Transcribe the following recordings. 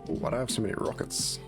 Why do I have so many rockets?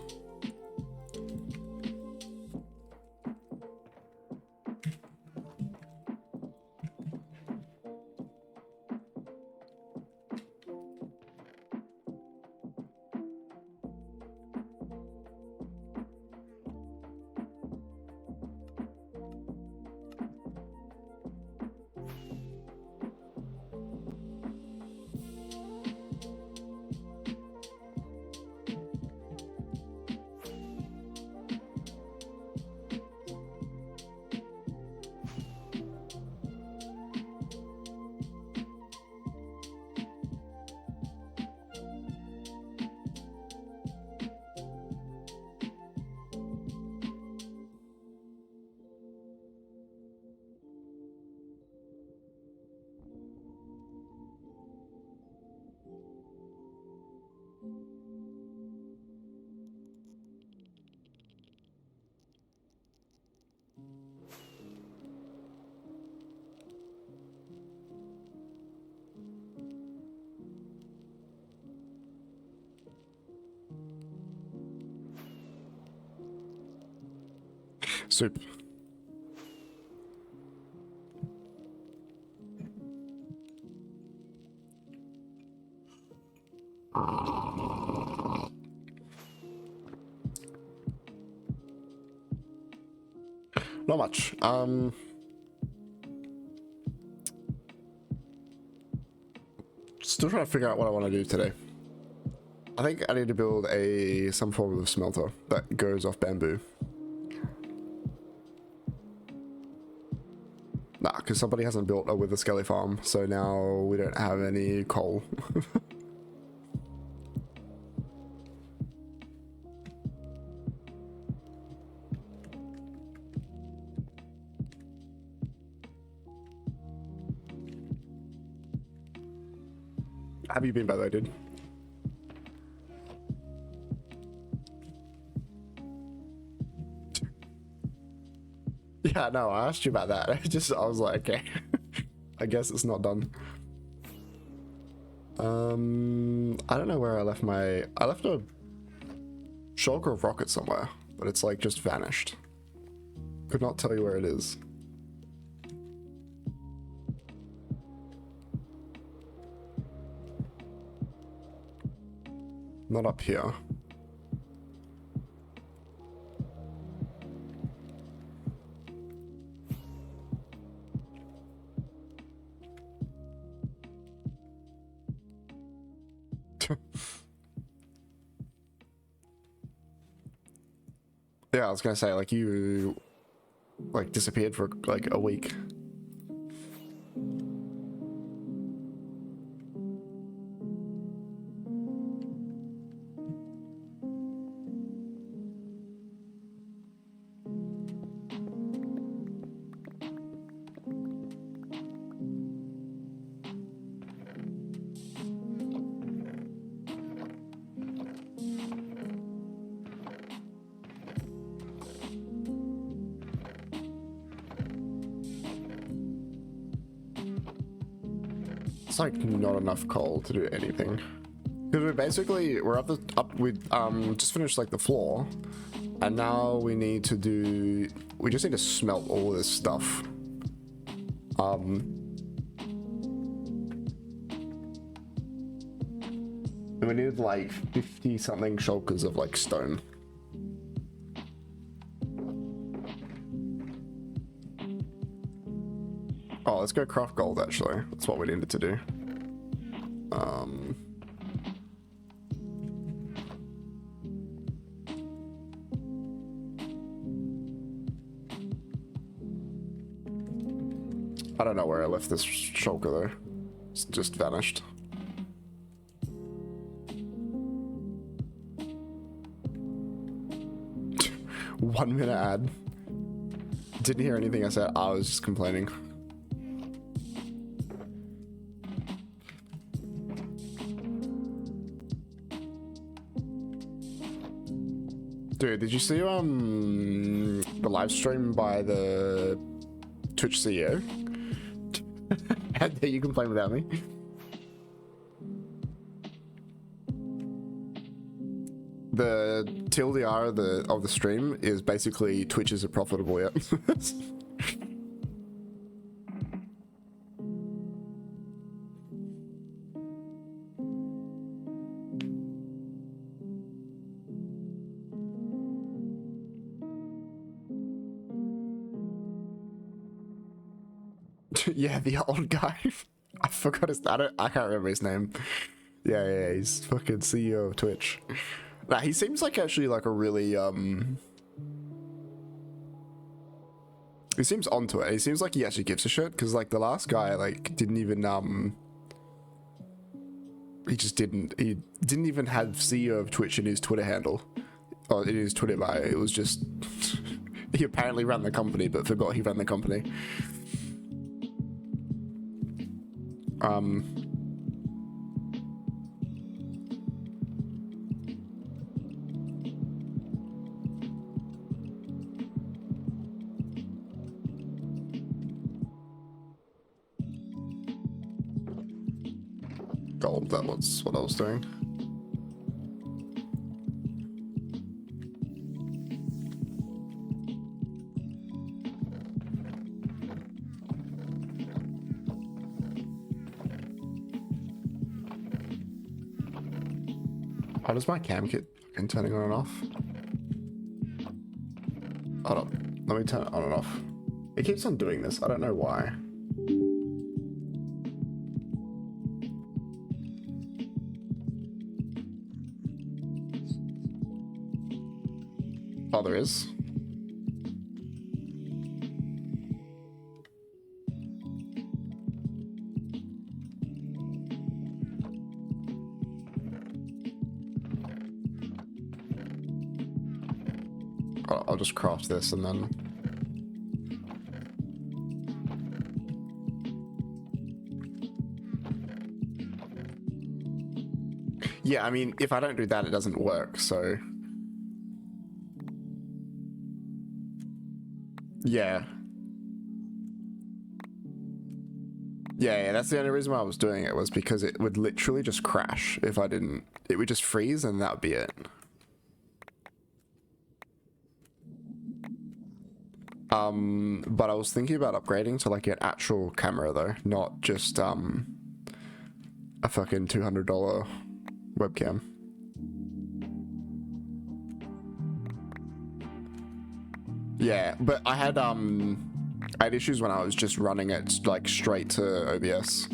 Soup. Not much. Still trying to figure out what I want to do today. I think I need to build some form of smelter that goes off bamboo. Nah, because somebody hasn't built a Wither Skelly farm, so now we don't have any coal. Have you been, by the way, dude? Yeah, no, I asked you about that. I was like, okay. I guess it's not done. I don't know where I left I left a shulker of rocket somewhere, but it's like just vanished. Could not tell you where it is. Not up here. Yeah, I was gonna say, like, you like disappeared for like a week. It's like not enough coal to do anything. Because we're we just finished like the floor, and now we just need to smelt all this stuff. And we needed like 50 something shulkers of like stone. Oh, let's go craft gold, actually. That's what we needed to do. I don't know where I left this shulker though. It's just vanished. One minute ad. Didn't hear anything I said. I was just complaining. Dude, did you see the live stream by the Twitch CEO? How dare you complain without me? the TLDR of the stream is basically Twitch isn't profitable yet. Yeah, the old guy. I forgot his. I can't remember his name. Yeah, he's fucking CEO of Twitch. Nah, he seems like actually like a really he seems onto it. He seems like he actually gives a shit, because like the last guy like didn't even he didn't even have CEO of Twitch in his Twitter handle or in his Twitter bio. It was just he apparently ran the company but forgot he ran the company. Gold, that was what I was doing. How does my cam keep fucking turning on and off? Hold on, let me turn it on and off. It keeps on doing this, I don't know why. Oh, there is. I'll just craft this and then... Yeah, I mean, if I don't do that, it doesn't work, so... Yeah. Yeah, that's the only reason why I was doing it, was because it would literally just crash if I didn't... It would just freeze and that would be it. But I was thinking about upgrading to like an actual camera though, not just a fucking $200 webcam. Yeah, but I had issues when I was just running it like straight to OBS.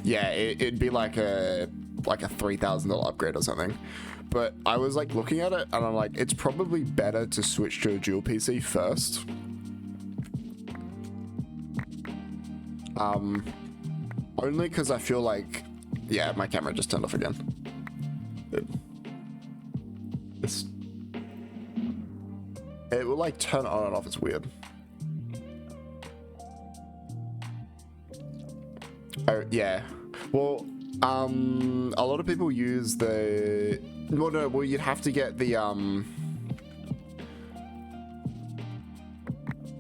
Yeah, it'd be like a $3,000 upgrade or something. But I was like looking at it and I'm like, it's probably better to switch to a dual PC first. Only because I feel like, yeah, my camera just turned off again. It will like turn on and off, it's weird. Oh, yeah. Well, a lot of people use the, well, you'd have to get the,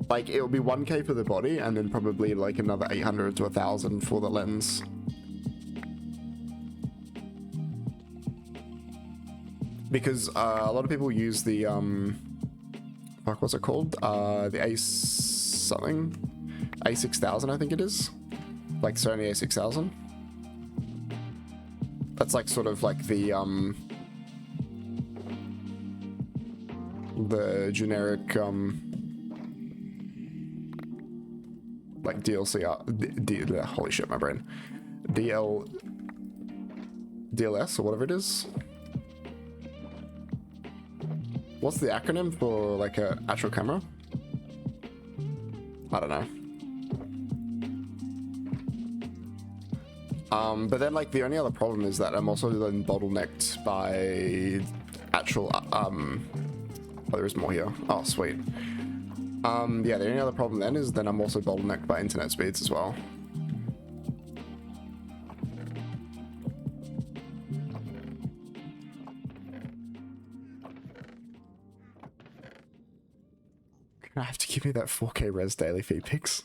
like, it'll be 1K for the body and then probably like another 800 to 1,000 for the lens. Because a lot of people use the, fuck, what's it called? The Ace something? A6000, I think it is. Like Sony A6000. That's like sort of like the generic, like DLC, holy shit, my brain. DLS or whatever it is. What's the acronym for like a actual camera? I don't know. But then like the only other problem is that I'm also then bottlenecked by actual, oh, there is more here. Oh, sweet. Yeah, the only other problem then is then I'm also bottlenecked by internet speeds as well. I have to give me that 4K res daily feed pics.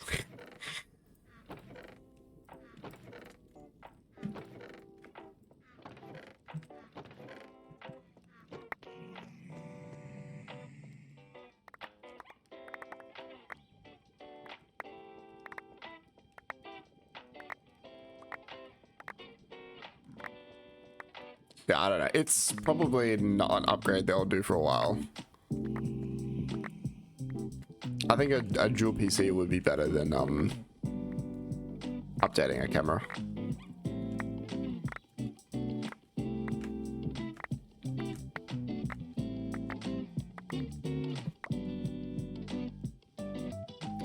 Yeah, I don't know. It's probably not an upgrade they'll do for a while. I think a dual PC would be better than updating a camera.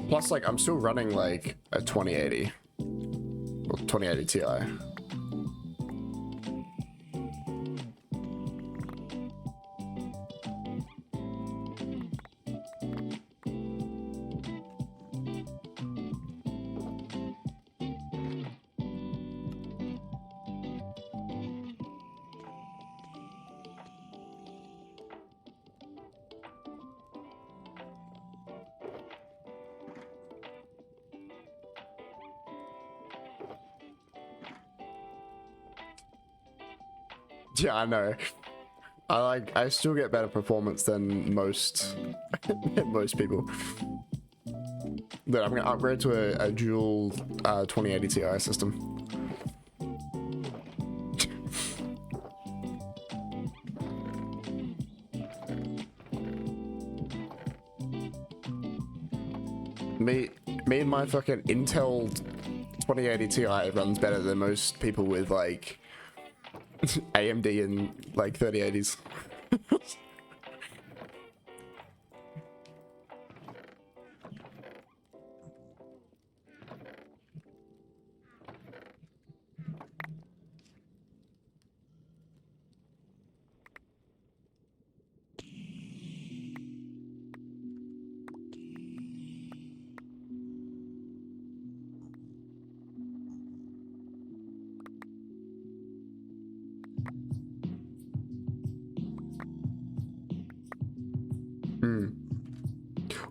Plus, like, I'm still running like a 2080 or 2080 Ti. Yeah, I know. I still get better performance than most most people. But I'm gonna upgrade to a dual 2080 Ti system. me and my fucking Intel 2080 Ti runs better than most people with like AMD and like 3080s.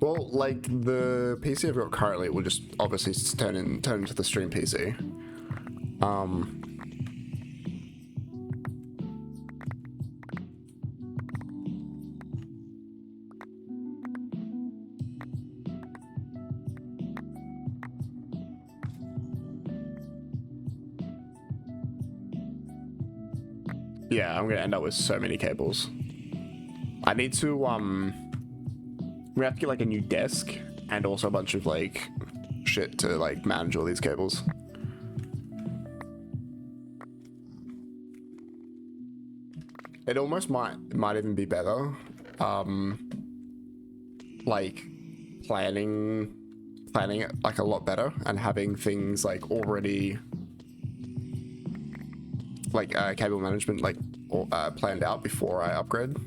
Well, like the PC I've got currently will just obviously turn into the stream PC. Yeah, I'm gonna end up with so many cables. I need to we have to get like a new desk and also a bunch of like shit to like manage all these cables. It almost might even be better, like planning it like a lot better and having things like already like cable management like planned out before I upgrade.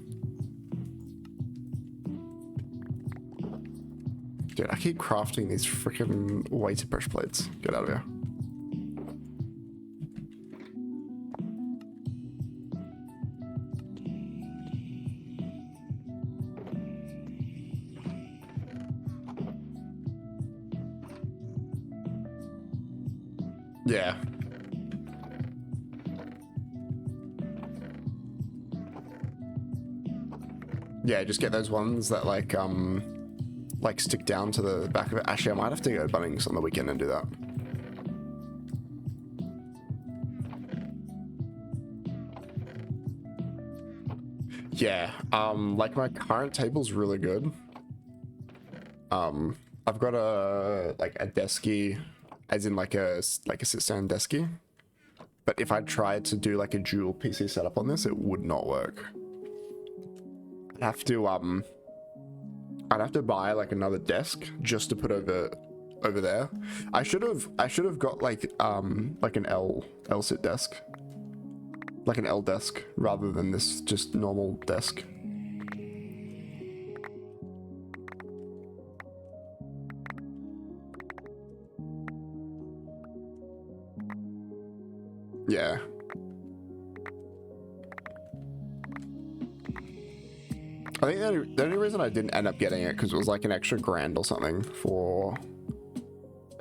Dude, I keep crafting these freaking weighted brush plates. Get out of here. Yeah. Yeah, just get those ones that like stick down to the back of it. Actually, I might have to go to Bunnings on the weekend and do that. Yeah, like my current table's really good. I've got a desky, as in like a sit-stand desky. But if I tried to do like a dual PC setup on this, it would not work. I'd have to buy like another desk just to put over there. I should have got like an L sit desk, like an L desk rather than this just normal desk. Yeah. I think the only reason I didn't end up getting it because it was like an extra grand or something for.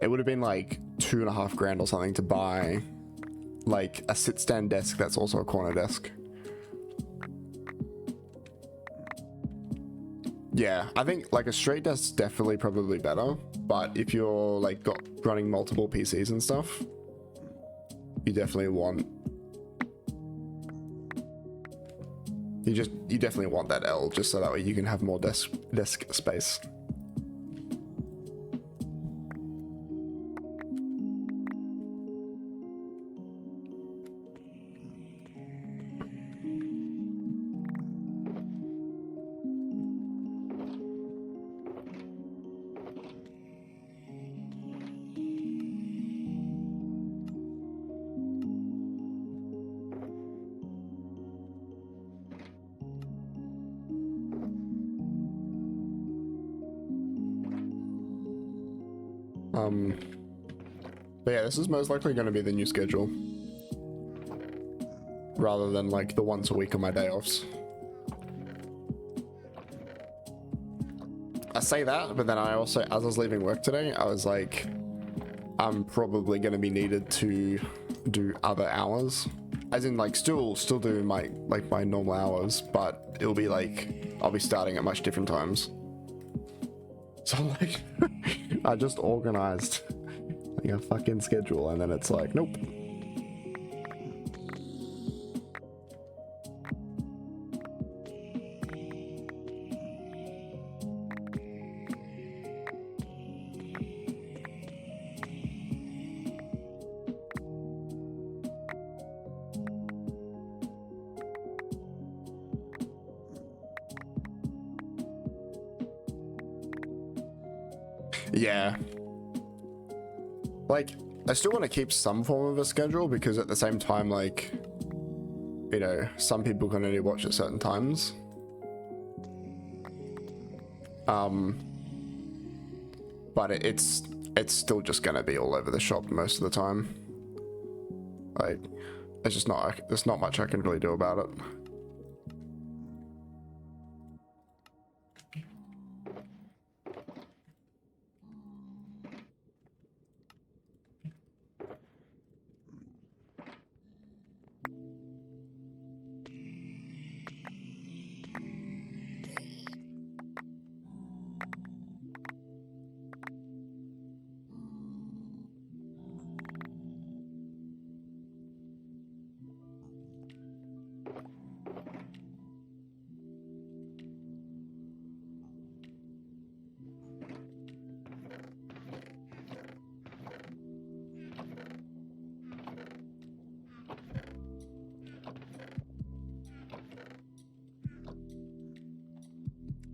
It would have been like $2.5 grand or something to buy like a sit-stand desk that's also a corner desk. Yeah, I think like a straight desk's definitely probably better, but if you're like running multiple PCs and stuff, you definitely want You definitely want that L just so that way you can have more desk space. But yeah, this is most likely going to be the new schedule, rather than like the once a week on my day offs. I say that, but then I also, as I was leaving work today, I was like, I'm probably going to be needed to do other hours, as in like still do my normal hours, but it'll be like I'll be starting at much different times. So I'm like, I just organized like a fucking schedule, and then it's like, nope. Yeah. Like, I still want to keep some form of a schedule, because at the same time, like, you know, some people can only watch at certain times. But it's still just gonna be all over the shop most of the time. Like, there's not much I can really do about it.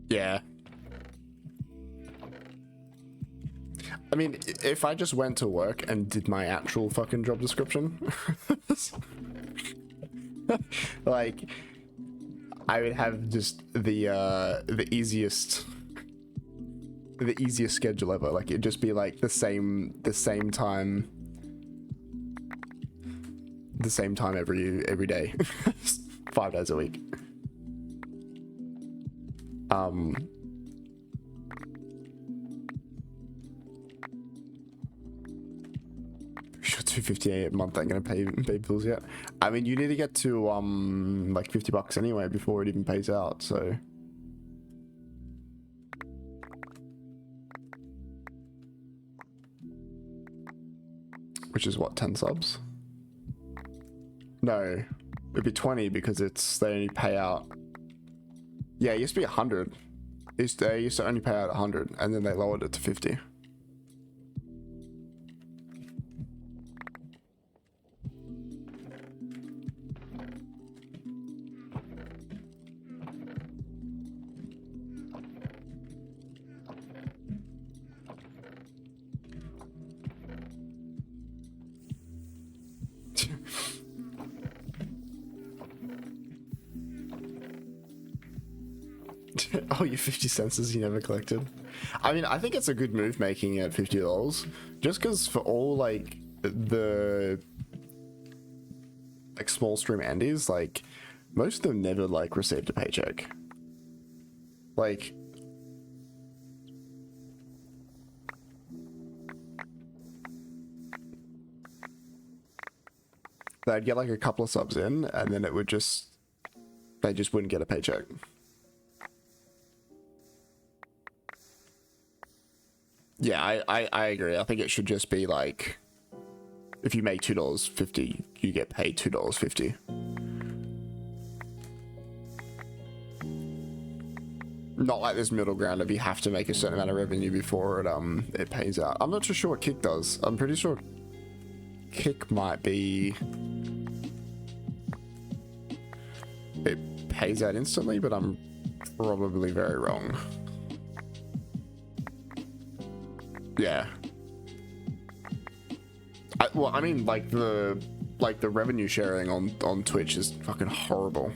Yeah. I mean, if I just went to work and did my actual fucking job description, like, I would have just the easiest schedule ever. Like, it'd just be like the same time every day, 5 days a week. Sure, 258 a month ain't gonna pay bills yet. I mean, you need to get to like $50 anyway before it even pays out, so which is what, 10 subs? No, it'd be 20 because they only pay out. Yeah, it used to be 100. They used to only pay out 100, and then they lowered it to 50. Oh, your 50 cents you never collected. I mean, I think it's a good move making it $50, just because for all like the like small stream Andes, like most of them never like received a paycheck. Like, they'd get like a couple of subs in, and then they just wouldn't get a paycheck. Yeah, I agree. I think it should just be like, if you make $2.50, you get paid $2.50. not like this middle ground of you have to make a certain amount of revenue before it pays out. I'm not too sure what Kick does. I'm pretty sure Kick might be it pays out instantly, but I'm probably very wrong. Yeah. Well, I mean, like the revenue sharing on Twitch is fucking horrible.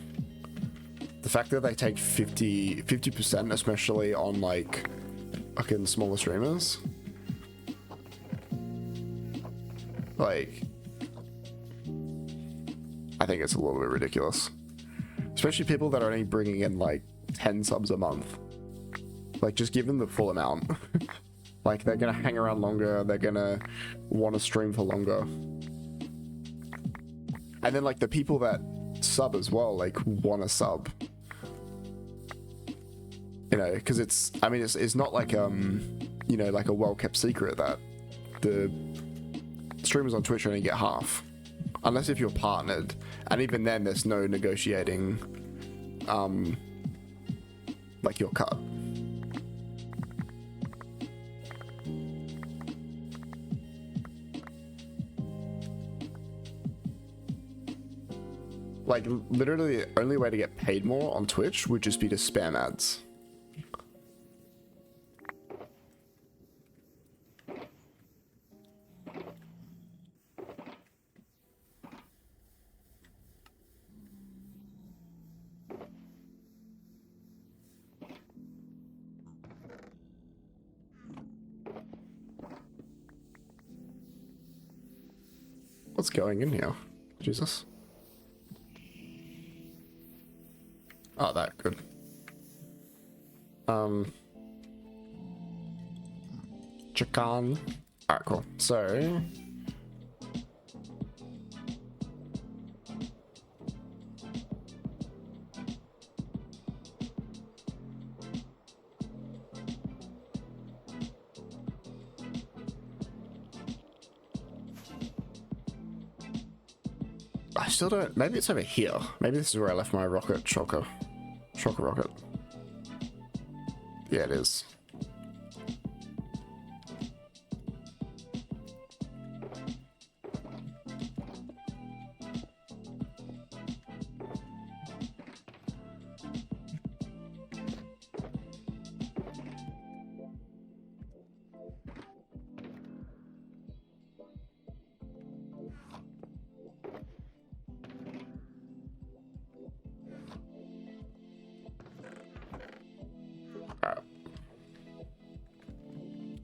The fact that they take 50%, especially on like fucking smaller streamers, like, I think it's a little bit ridiculous. Especially people that are only bringing in like 10 subs a month. Like, just give them the full amount. Like, they're gonna hang around longer, they're gonna want to stream for longer. And then like the people that sub as well, like, want to sub. You know, because it's, I mean, it's not like, you know, like a well-kept secret that the streamers on Twitch only get half. Unless if you're partnered. And even then, there's no negotiating, like, your cut. Like, literally, the only way to get paid more on Twitch would just be to spam ads. What's going in here? Jesus. Oh, that good. Chicken. Alright, cool. So I still don't, maybe it's over here. Maybe this is where I left my rocket shocker. Shocker rocket. Yeah, it is.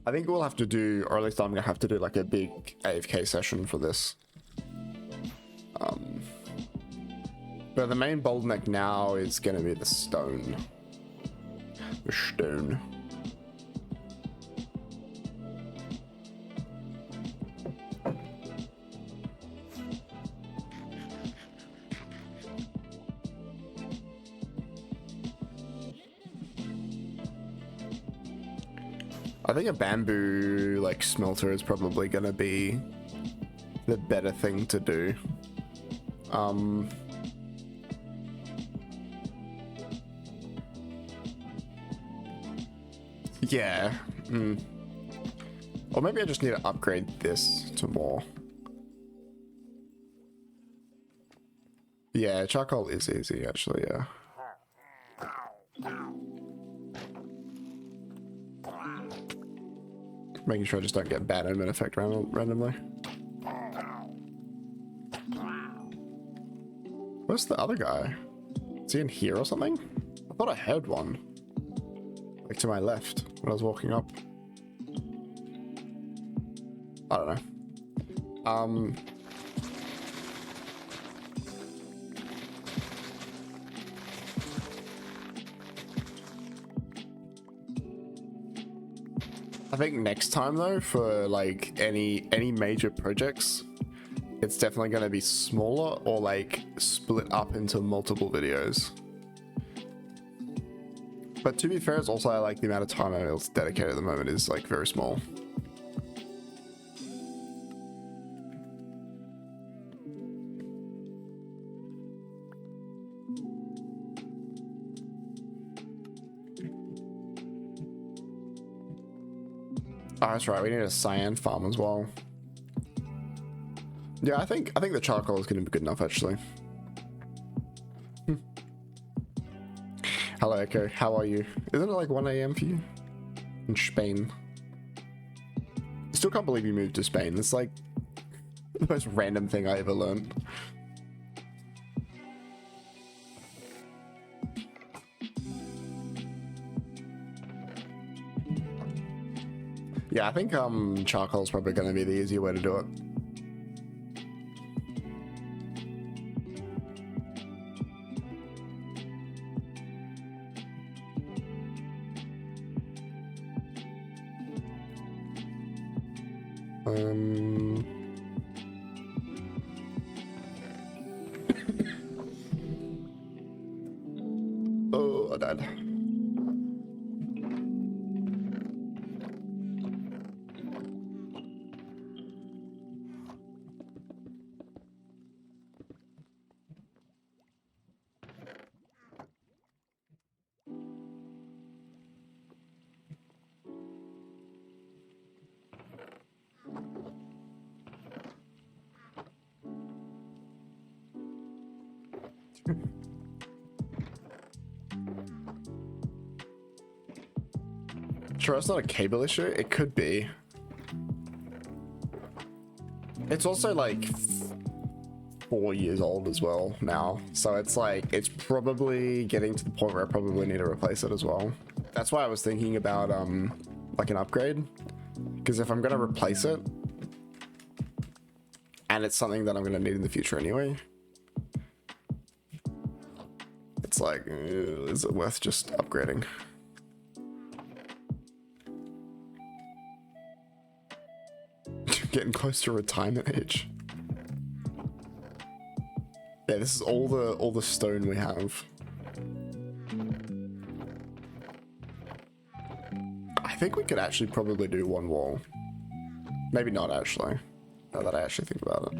I think we'll have to do, or at least I'm gonna have to do like a big AFK session for this. But the main bottleneck now is gonna be the stone. The stone. I think a bamboo like smelter is probably gonna be the better thing to do. Yeah. Or maybe I just need to upgrade this to more. Yeah, charcoal is easy actually, yeah. Making sure I just don't get bad omen effect randomly. Where's the other guy? Is he in here or something? I thought I heard one. Like to my left when I was walking up. I don't know. I think next time though, for like any major projects, it's definitely going to be smaller or like split up into multiple videos. But to be fair, it's also like the amount of time I'm able to dedicate at the moment is like very small. Oh, that's right. We need a cyan farm as well. Yeah, I think the charcoal is going to be good enough actually. Hello, Echo. How are you? Isn't it like 1 a.m. for you in Spain? I still can't believe you moved to Spain. It's like the most random thing I ever learned. Yeah, I think charcoal is probably going to be the easier way to do it. Oh, I died. Sure, it's not a cable issue. It could be. It's also like 4 years old as well now, so it's like it's probably getting to the point where I probably need to replace it as well. That's why I was thinking about like an upgrade, because if I'm gonna replace it, and it's something that I'm gonna need in the future anyway, it's like, is it worth just upgrading? Getting close to retirement age. Yeah, this is all the stone we have. I think we could actually probably do one wall. Maybe not actually, now that I actually think about it.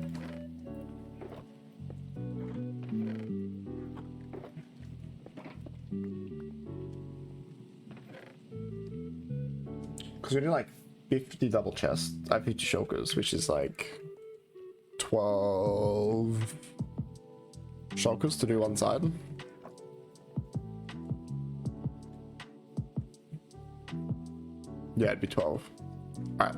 Because we do like 50 double chests, 50 shulkers, which is like 12 shulkers to do one side. Yeah, it'd be 12. Alright.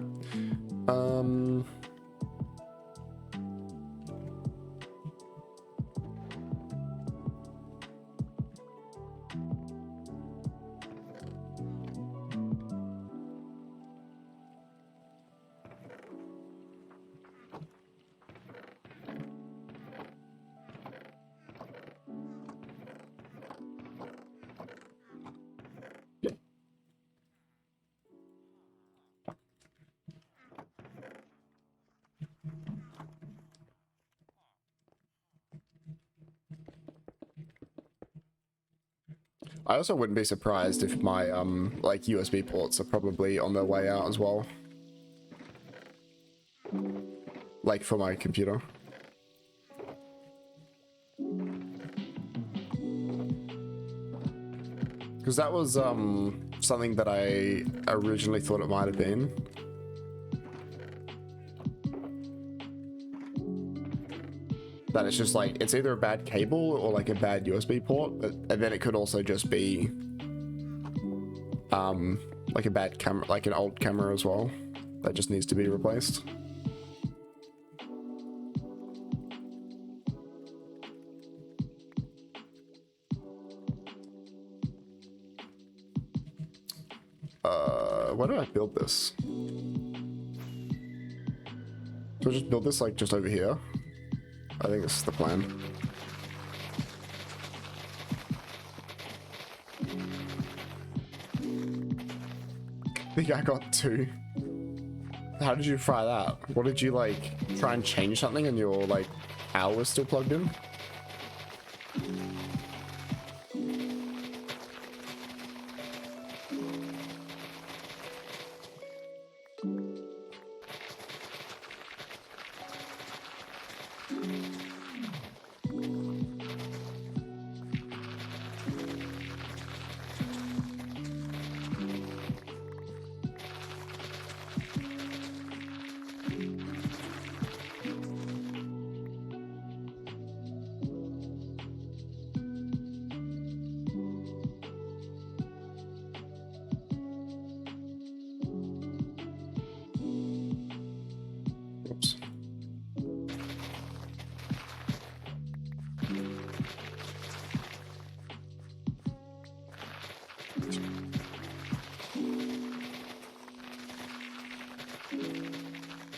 I also wouldn't be surprised if my like USB ports are probably on their way out as well. Like for my computer. Because that was something that I originally thought it might have been. That it's just like, it's either a bad cable or like a bad USB port, and then it could also just be like a bad camera, like an old camera as well, that just needs to be replaced. Where do I build this? So I just build this like just over here. I think this is the plan. I think I got 2. How did you fry that? What did you like try and change something and your like power was still plugged in?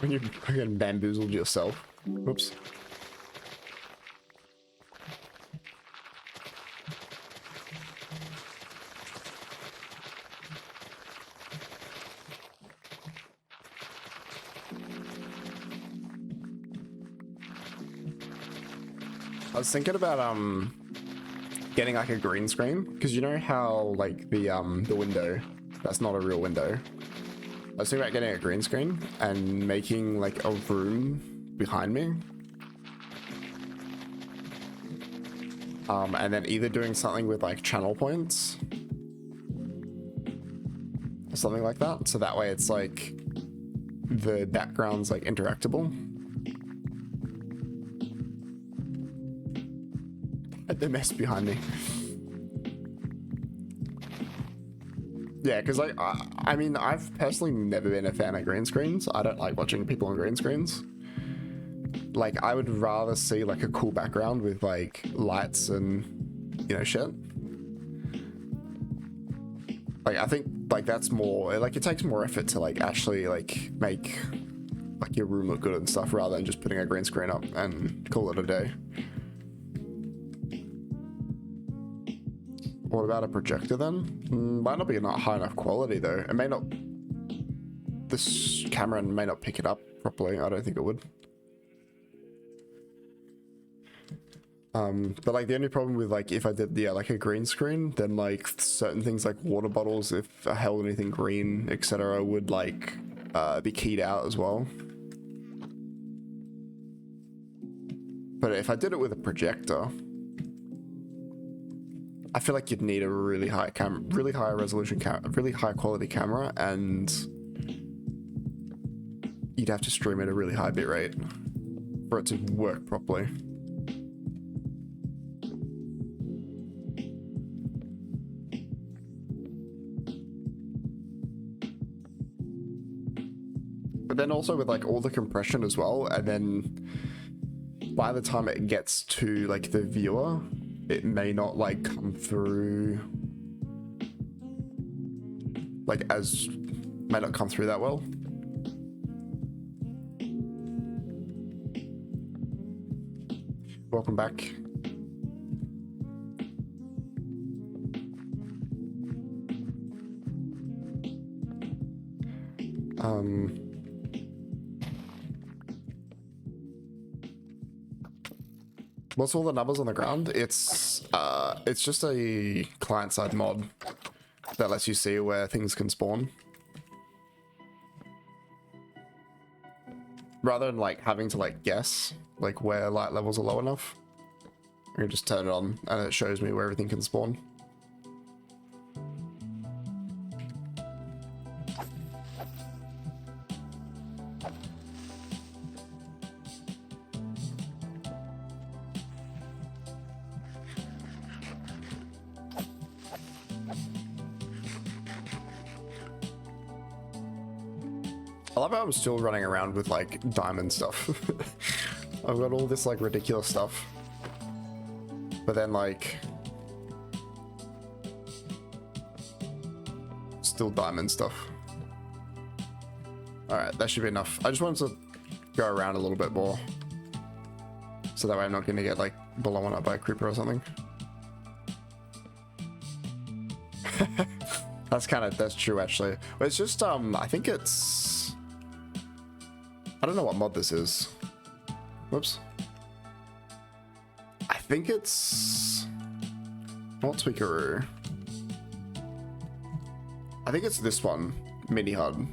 When you fucking bamboozled yourself. Whoops. I was thinking about getting like a green screen, because you know how like the window, that's not a real window. I was thinking about getting a green screen and making like a room behind me. And then either doing something with like channel points or something like that. So that way it's like the background's like interactable. The mess behind me. Yeah, because like I mean, I've personally never been a fan of green screens. I don't like watching people on green screens. Like, I would rather see like a cool background with like lights and, you know, shit. Like, I think like that's more like, it takes more effort to like actually like make like your room look good and stuff, rather than just putting a green screen up and call it a day. What about a projector then? Might not be not high enough quality though. It may not. This camera may not pick it up properly. I don't think it would. But like the only problem with like if I did like a green screen, then like certain things like water bottles, if I held anything green, etc., would like be keyed out as well. But if I did it with a projector, I feel like you'd need a really high really high resolution really high quality camera, and you'd have to stream at a really high bitrate for it to work properly. But then also with like all the compression as well, and then by the time it gets to like the viewer, it may not like come through like may not come through that well. Welcome back. What's all the numbers on the ground? It's just a client-side mod that lets you see where things can spawn, rather than like having to like guess like where light levels are low enough. I can just turn it on and it shows me where everything can spawn. I love how I'm still running around with like diamond stuff. I've got all this like ridiculous stuff, but then like still diamond stuff. All right, that should be enough. I just wanted to go around a little bit more, so that way I'm not going to get like blown up by a creeper or something. That's true actually. But it's just I think it's, I don't know what mod this is. Whoops. I think it's not Tweakeroo. I think it's this one, Mini HUD.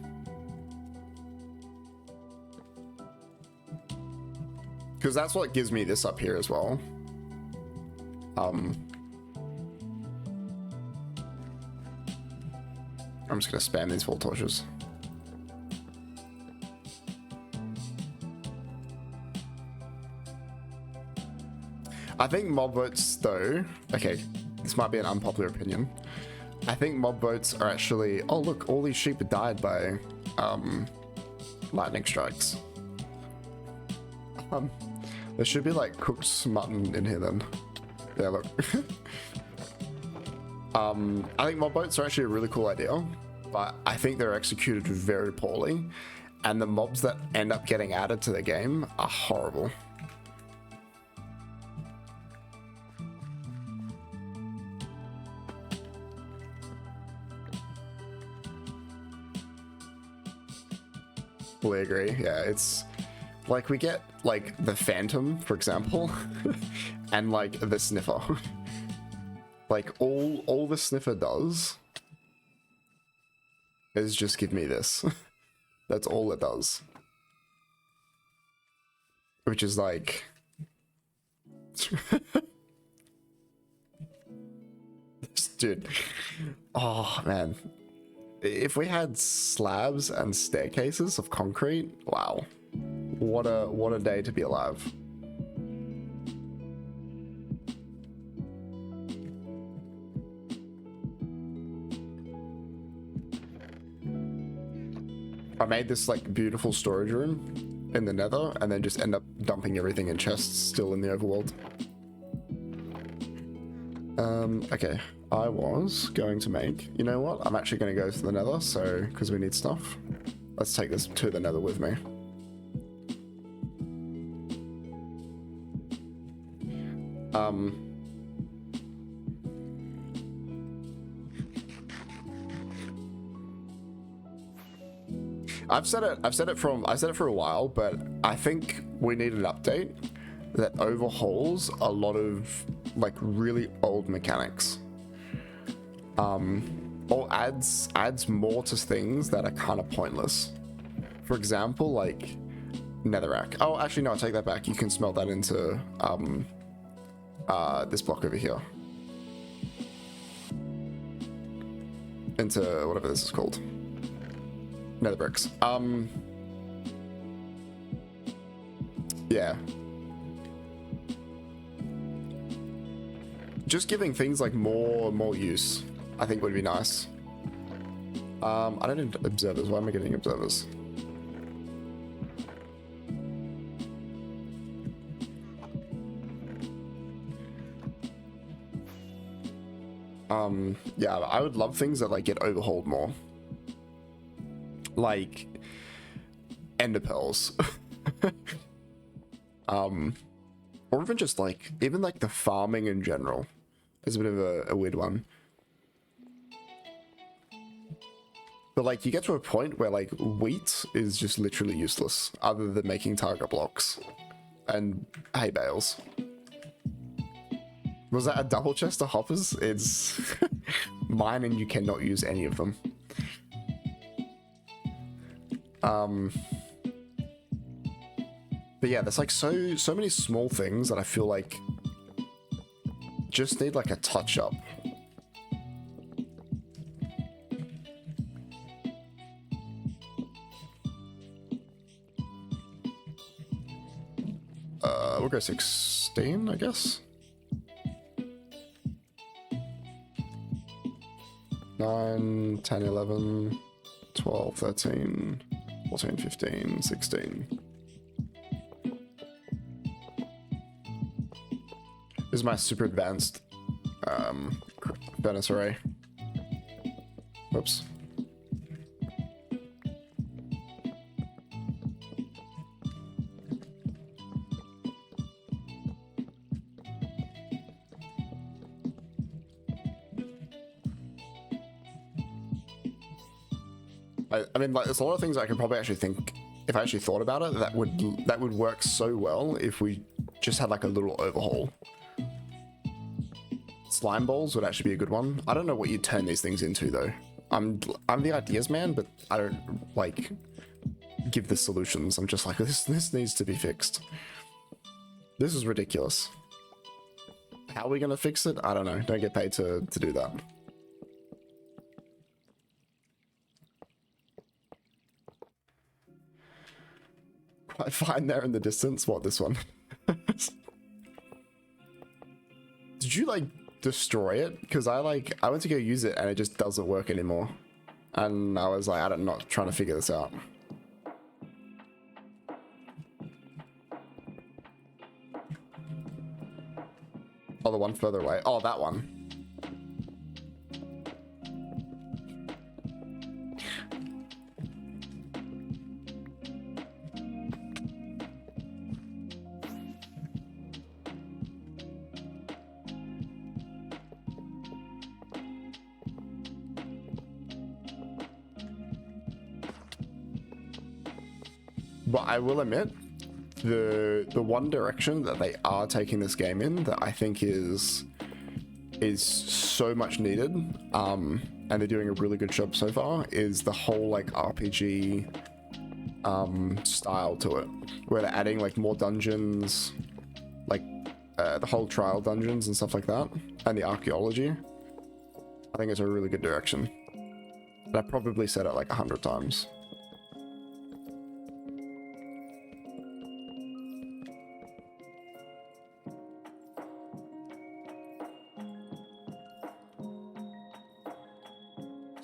Because that's what gives me this up here as well. I'm just gonna spam these 4 torches. I think mob votes though, okay, this might be an unpopular opinion. I think mob votes are actually, oh look, all these sheep died by lightning strikes. There should be like cooked mutton in here then. Yeah, look. I think mob boats are actually a really cool idea, but I think they're executed very poorly. And the mobs that end up getting added to the game are horrible. Fully agree. Yeah, it's like we get like the Phantom, for example, and like the Sniffer. Like all the Sniffer does is just give me this. That's all it does. Which is like dude. Oh man. If we had slabs and staircases of concrete, wow. What a day to be alive. I made this like beautiful storage room in the Nether and then just end up dumping everything in chests still in the overworld. Okay, I was going to make, you know what? I'm actually going to go to the Nether, so, because we need stuff. Let's take this to the Nether with me. I've said it for a while, but I think we need an update that overhauls a lot of like really old mechanics. Or adds more to things that are kind of pointless. For example, like netherrack. Oh, actually no, I take that back. You can smelt that into this block over here. Into whatever this is called. Nether bricks. Yeah. Just giving things like more use, I think would be nice. I don't need observers. Why am I getting observers? Yeah, I would love things that like get overhauled more. Like ender pearls. Or even just like the farming in general is a bit of a weird one. But like you get to a point where like wheat is just literally useless other than making target blocks and hay bales. Was that a double chest of hoppers? It's mine and you cannot use any of them. But yeah, there's like so many small things that I feel like just need like a touch up. We'll go 16, I guess. 9, 10, 11, 12, 13, 14, 15, 16. This is my super advanced furnace array. Whoops. I mean, like, there's a lot of things I could probably actually think, if I actually thought about it, that would work so well if we just had like a little overhaul. Slime balls would actually be a good one. I don't know what you turn these things into though. I'm the ideas man, but I don't like give the solutions. I'm just like, this needs to be fixed. This is ridiculous. How are we gonna fix it? I don't know. Don't get paid to do that. Quite fine there in the distance. What, this one? Did you like destroy it? Because I went to go use it and it just doesn't work anymore. And I was like, I'm not trying to figure this out. Oh, the one further away. Oh, that one. But I will admit, the one direction that they are taking this game in that I think is so much needed, and they're doing a really good job so far, is the whole like RPG style to it, where they're adding like more dungeons, like the whole trial dungeons and stuff like that, and the archaeology. I think it's a really good direction. And I probably said it like 100 times.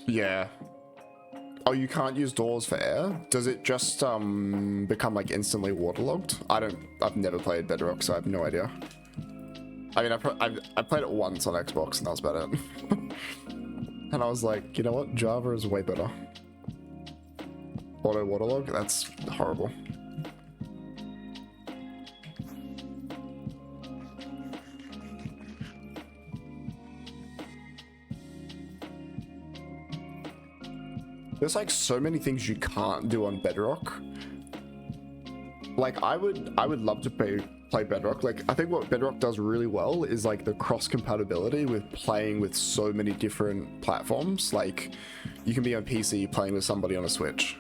Yeah. Oh, you can't use doors for air? Does it just become like instantly waterlogged? I've never played Bedrock, so I have no idea. I mean, I played it once on Xbox and that was about it. And I was like, you know what? Java is way better. Auto waterlog? That's horrible. There's like so many things you can't do on Bedrock. Like I would love to play Bedrock. Like I think what Bedrock does really well is like the cross compatibility with playing with so many different platforms. Like you can be on PC playing with somebody on a Switch.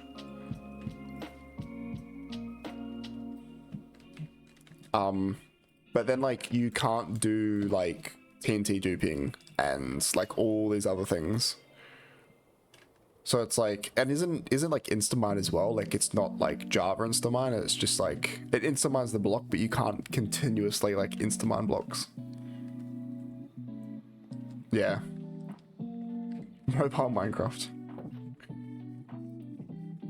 But then like you can't do like TNT duping and like all these other things. So it's like, and isn't like Instamine as well? Like it's not like Java Instamine, it's just like, it Instamines the block, but you can't continuously like Instamine blocks. Yeah. Mobile Minecraft.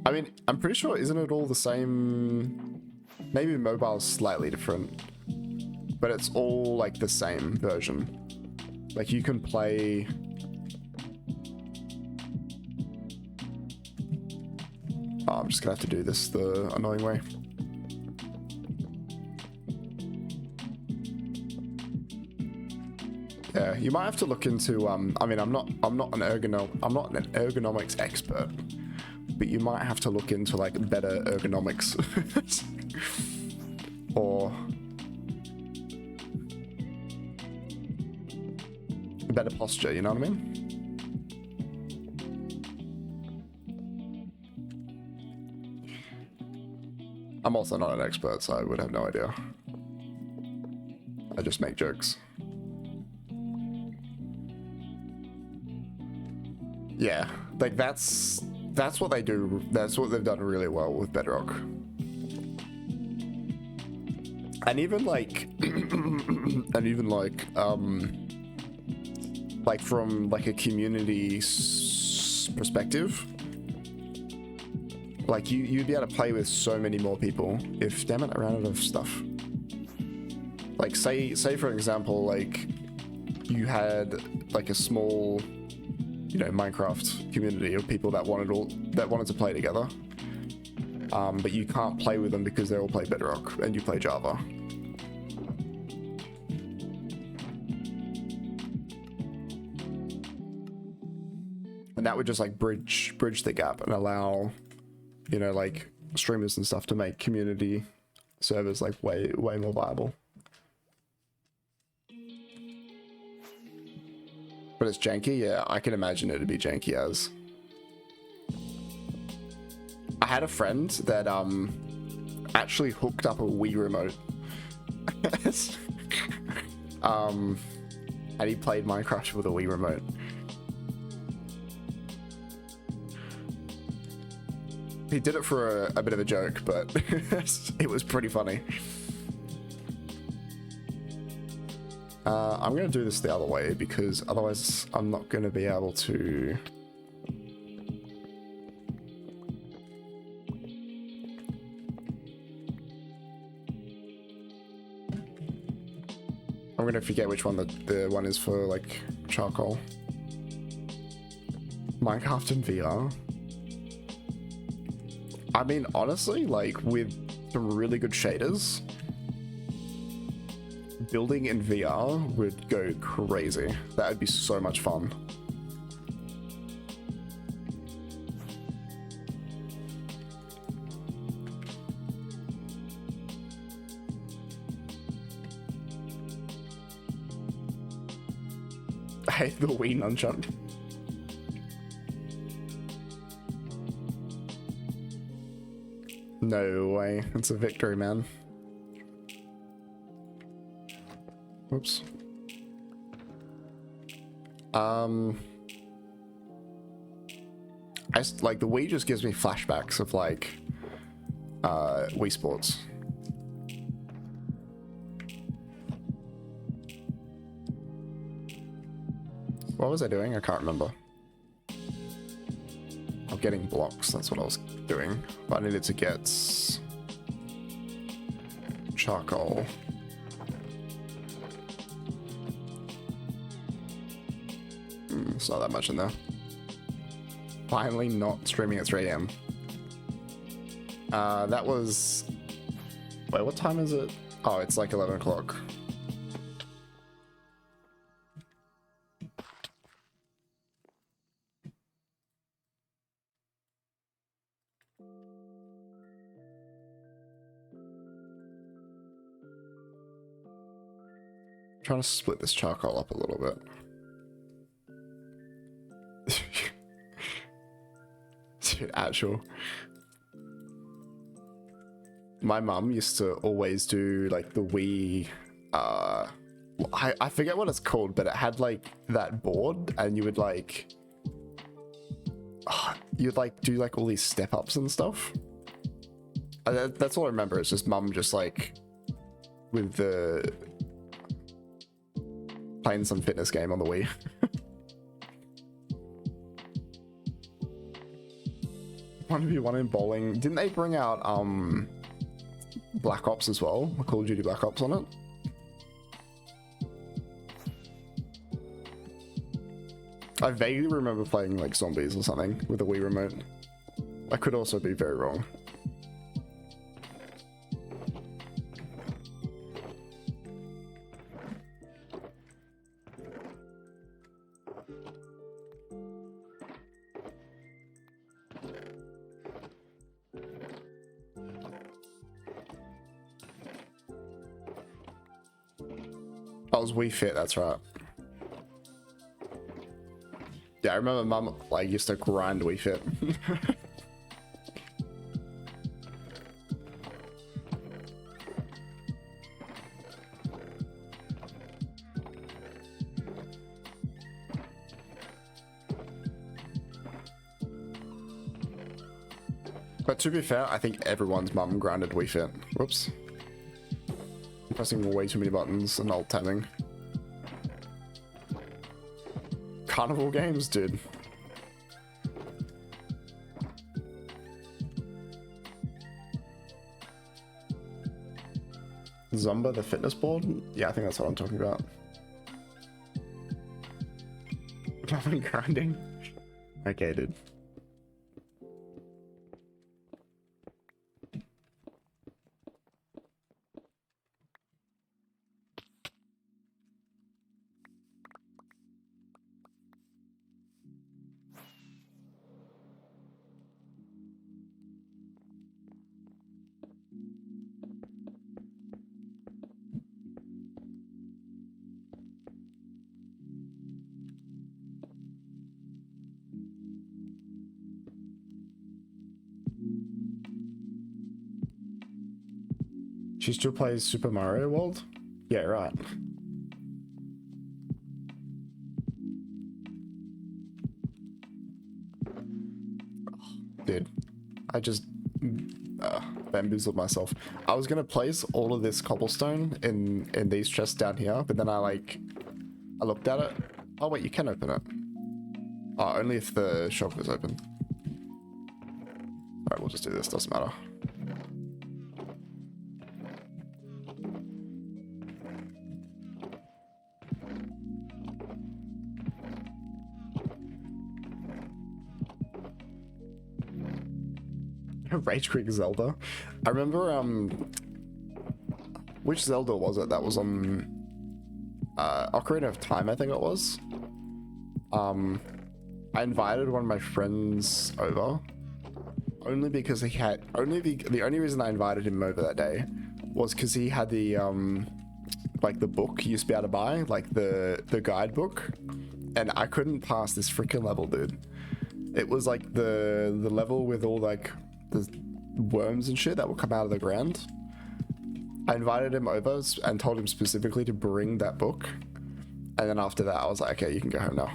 I mean, I'm pretty sure, isn't it all the same? Maybe mobile's slightly different, but it's all like the same version. Like you can play... Oh, I'm just gonna have to do this the annoying way. Yeah, you might have to look into. I mean, I'm not an ergonomics expert, but you might have to look into like better ergonomics or better posture. You know what I mean? I'm also not an expert, so I would have no idea. I just make jokes. Yeah, like that's what they do. That's what they've done really well with Bedrock. And even like, like from like a community perspective, like you'd be able to play with so many more people if, damn it, I ran out of stuff. Like say for example, like you had like a small, you know, Minecraft community of people that wanted to play together, but you can't play with them because they all play Bedrock and you play Java. And that would just like bridge the gap and allow, you know, like streamers and stuff to make community servers like way more viable. But it's janky, yeah, I can imagine it to be janky as. I had a friend that actually hooked up a Wii remote. And he played Minecraft with a Wii remote. He did it for a bit of a joke, but it was pretty funny. I'm going to do this the other way because otherwise I'm not going to be able to... I'm going to forget which one the one is for like charcoal. Minecraft in VR. I mean, honestly, like with some really good shaders, building in VR would go crazy. That would be so much fun. hate the Wii nunchuck. No way. It's a victory, man. Oops. Like the Wii just gives me flashbacks of like Wii Sports. What was I doing? I can't remember. I'm getting blocks, that's what I was doing. But I needed to get charcoal. It's not that much in there. Finally not streaming at 3 AM. That was... Wait, what time is it? Oh, it's like 11 o'clock. Trying to split this charcoal up a little bit. Dude, actual. My mum used to always do like the Wii, I forget what it's called, but it had like that board and you would like, you'd like do like all these step ups and stuff. That's all I remember. It's just mum just like with the playing some fitness game on the Wii. 1v1 in bowling. Didn't they bring out Black Ops as well? Call of Duty Black Ops on it? I vaguely remember playing like zombies or something with a Wii remote. I could also be very wrong. That was Wii Fit, that's right. Yeah, I remember mum like used to grind Wii Fit. But to be fair, I think everyone's mum grinded Wii Fit. Whoops. I'm pressing way too many buttons and alt tabbing. Carnival games, dude. Zumba the fitness board? Yeah, I think that's what I'm talking about. Mum grinding? Okay, dude. She still plays Super Mario World? Yeah, right. Dude, I just bamboozled myself. I was gonna place all of this cobblestone in these chests down here, but then I looked at it. Oh wait, you can open it. Oh, only if the shop is open. Alright, we'll just do this, doesn't matter. Rage Creek Zelda. I remember which Zelda was it that was on Ocarina of Time, I think it was. I invited one of my friends over only because he had the only reason I invited him over that day was because he had the like the book you used to be able to buy, like the guidebook, and I couldn't pass this freaking level, dude. It was like the level with all like the worms and shit that will come out of the ground. I invited him over and told him specifically to bring that book. And then after that, I was like, okay, you can go home now.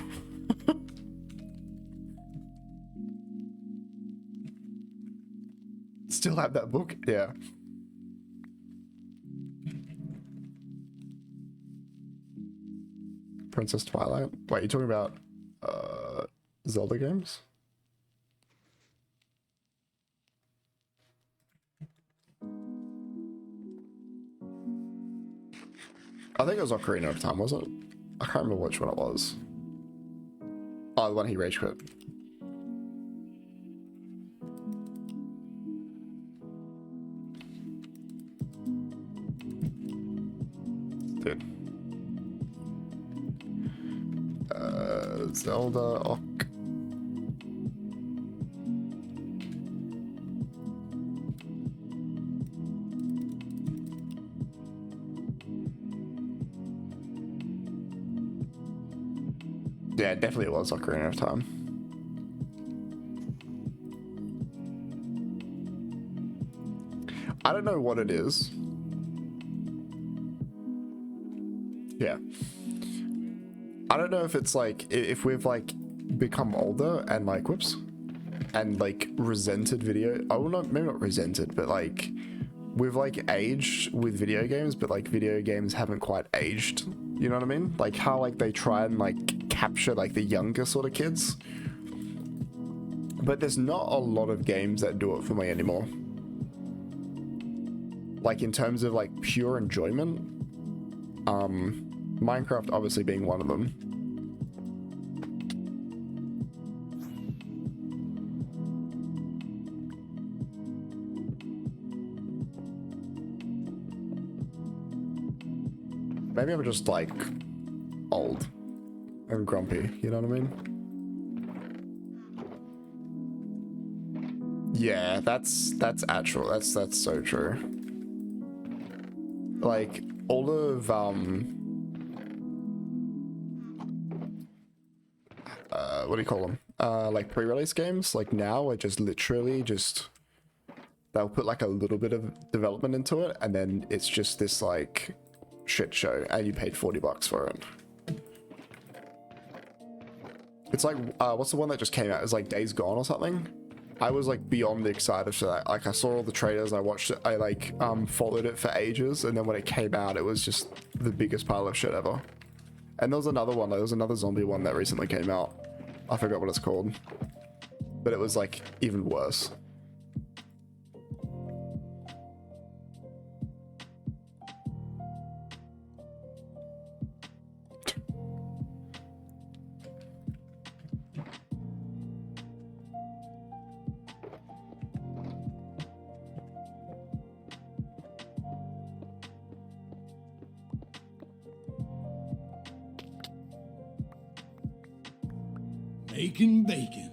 Still have that book? Yeah. Princess Twilight? Wait, you talking about Zelda games? I think it was Ocarina of Time, wasn't it? I can't remember which one it was. Oh, the one he rage quit. Dude. Zelda Oc. Yeah, definitely it was Ocarina of Time. I don't know what it is. Yeah. I don't know if it's like, if we've like become older and like, whoops, and like resented video. I will not, maybe not resented, but like we've like aged with video games, but like video games haven't quite aged. You know what I mean? Like how like they try and like capture like the younger sort of kids. But there's not a lot of games that do it for me anymore. Like in terms of like pure enjoyment, Minecraft obviously being one of them. Maybe I'm just like old and grumpy, you know what I mean? Yeah, that's actual. That's so true. Like all of what do you call them? Like pre-release games, like now are just literally just they'll put like a little bit of development into it and then it's just this like shit show and you paid $40 for it. It's like what's the one that just came out? It's like Days Gone or something. I was like beyond excited for that. Like I saw all the trailers, I watched it, I like followed it for ages, and then when it came out it was just the biggest pile of shit ever. And there was another one, there was another zombie one that recently came out. I forgot what it's called, but it was like even worse. Making bacon.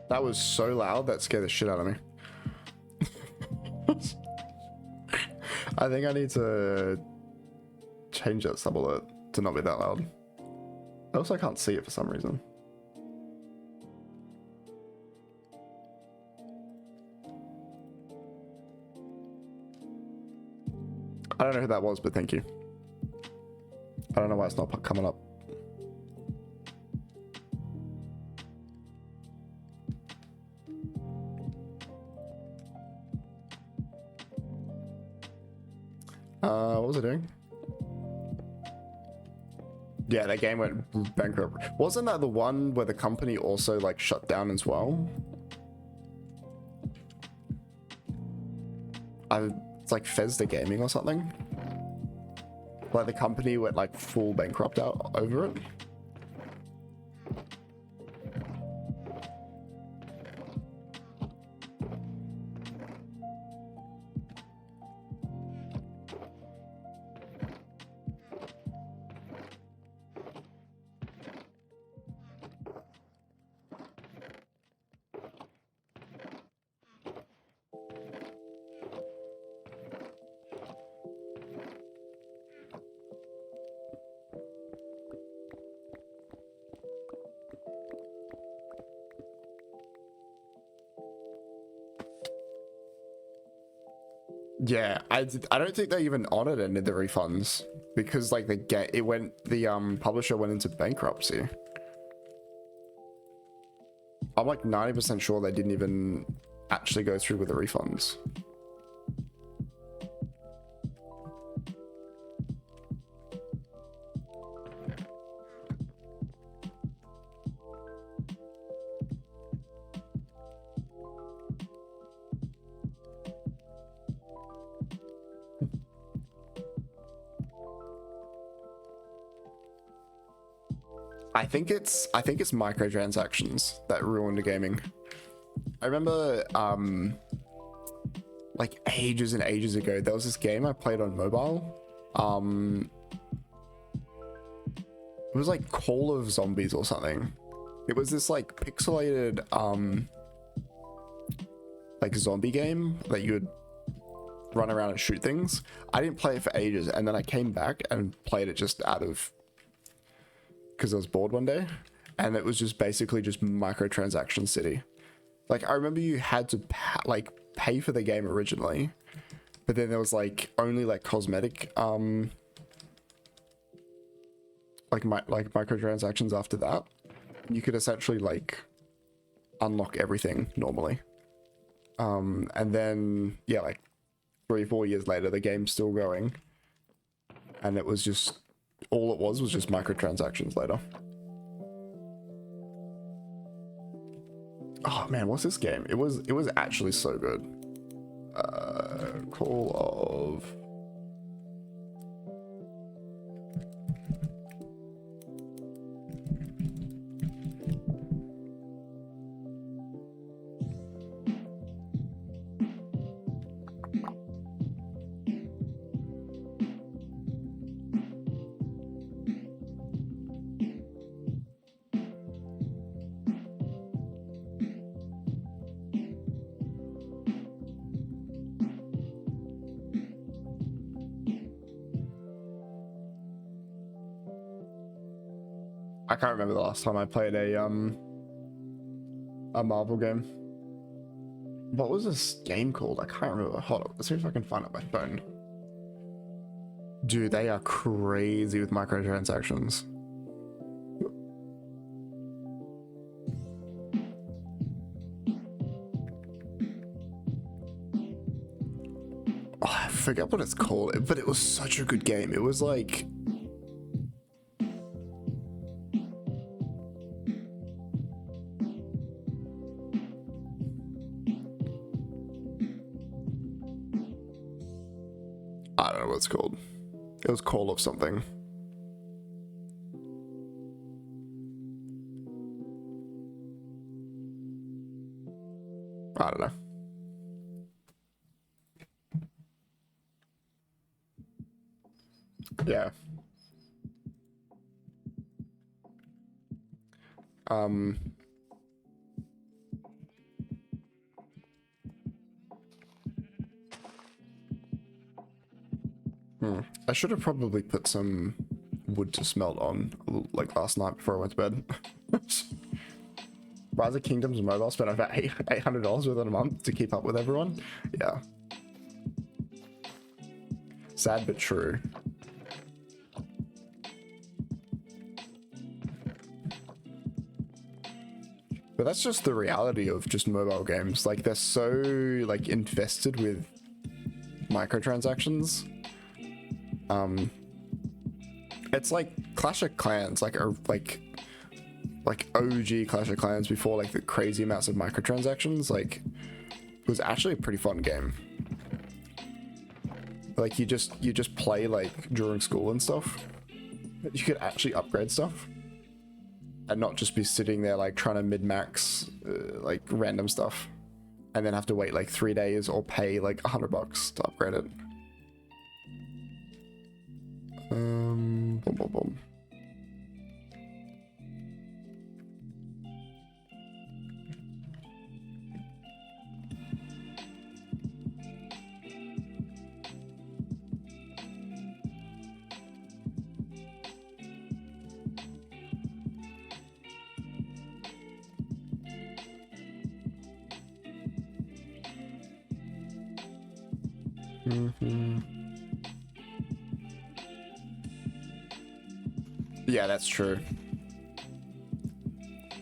That was so loud that scared the shit out of me. I think I need to change that sub alert to not be that loud. I also can't see it for some reason. I don't know who that was, but thank you. I don't know why it's not coming up. What was it doing? Yeah, that game went bankrupt. Wasn't that the one where the company also like shut down as well? It's like Fezda Gaming or something. Like the company went like full bankrupt out over it. Yeah, I don't think they even honored any of the refunds because like the publisher went into bankruptcy. I'm like 90% sure they didn't even actually go through with the refunds. I think it's microtransactions that ruined the gaming. I remember like ages and ages ago, there was this game I played on mobile. It was like Call of Zombies or something. It was this like pixelated like zombie game that you would run around and shoot things. I didn't play it for ages, and then I came back and played it just out of because I was bored one day, and it was just basically just microtransaction city. Like I remember you had to pay for the game originally, but then there was like only like cosmetic like microtransactions after that. You could essentially like unlock everything normally. And then yeah, like 3-4 years later the game's still going, and it was just all it was just microtransactions later. Oh man, what's this game? It was actually so good. Call of I can't remember the last time I played a Marvel game. What was this game called? I can't remember. Hold on, let's see if I can find it on my phone. Dude, they are crazy with microtransactions. Oh, I forget what it's called, but it was such a good game. It was like I don't know what it's called. It was Call of something. I don't know. Yeah. I should have probably put some wood to smelt on like last night before I went to bed. Rise of Kingdoms mobile spent about $800 within a month to keep up with everyone. Yeah. Sad but true. But that's just the reality of just mobile games. Like they're so like invested with microtransactions. It's like Clash of Clans, like OG Clash of Clans before like the crazy amounts of microtransactions. Like it was actually a pretty fun game. Like you just play like during school and stuff. You could actually upgrade stuff and not just be sitting there like trying to mid-max like random stuff and then have to wait like 3 days or pay like $100 to upgrade it. Boom, boom, boom. Yeah, that's true.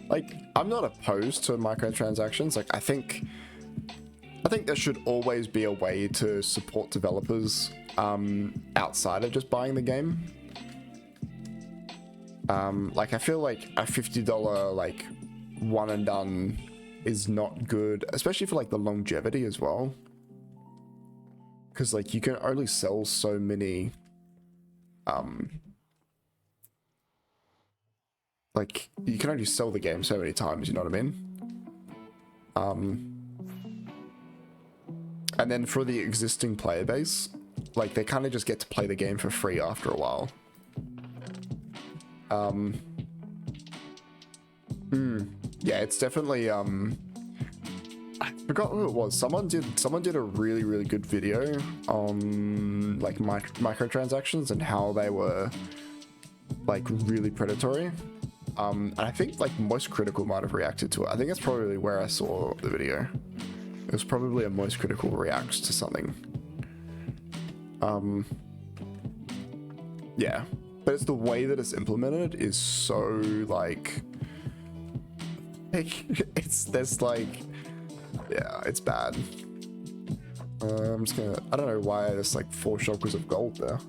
Like, I'm not opposed to microtransactions. Like, I think there should always be a way to support developers outside of just buying the game. Like, I feel like a $50 like one and done is not good, especially for like the longevity as well. Because like you can only sell so many like you can only sell the game so many times, you know what I mean? And then for the existing player base, like they kind of just get to play the game for free after a while. Yeah, it's definitely I forgot who it was. Someone did a really good video on like microtransactions and how they were like really predatory. And I think like Most Critical might have reacted to it. I think that's probably where I saw the video. It was probably a Most Critical react to something. Yeah, but it's the way that it's implemented is so like there's like, yeah, it's bad. I'm just gonna, I don't know why there's like 4 shulkers of gold there.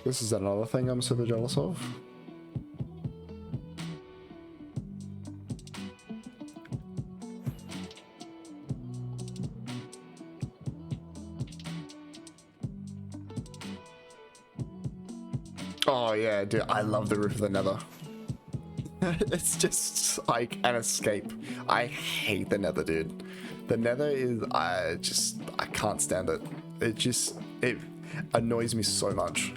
This is another thing I'm super jealous of. Oh yeah, dude, I love the Roof of the Nether. It's just like an escape. I hate the Nether, dude. The Nether is, I can't stand it. It annoys me so much.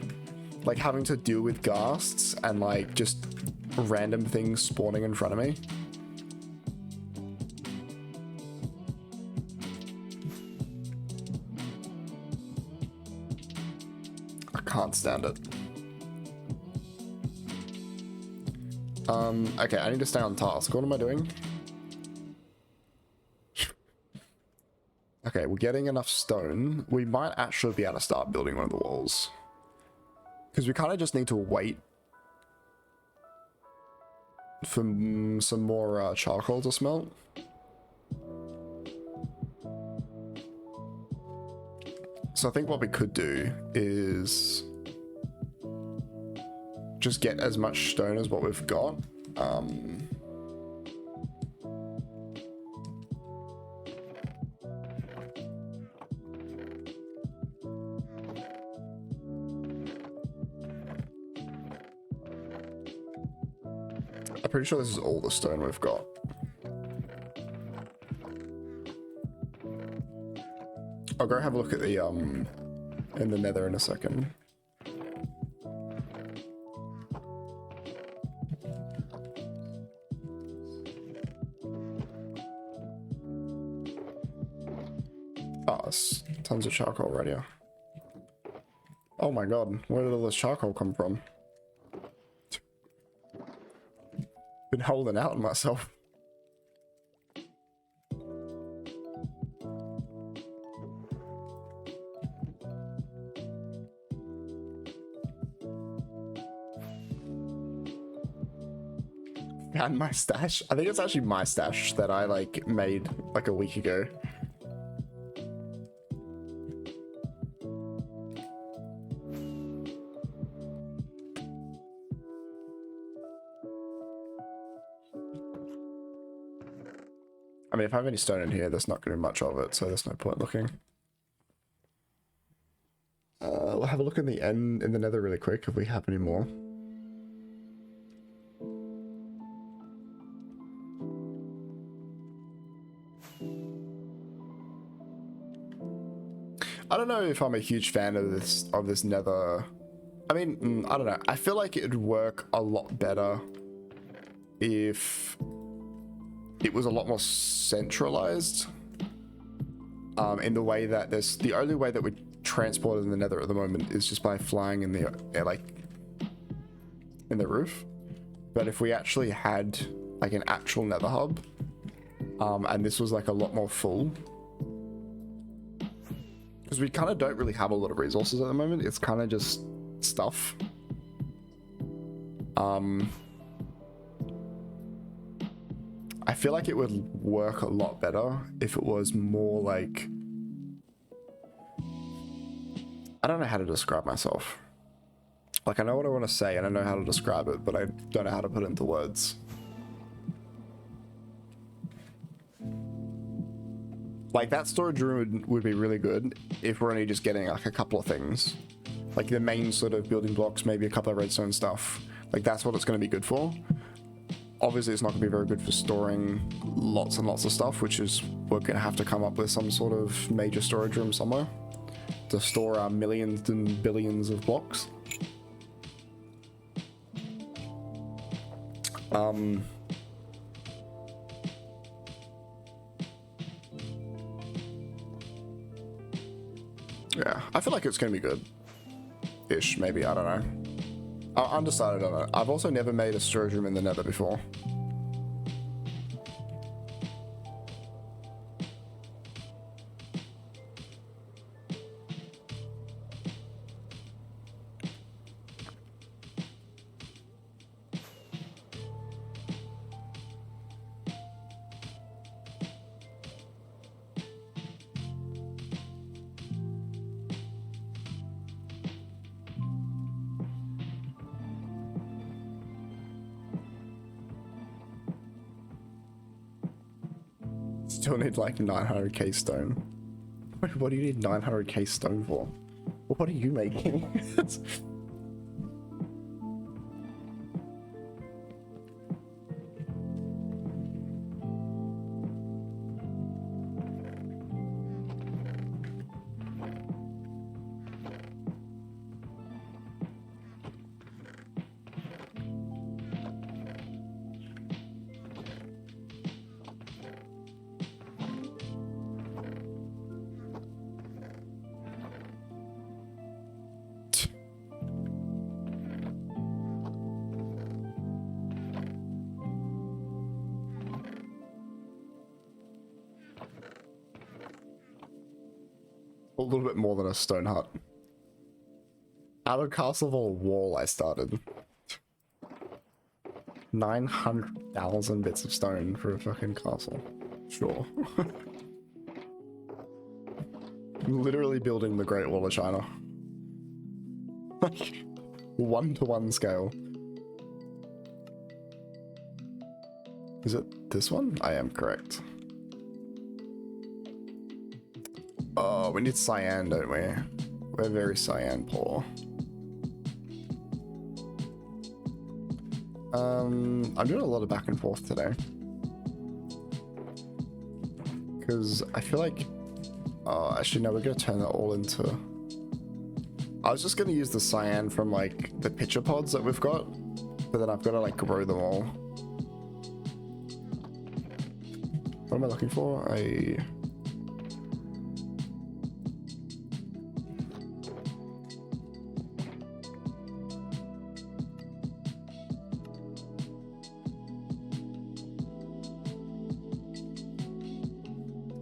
Like having to deal with ghasts and like just random things spawning in front of me. I can't stand it. Okay, I need to stay on task. What am I doing? Okay, we're getting enough stone. We might actually be able to start building one of the walls. Because we kind of just need to wait for some more charcoal to smelt. So I think what we could do is just get as much stone as what we've got. I'm pretty sure this is all the stone we've got. I'll go have a look at the in the Nether in a second. Tons of charcoal right here. Oh my god, where did all this charcoal come from? Been holding out on myself. Found my stash. I think it's actually my stash that I like made like a week ago. I mean, if I have any stone in here, there's not going to be much of it, so there's no point looking. We'll have a look in the Nether really quick if we have any more. I don't know if I'm a huge fan of this Nether. I mean, I don't know. I feel like it'd work a lot better if it was a lot more centralized. in the way that there's the only way that we transport in the nether at the moment is just by flying in the air, like in the roof. But if we actually had like an actual nether hub, and this was like a lot more full, because we kind of don't really have a lot of resources at the moment. It's kind of just stuff. I feel like it would work a lot better if it was more like, I don't know how to describe myself. Like, I know what I want to say and I know how to describe it, but I don't know how to put it into words. Like, that storage room would be really good if we're only just getting like a couple of things. Like the main sort of building blocks, maybe a couple of redstone stuff. Like, that's what it's going to be good for. Obviously, it's not going to be very good for storing lots and lots of stuff, which is we're going to have to come up with some sort of major storage room somewhere to store our millions and billions of blocks. Yeah, I feel like it's going to be good-ish, maybe, I don't know. I'm undecided on it. I've also never made a storage room in the nether before. Still need like 900k stone. What do you need 900k stone for? What are you making? A little bit more than a stone hut. Out of Castleville wall I started. 900,000 bits of stone for a fucking castle. Sure. I'm literally building the Great Wall of China. Like, 1-to-1 scale. Is it this one? I am correct. Oh, we need cyan, don't we? We're very cyan poor. I'm doing a lot of back and forth today. Because I feel like... Oh, actually, no, we're going to turn that all into... I was just going to use the cyan from, like, the pitcher pods that we've got. But then I've got to, like, grow them all. What am I looking for?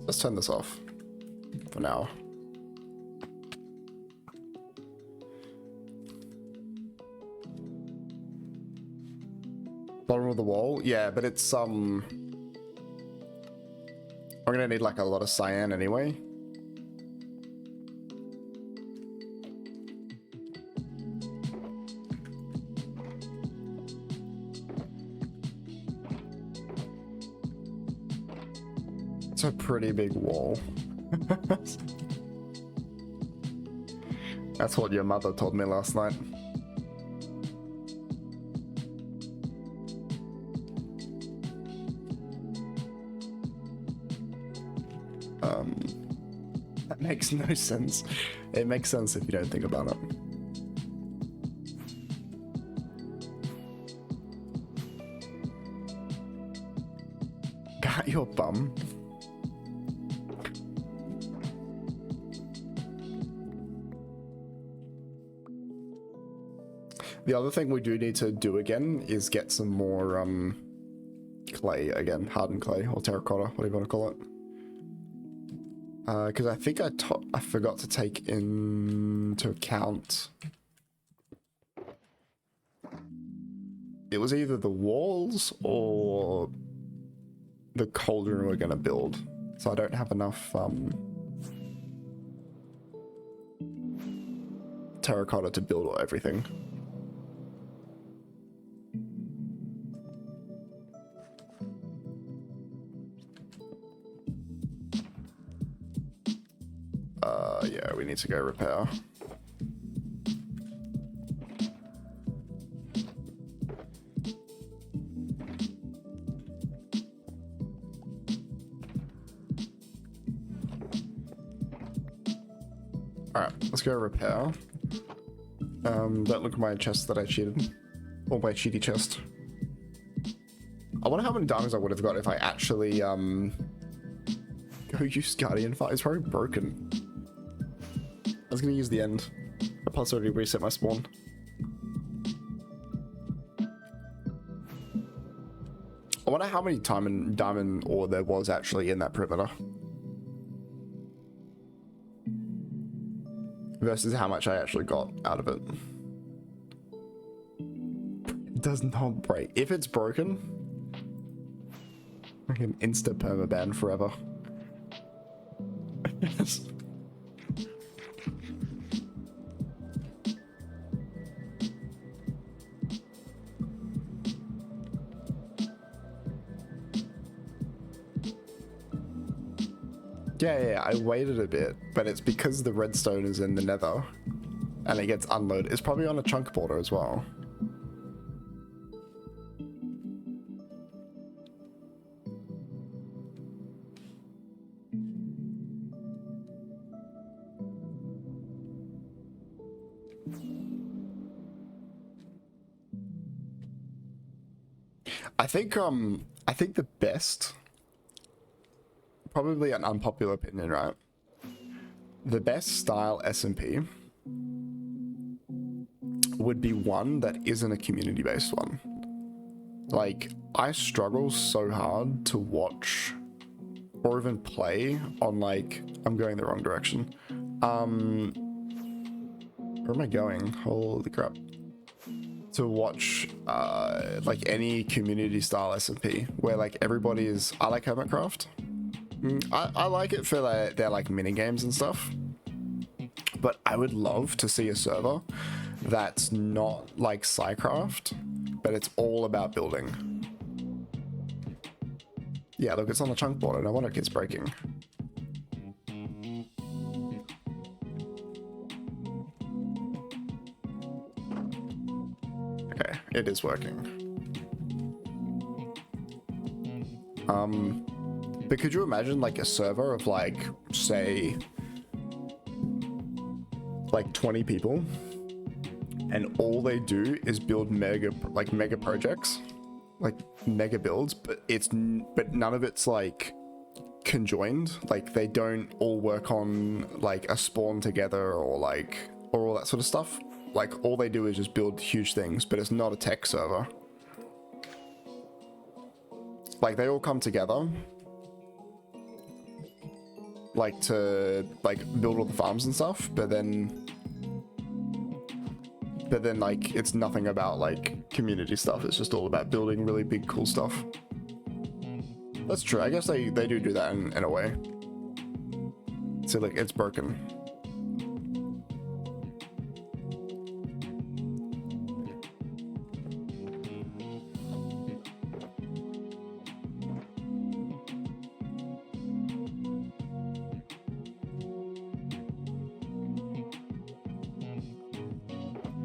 Let's turn this off for now. Bottom of the wall? Yeah, but it's I'm gonna need like a lot of cyan anyway. It's a pretty big wall. That's what your mother told me last night. That makes no sense. It makes sense if you don't think about it. Got your bum. The other thing we do need to do again is get some more clay again, hardened clay or terracotta, whatever you want to call it. Because I think I forgot to take into account. It was either the walls or the cauldron we're gonna build, so I don't have enough terracotta to build everything. Yeah, we need to go repair. Alright, let's go repair. Don't look at my chest that I cheated. Or my cheaty chest. I wonder how many diamonds I would have got if I actually, go use Guardian Fire. It's probably broken. I was gonna use the end. I plus already reset my spawn. I wonder how many diamond ore there was actually in that perimeter. Versus how much I actually got out of it. It does not break. If it's broken, I can insta permaban forever. Yes. Yeah, I waited a bit, but it's because the redstone is in the nether and it gets unloaded. It's probably on a chunk border as well. I think the best, probably an unpopular opinion, right? The best style SMP would be one that isn't a community-based one. Like, I struggle so hard to watch or even play on, like, I'm going the wrong direction. Where am I going? Holy crap. To watch like any community style SMP where like everybody is. I like Hermitcraft. I like it for their like mini games and stuff, but I would love to see a server that's not like Psycraft, but it's all about building. Yeah, look, it's on the chunk border. No wonder it keeps breaking. Okay, it is working. But could you imagine like a server of like, say, like 20 people, and all they do is build mega projects, like mega builds, but none of it's like conjoined. Like they don't all work on like a spawn together or all that sort of stuff. Like all they do is just build huge things, but it's not a tech server. Like they all come together like to like build all the farms and stuff, but then like it's nothing about like community stuff. It's just all about building really big cool stuff. That's true. I guess they do that in a way. So like it's broken.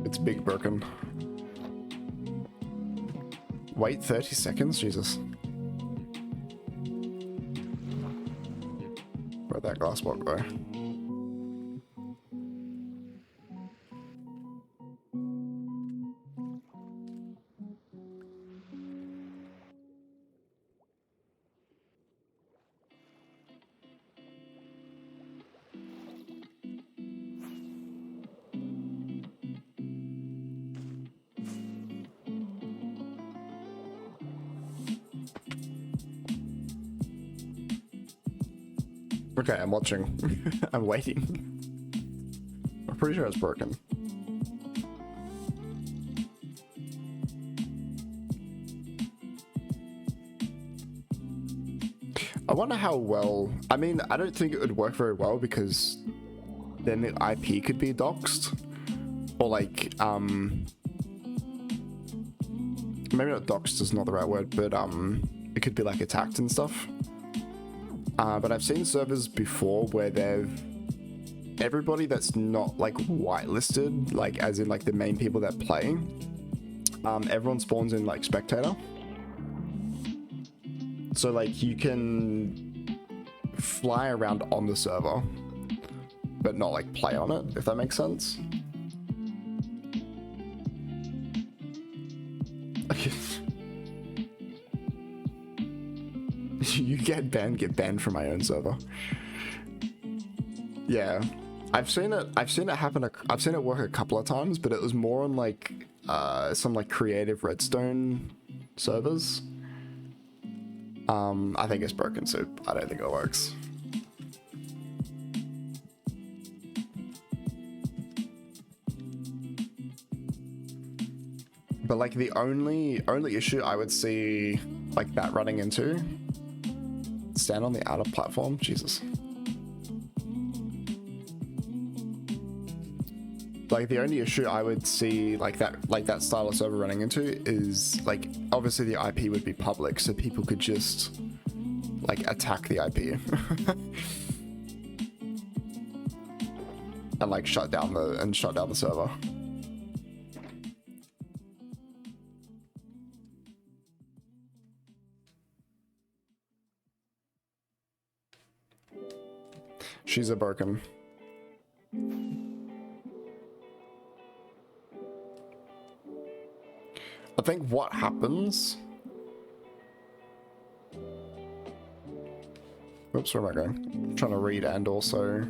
It's big broken. Wait 30 seconds? Jesus. Where'd that glass block go? Okay, I'm watching. I'm waiting. I'm pretty sure it's broken. I wonder how well... I mean, I don't think it would work very well because then the IP could be doxed. Or like, maybe not doxed is not the right word, but it could be like attacked and stuff. But I've seen servers before where everybody that's not like whitelisted, like as in like the main people that play, everyone spawns in like spectator. So like you can fly around on the server, but not like play on it, if that makes sense. You get banned from my own server. Yeah, I've seen it happen. I've seen it work a couple of times, but it was more on like some like creative redstone servers. I think it's broken, so I don't think it works. But like the only issue I would see like that running into, stand on the outer platform, Jesus. Like the only issue I would see like that style of server running into is like obviously the IP would be public, so people could just like attack the IP and like shut down the server. She's a broken. I think what happens... Oops, where am I going? I'm trying to read and also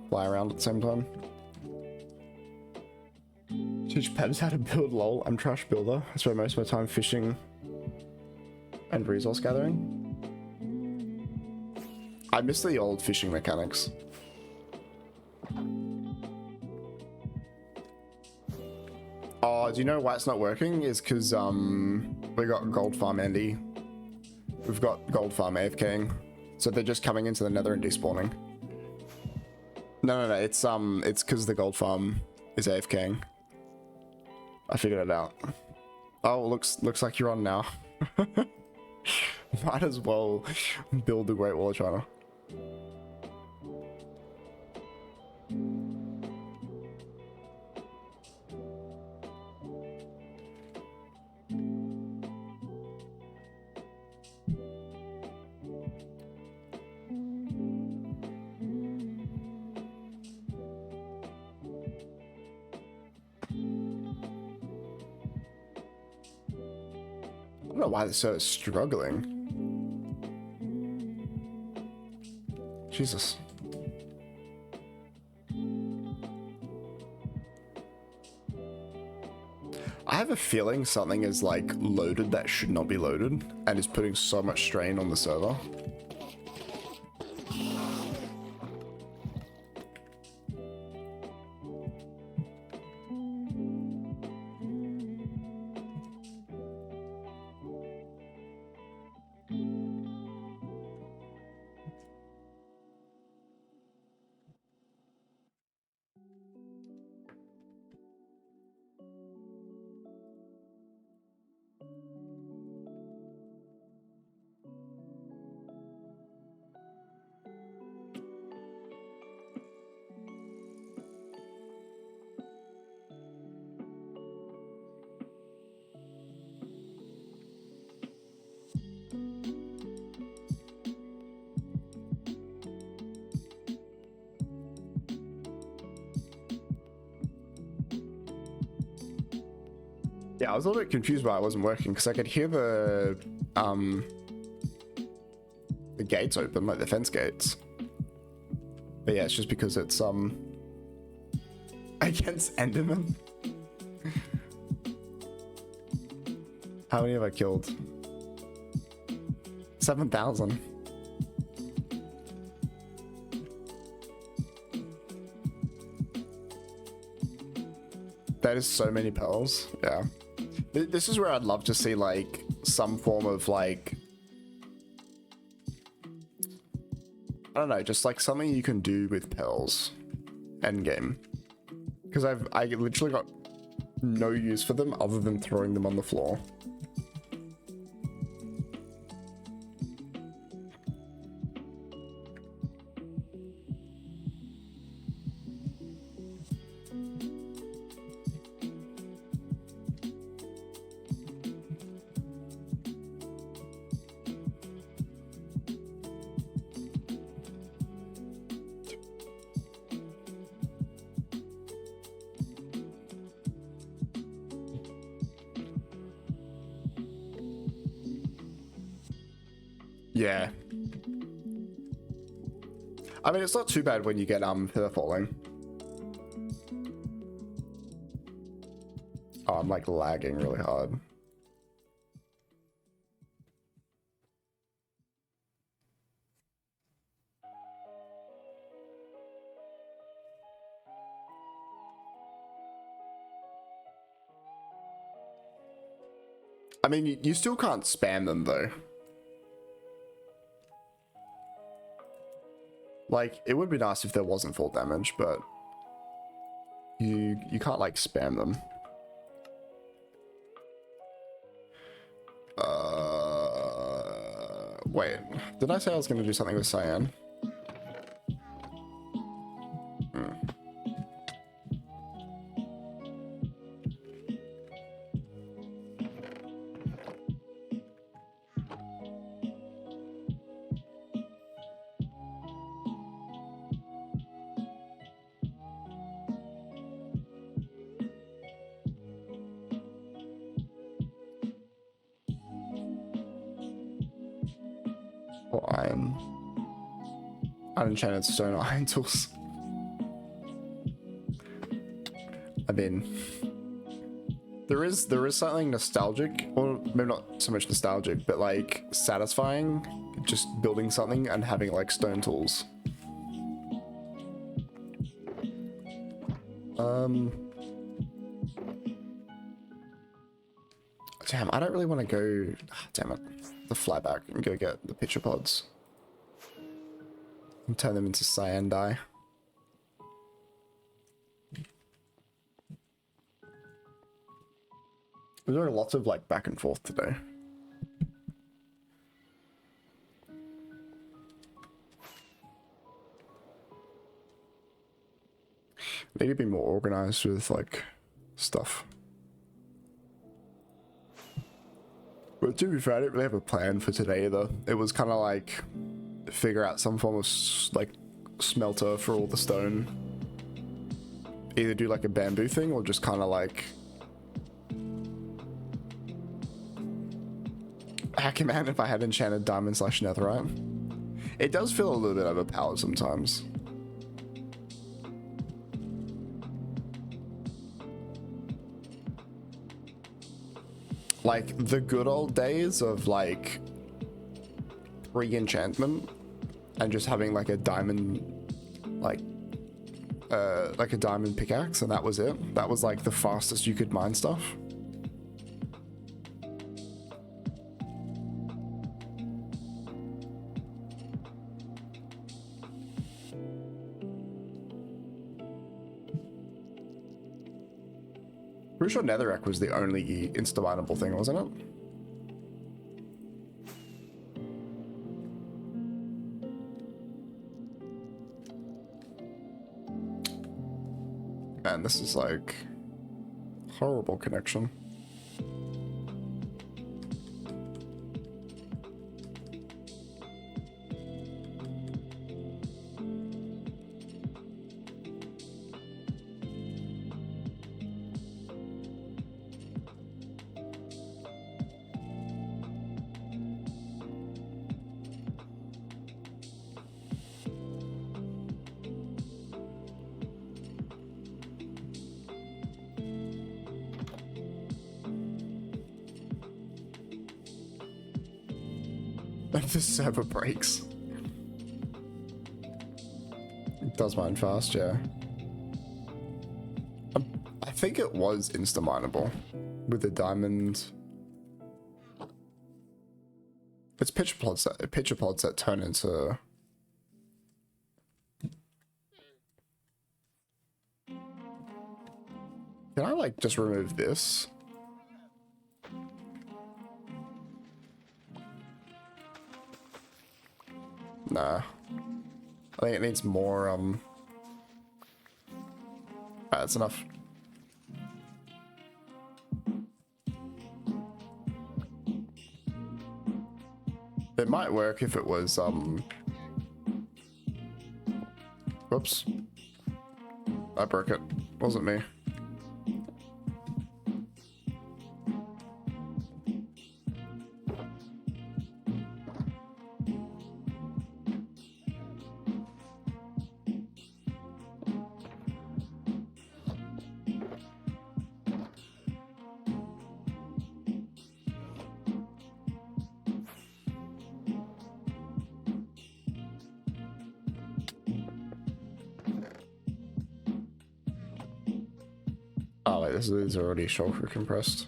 fly around at the same time. Teach Pebs how to build, lol. I'm trash builder. I spend most of my time fishing and resource gathering. I miss the old fishing mechanics. Oh, do you know why it's not working? Is because we got Gold Farm Andy. We've got Gold Farm AFKing. So they're just coming into the nether and despawning. No, it's because the Gold Farm is AFKing. I figured it out. Oh, looks like you're on now. Might as well build the Great Wall of China. I don't know why this server's struggling. Jesus. I have a feeling something is like loaded that should not be loaded and is putting so much strain on the server. Yeah, I was a little bit confused why it wasn't working because I could hear the gates open, like the fence gates. But yeah, it's just because it's against Enderman. How many have I killed? 7,000. That is so many pearls. Yeah. This is where I'd love to see like some form of like, I don't know, just like something you can do with pearls end game. Because I literally got no use for them other than throwing them on the floor. Yeah. I mean, it's not too bad when you get feather falling. Oh, I'm like lagging really hard. I mean, you still can't spam them though. Like, it would be nice if there wasn't full damage, but you can't like spam them. Wait, did I say I was going to do something with cyan? Or iron. Unenchanted stone iron tools. I mean, there is something nostalgic, or maybe not so much nostalgic, but like satisfying just building something and having like stone tools. Damn, I don't really want to go. Damn it. The fly back and go get the pitcher pods and turn them into cyan dye. We're doing lots of like back and forth today. Need to be more organized with like stuff. But to be fair, I didn't really have a plan for today either. It was kind of like figure out some form of like smelter for all the stone. Either do like a bamboo thing or just kind of like hack him out if I had enchanted diamond / netherite. It does feel a little bit overpowered sometimes. Like the good old days of like pre-enchantment and just having like a diamond like a diamond pickaxe, and that was it. That was like the fastest you could mine stuff. Pretty sure netherrack was the only insta-mineable thing, wasn't it? Man, this is like horrible connection. The server breaks. It does mine fast, yeah. I think it was insta-mineable with the diamond. It's pitcher pods that turn into. Can I like just remove this? Nah. I think it needs more that's enough. It might work if it was whoops. I broke it. Wasn't me. Oh, wait, this is already shulker compressed.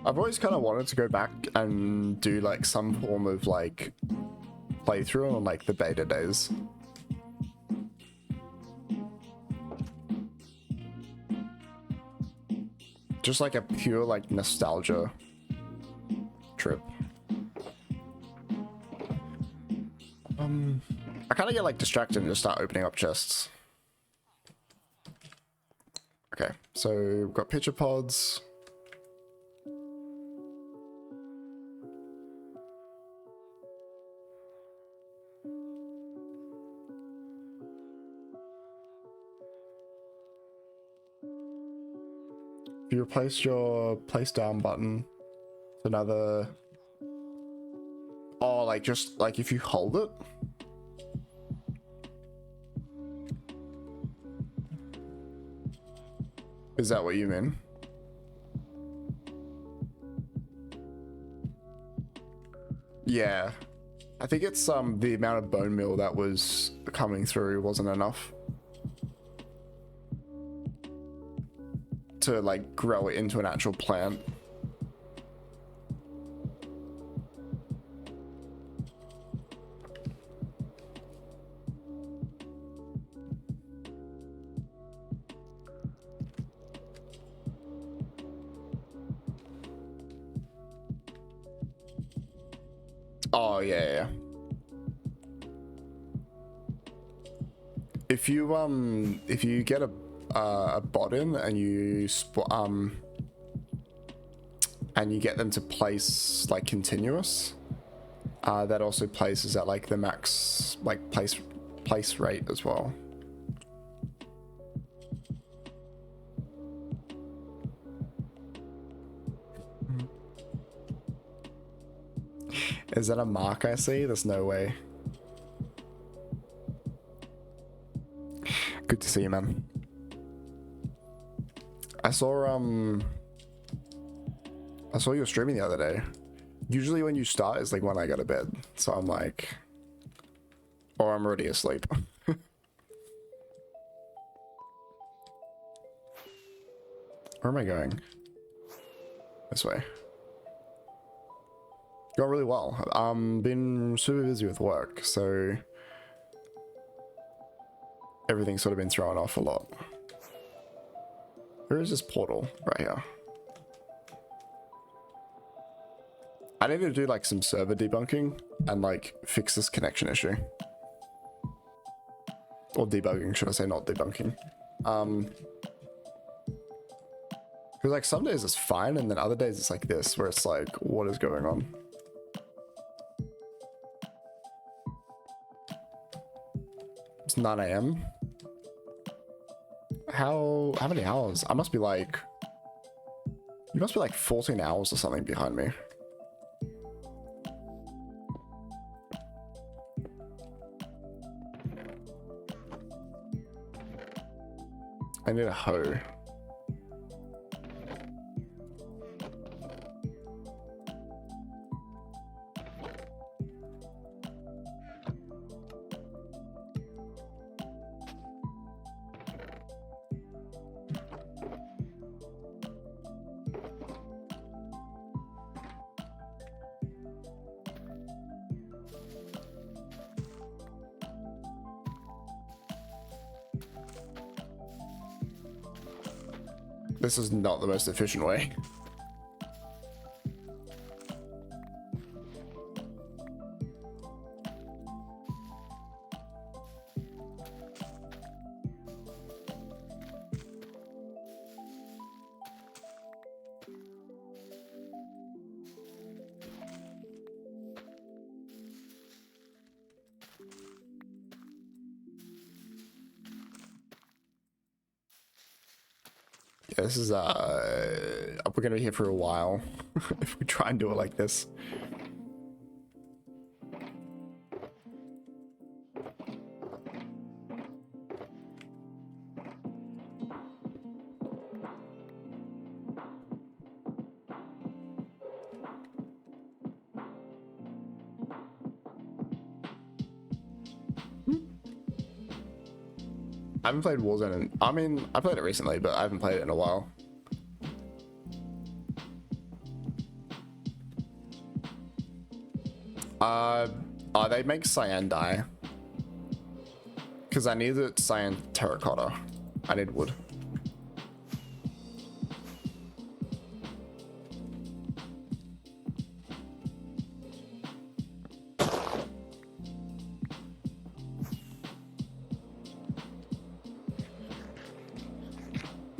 I've always kind of wanted to go back and do like some form of like playthrough on like the beta days. Just like a pure like nostalgia trip. I kind of get like distracted and just start opening up chests. Okay, so we've got pitcher pods. If you replace your place down button with another, oh, like just like if you hold it. Is that what you mean? Yeah, I think it's the amount of bone meal that was coming through wasn't enough to like grow it into an actual plant. Oh yeah. If you get a bot in and you and you get them to place like continuous, that also places at like the max like place rate as well. Is that a mark I see? There's no way. Good to see you, man. I saw you were streaming the other day. Usually when you start is like when I go to bed. So I'm like, or I'm already asleep. Where am I going? This way. Going really well. Been super busy with work, so everything's sort of been thrown off a lot. Where is this portal? Right here. I need to do like some server debunking and like fix this connection issue. Or debugging, should I say, not debunking. Because like some days it's fine and then other days it's like this, where it's like, what is going on? It's 9 AM. How many hours? I must be like You must be like 14 hours or something behind me. I need a hoe. This is not the most efficient way. Yeah, this is we're gonna be here for a while if we try and do it like this. I haven't played Warzone in, I mean, I played it recently, but I haven't played it in a while. They make cyan dye. Because I needed cyan terracotta. I need wood.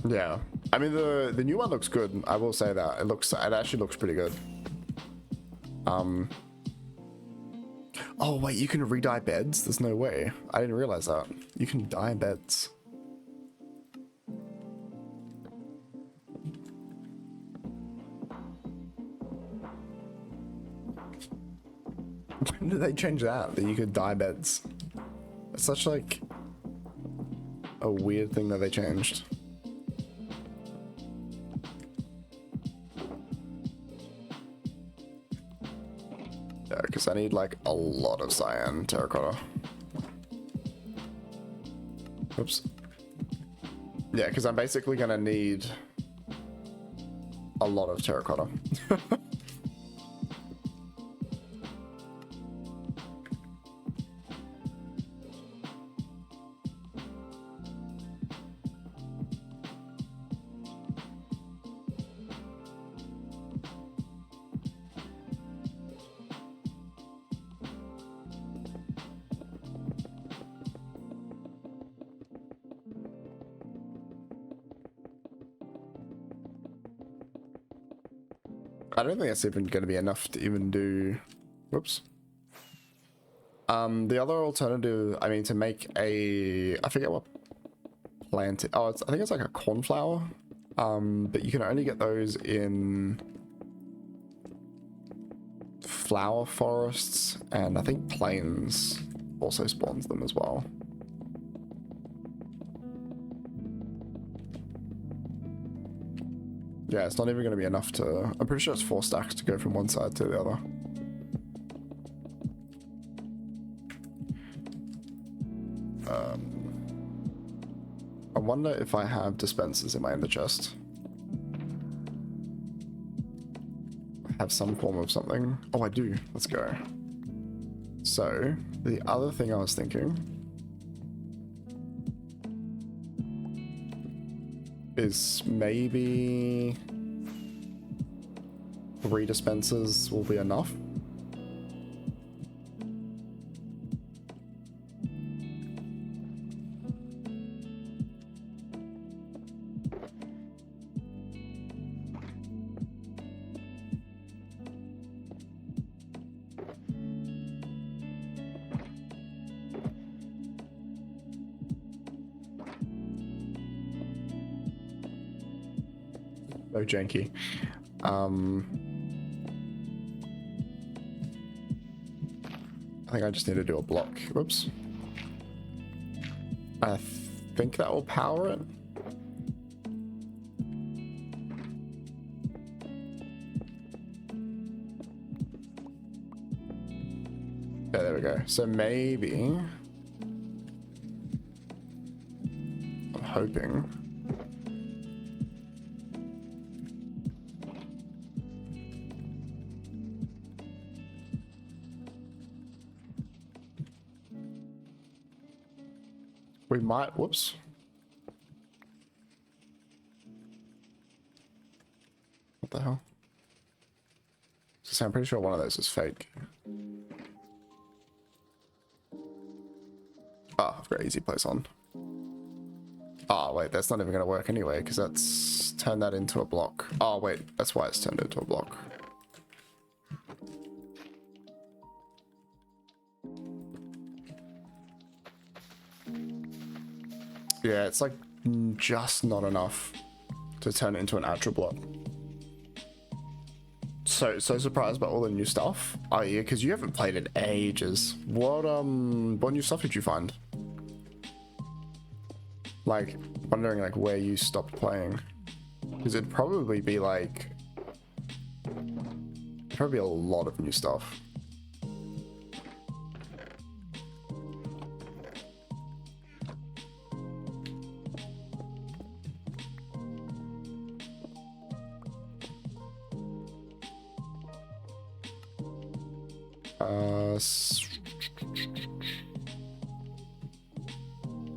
Yeah, I mean the new one looks good. I will say that it actually looks pretty good. Oh wait, you can re-dye beds? There's no way. I didn't realize that. You can dye beds. When did they change that you could dye beds? It's such like a weird thing that they changed. Yeah, because I need like a lot of cyan terracotta. Oops. Yeah, because I'm basically gonna need a lot of terracotta. I don't think that's even going to be enough to even do. Whoops. The other alternative, I mean, to make a, I forget what plant. Oh, I think it's like a cornflower. But you can only get those in flower forests, and I think plains also spawns them as well. Yeah, it's not even going to be enough to... I'm pretty sure it's 4 stacks to go from one side to the other. I wonder if I have dispensers in my ender chest. I have some form of something. Oh, I do. Let's go. So, the other thing I was thinking is maybe 3 dispensers will be enough. So janky. I think I just need to do a block. Whoops. I think that will power it. Okay, there we go. So maybe... I'm hoping... we might... Whoops. What the hell? So I'm pretty sure one of those is fake. Oh, I've got easy place on. Oh, wait, that's not even going to work anyway, because that's turned that into a block. Oh, wait, that's why it's turned into a block. Yeah, it's like just not enough to turn it into an actual block. So surprised by all the new stuff. Oh yeah, because you haven't played in ages. What new stuff did you find? Like, wondering like where you stopped playing. Because it'd probably be like... probably a lot of new stuff.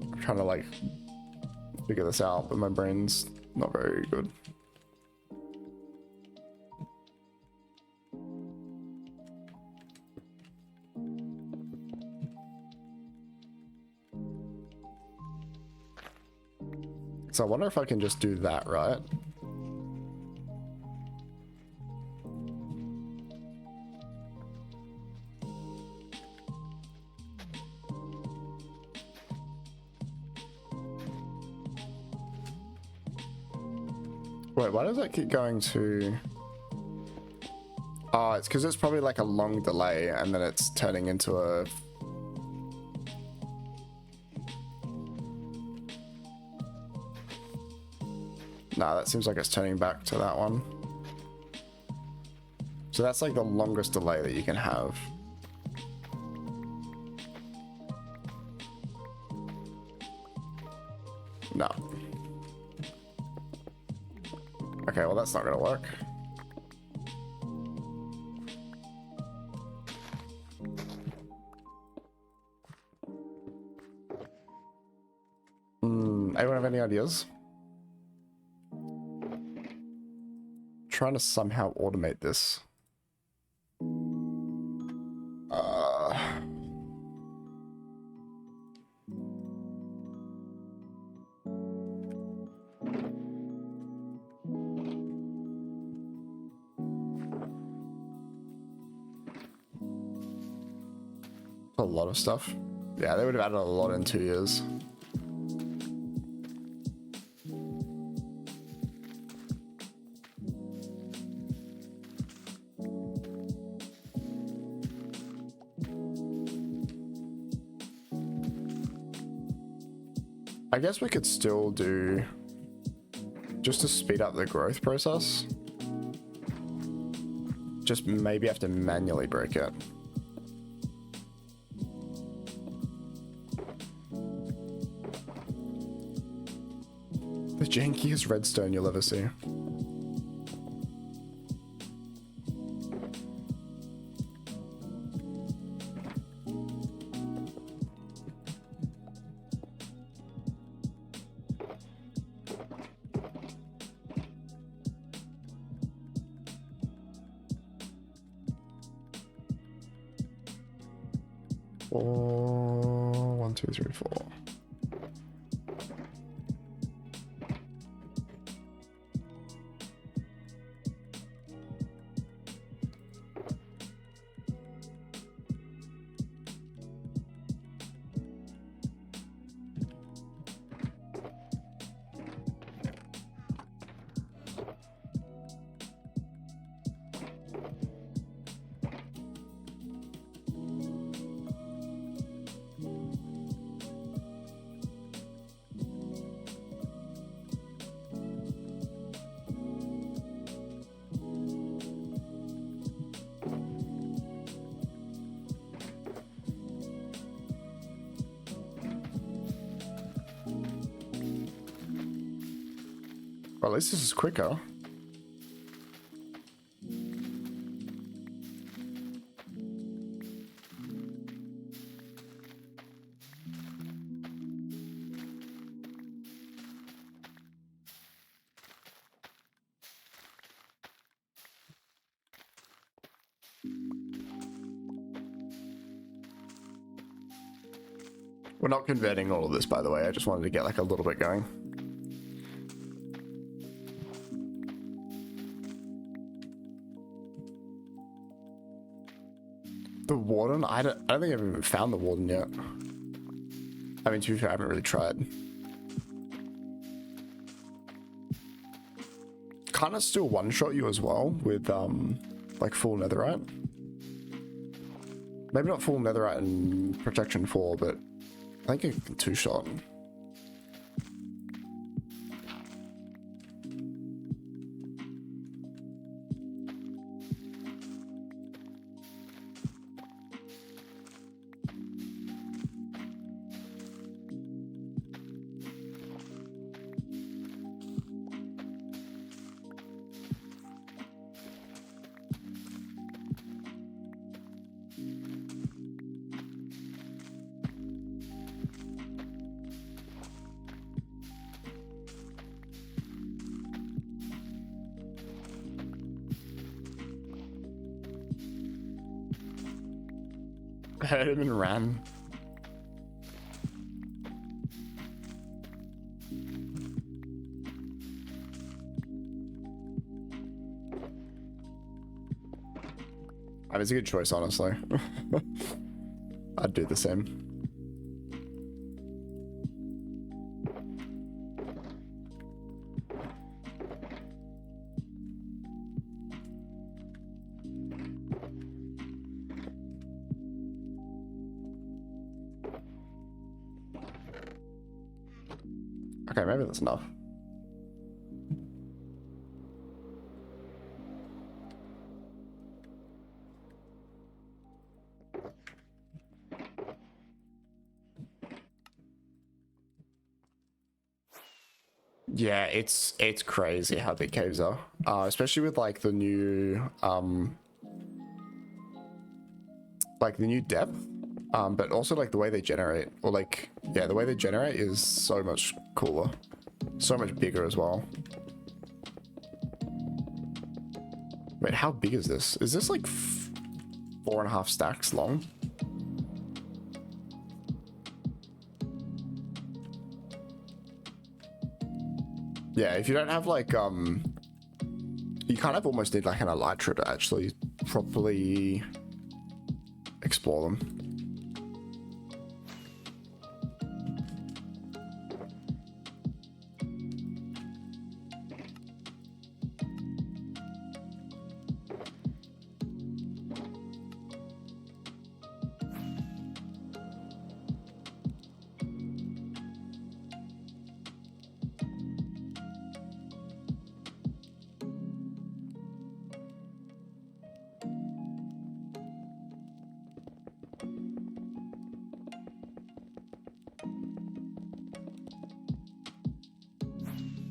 I'm trying to like figure this out, but my brain's not very good. So I wonder if I can just do that, right? Wait, why does that keep going to... Oh, it's because it's probably like a long delay and then it's turning into a... Nah, that seems like it's turning back to that one. So that's like the longest delay that you can have. No. Okay, well that's not gonna work. Anyone have any ideas? Trying to somehow automate this. A lot of stuff. Yeah, they would have added a lot in 2 years. I guess we could still do, just to speed up the growth process, just maybe have to manually break it. The jankiest redstone you'll ever see. One, two, three, four. Well, at least this is quicker. We're not converting all of this, by the way. I just wanted to get like a little bit going. The warden? I don't think I've even found the warden yet. I mean, to be fair, I haven't really tried. Can't it still one-shot you as well with like full netherite? Maybe not full netherite and protection 4, but I think it can two-shot. I heard him and ran. I mean, it's a good choice, honestly. I'd do the same. Okay, maybe that's enough. Yeah, it's crazy how big caves are, especially with like the new depth, but also like the way they generate, or like, yeah, the way they generate is so much cooler, so much bigger as well. Wait, how big is this? Is this like 4.5 stacks long? Yeah, if you don't have like, you kind of almost need like an elytra to actually properly explore them.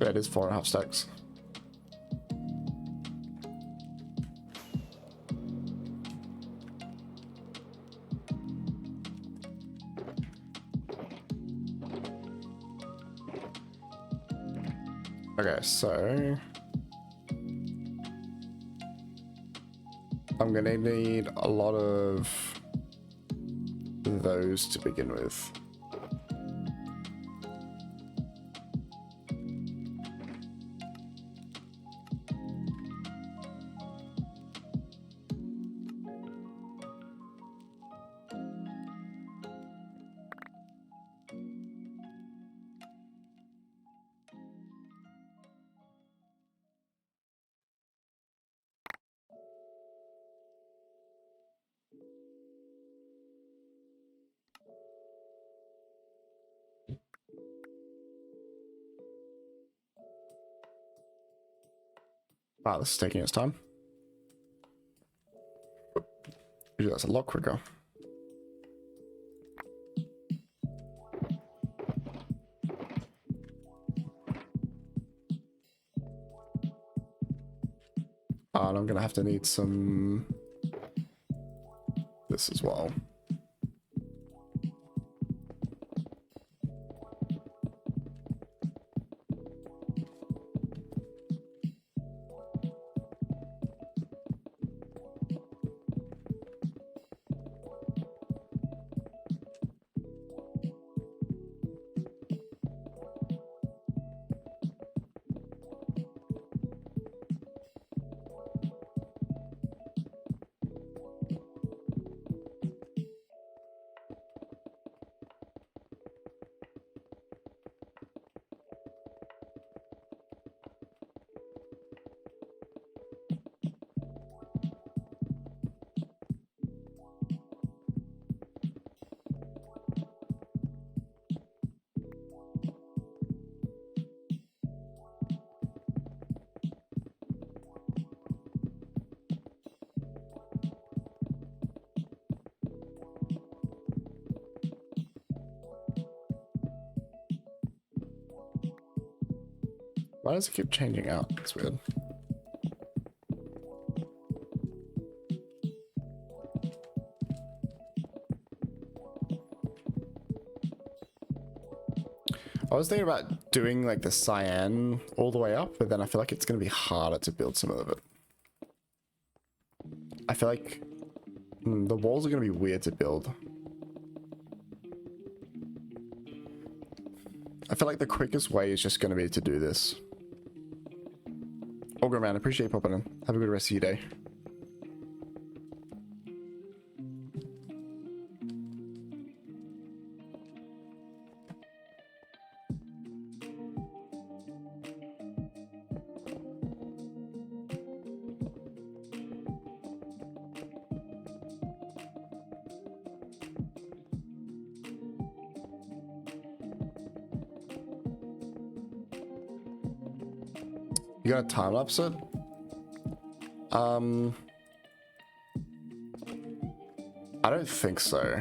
Yeah, it is 4.5 stacks. Okay, so I'm gonna need a lot of those to begin with. Wow, this is taking its time. Usually that's a lot quicker. And I'm gonna have to need some this as well. Why does it keep changing out? It's weird. I was thinking about doing like the cyan all the way up, but then I feel like it's going to be harder to build some of it. I feel like the walls are going to be weird to build. I feel like the quickest way is just going to be to do this. Ogre man, appreciate you popping in. Have a good rest of your day. You gonna time lapse it? I don't think so.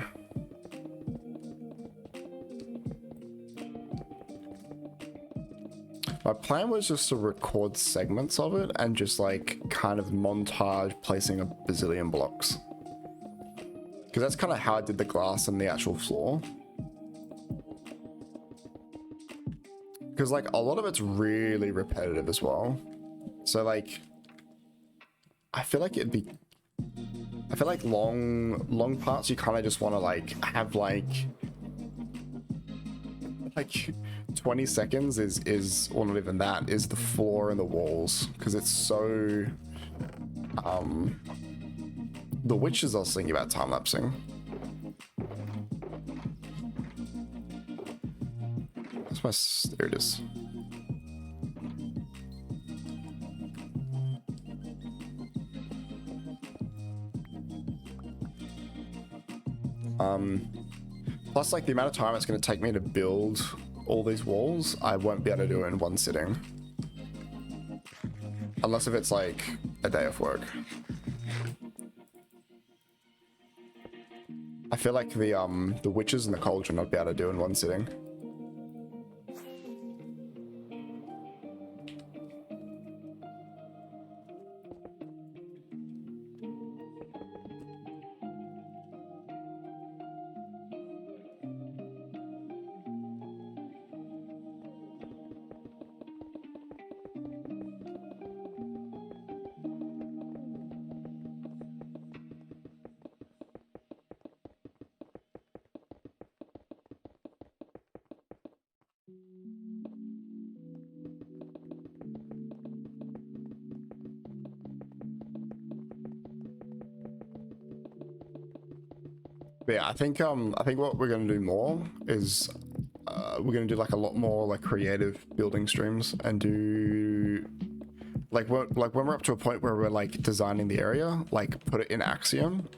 My plan was just to record segments of it and just like kind of montage placing a bazillion blocks. Because that's kind of how I did the glass and the actual floor. Because like a lot of it's really repetitive as well. So like, I feel like long parts you kind of just want to like have like 20 seconds is or not even that, is the floor and the walls, because it's so the witches I was thinking about time lapsing. There it is. Plus like the amount of time it's going to take me to build all these walls, I won't be able to do it in one sitting. Unless if it's like a day of work. I feel like the witches and the cauldron I'd be able to do in one sitting. But yeah, I think what we're gonna do more is we're gonna do like a lot more like creative building streams and do like when we're up to a point where we're like designing the area, like put it in Axiom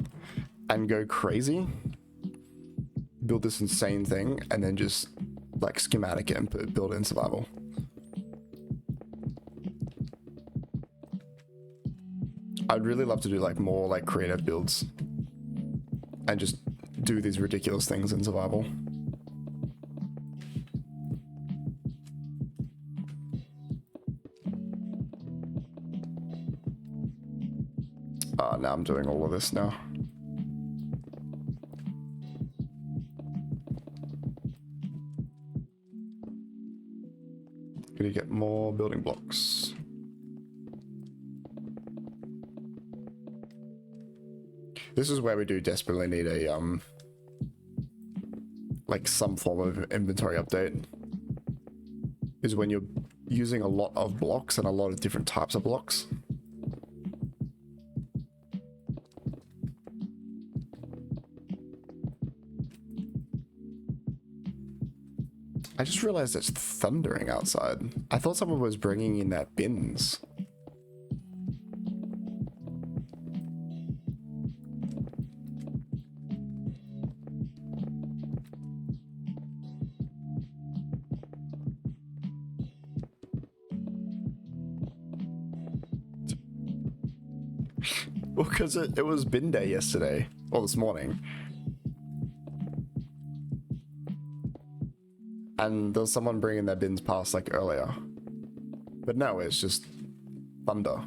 and go crazy, build this insane thing, and then just like schematic it and build it in survival. I'd really love to do like more like creative builds and just do these ridiculous things in survival. Now I'm doing all of this now. Gonna get more building blocks. This is where we do desperately need a like some form of inventory update. Is when you're using a lot of blocks and a lot of different types of blocks. I just realized it's thundering outside. I thought someone was bringing in their bins. Well, because it was bin day yesterday, or this morning. And there was someone bringing their bins past like earlier. But no, it's just thunder.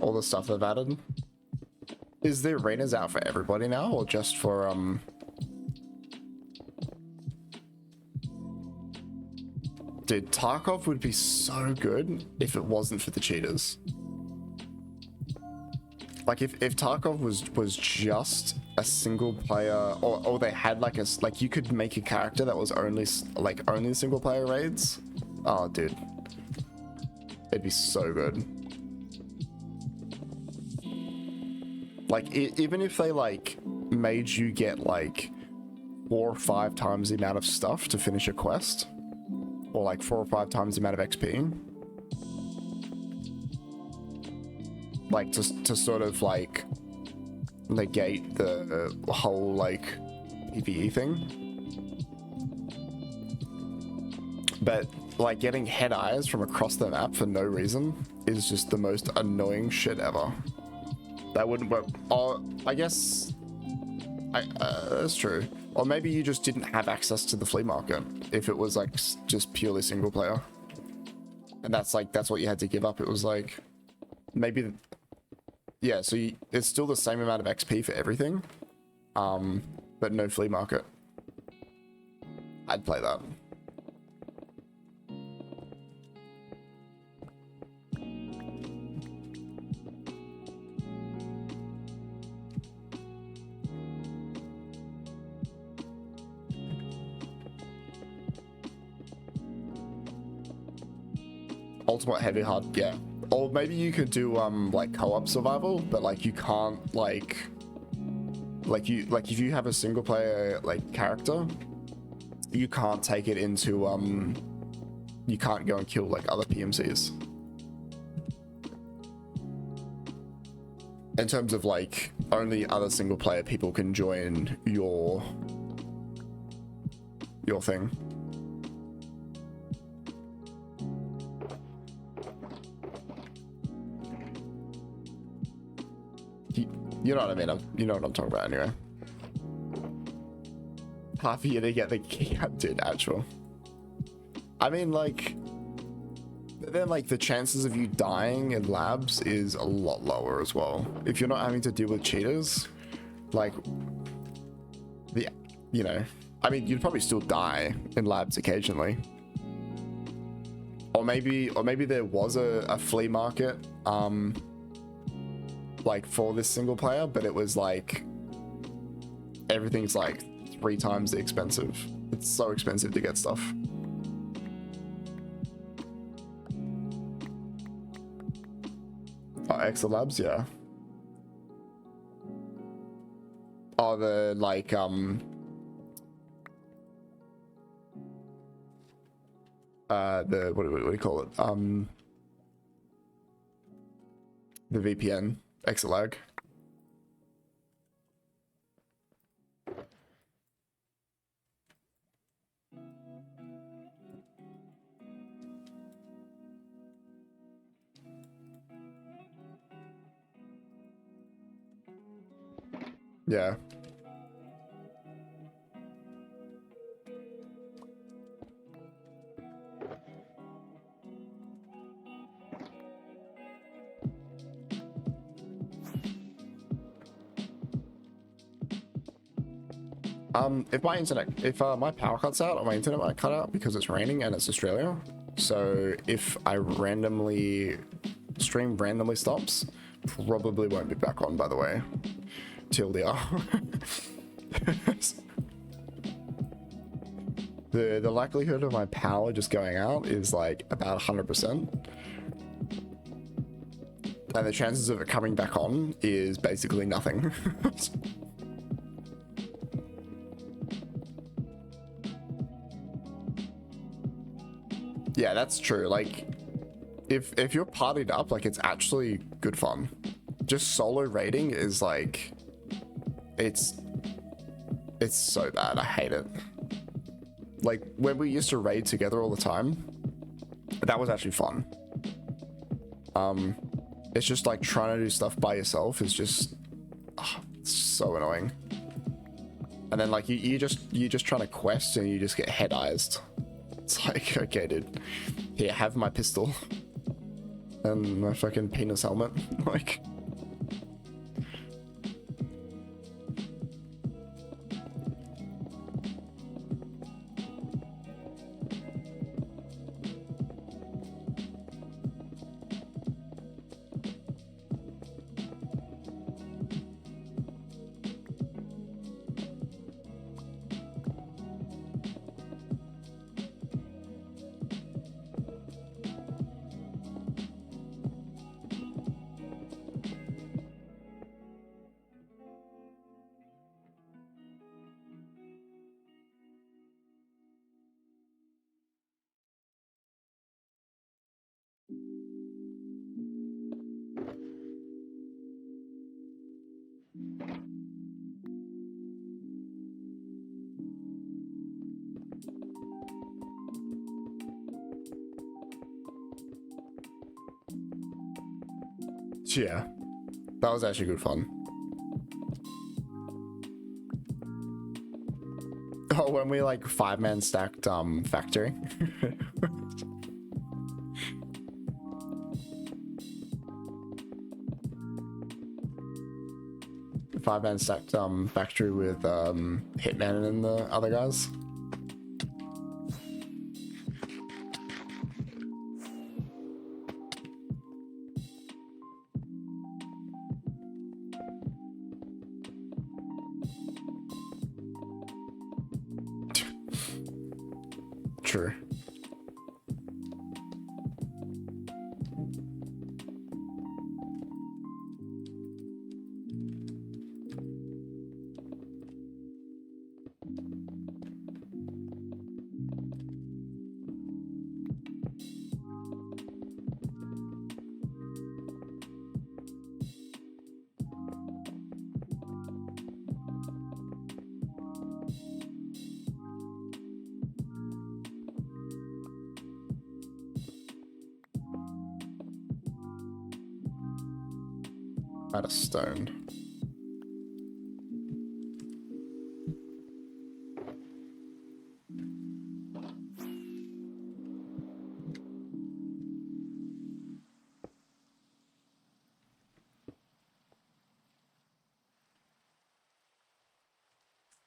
All the stuff they've added. Is the arenas out for everybody now, or just for Dude, Tarkov would be so good if it wasn't for the cheaters. Like if Tarkov was just a single player, or they had like you could make a character that was only single player raids. Oh, dude, it'd be so good. Like, even if they, like, made you get, like, 4 or 5 times the amount of stuff to finish a quest, or, like, 4 or 5 times the amount of XP, like, to sort of, like, negate the whole, like, PvE thing. But, like, getting head eyes from across the map for no reason is just the most annoying shit ever. That wouldn't work. Oh, I guess that's true. Or maybe you just didn't have access to the flea market if it was like just purely single player, and that's what you had to give up. It was like maybe, yeah. So it's still the same amount of XP for everything, but no flea market. I'd play that. Ultimate heavy hard, yeah. Or maybe you could do like co-op survival, but like you can't like if you have a single player like character, you can't take it into you can't go and kill like other PMCs. In terms of like only other single player people can join your thing. You know what I mean? You know what I'm talking about anyway. Half a year to get the key out, dude, actual. I mean, like, then like the chances of you dying in labs is a lot lower as well. If you're not having to deal with cheaters, like, I mean, you'd probably still die in labs occasionally. Or maybe there was a flea market, like for this single player, but it was like everything's like 3 times the expensive. It's so expensive to get stuff. Oh, Extra Labs, yeah. Oh, the like the what do you call it? The VPN Exalag. Yeah. If my power cuts out or my internet might cut out because it's raining and it's Australia. So if I stream randomly stops, probably won't be back on, by the way. TLDR. The likelihood of my power just going out is like about 100%. And the chances of it coming back on is basically nothing. Yeah, that's true. Like, if you're partied up, like, it's actually good fun. Just solo raiding is like, it's so bad. I hate it. Like, when we used to raid together all the time, that was actually fun. It's just like trying to do stuff by yourself is just it's so annoying. And then like you're just trying to quest and you just get head-eyes. It's like, okay, dude, here, have my pistol and my fucking penis helmet. Like, yeah, that was actually good fun. Oh, when we like 5-man stacked factory. 5-man stacked factory with Hitman and the other guys. True. Out of stone.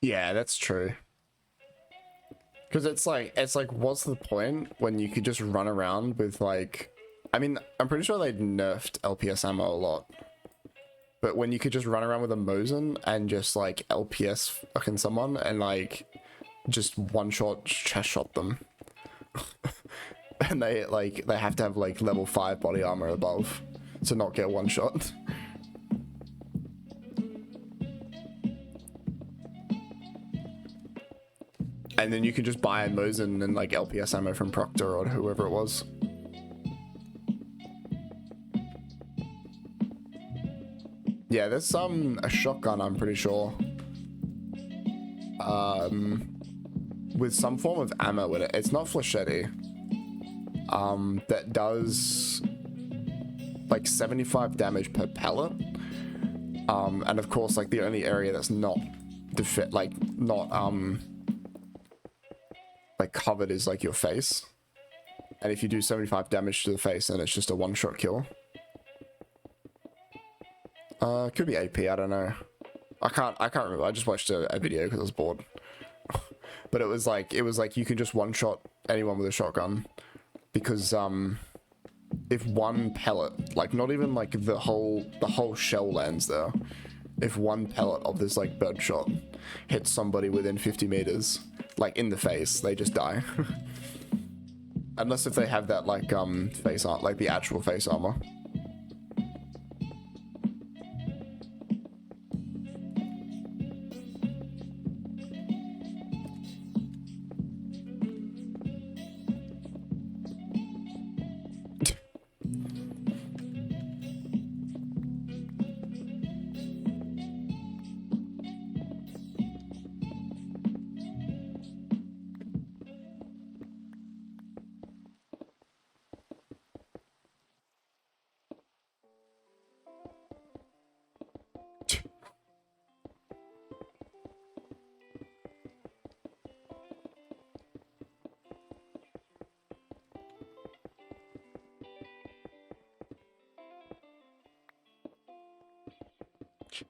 Yeah, that's true. Because it's like, what's the point when you could just run around with like, I mean, I'm pretty sure they nerfed LPS ammo a lot. But when you could just run around with a Mosin and just like LPS fucking someone and like just one shot chest shot them. And they have to have like level 5 body armor above to not get one shot. And then you can just buy a Mosin and like LPS ammo from Proctor or whoever it was. Yeah, there's a shotgun, I'm pretty sure. With some form of ammo in it. It's not Flechette. That does like 75 damage per pellet. And of course, like the only area that's not covered is like your face. And if you do 75 damage to the face, then it's just a one-shot kill. Could be AP, I don't know. I can't remember. I just watched a video because I was bored. But it was like you can just one-shot anyone with a shotgun. Because if one pellet, like not even like the whole shell lands there, if one pellet of this like birdshot hits somebody within 50 meters, like in the face, they just die. Unless if they have that like face armor, like the actual face armor.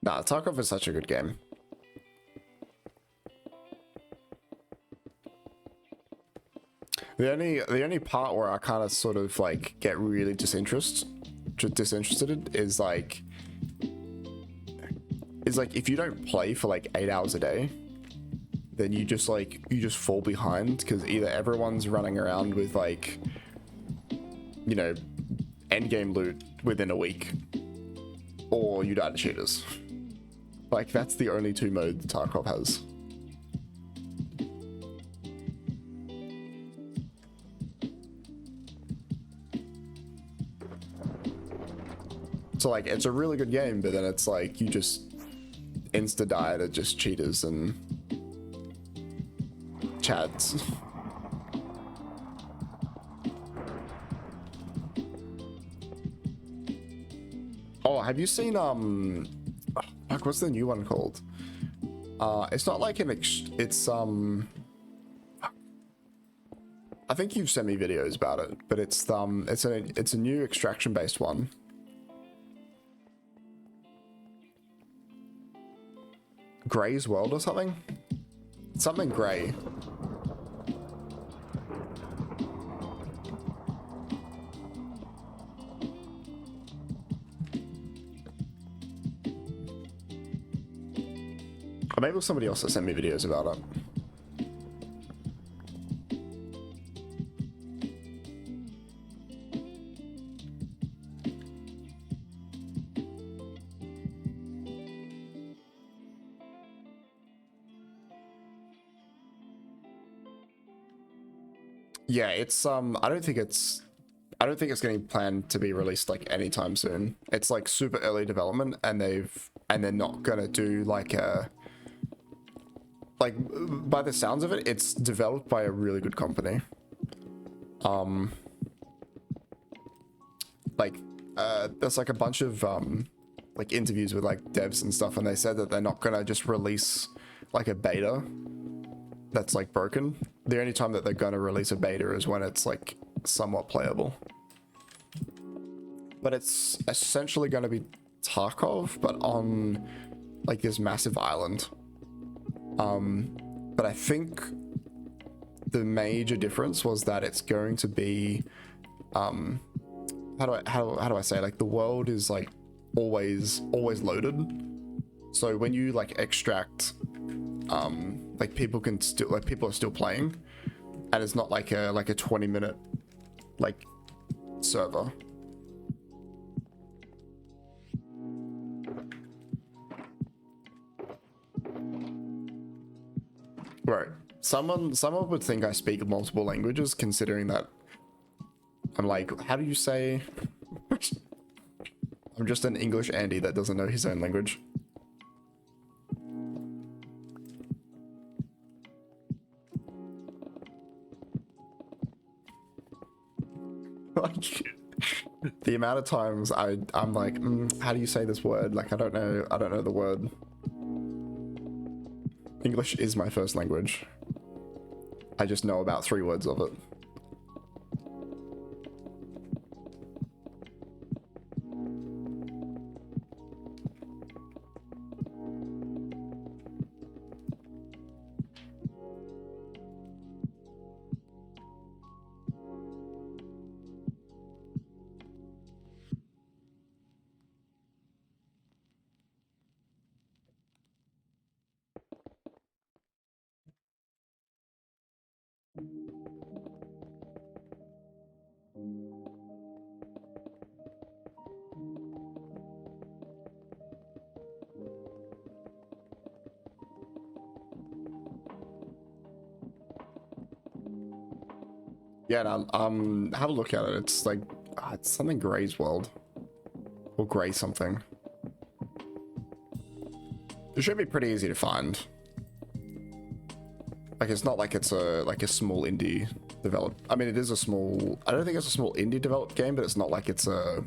Nah, Tarkov is such a good game. The only part where I kind of sort of like get really disinterested is like if you don't play for like 8 hours a day, then you just fall behind because either everyone's running around with like, you know, end game loot within a week, or you die to cheaters. Like that's the only two modes Tarkov has. So like it's a really good game, but then it's like you just insta die to just cheaters and chads. Oh, have you seen fuck, what's the new one called? It's not like it's I think you've sent me videos about it, but it's a new extraction based one. Gray's World or something? Something Gray. Or maybe it was somebody else that sent me videos about it. Yeah, it's I don't think it's getting planned to be released like anytime soon. It's like super early development, and they're not gonna do like a by the sounds of it, it's developed by a really good company. There's like a bunch of like interviews with like devs and stuff, and they said that they're not gonna just release like a beta that's like broken. The only time that they're gonna release a beta is when it's like somewhat playable. But it's essentially gonna be Tarkov, but on like this massive island. But I think the major difference was that it's going to be how do I say, like the world is like always loaded. So when you like extract, like people are still playing, and it's not like a 20-minute like server. Right. Someone would think I speak multiple languages, considering that I'm like, how do you say? I'm just an English Andy that doesn't know his own language. Like, the amount of times I'm like, how do you say this word? Like, I don't know the word. English is my first language. I just know about 3 words of it. Yeah, no, have a look at it. It's like, it's something Gray's World. Or Gray something. It should be pretty easy to find. Like, it's not like it's a small indie developed. I mean, it is a small, I don't think it's a small indie developed game, but it's not like it's a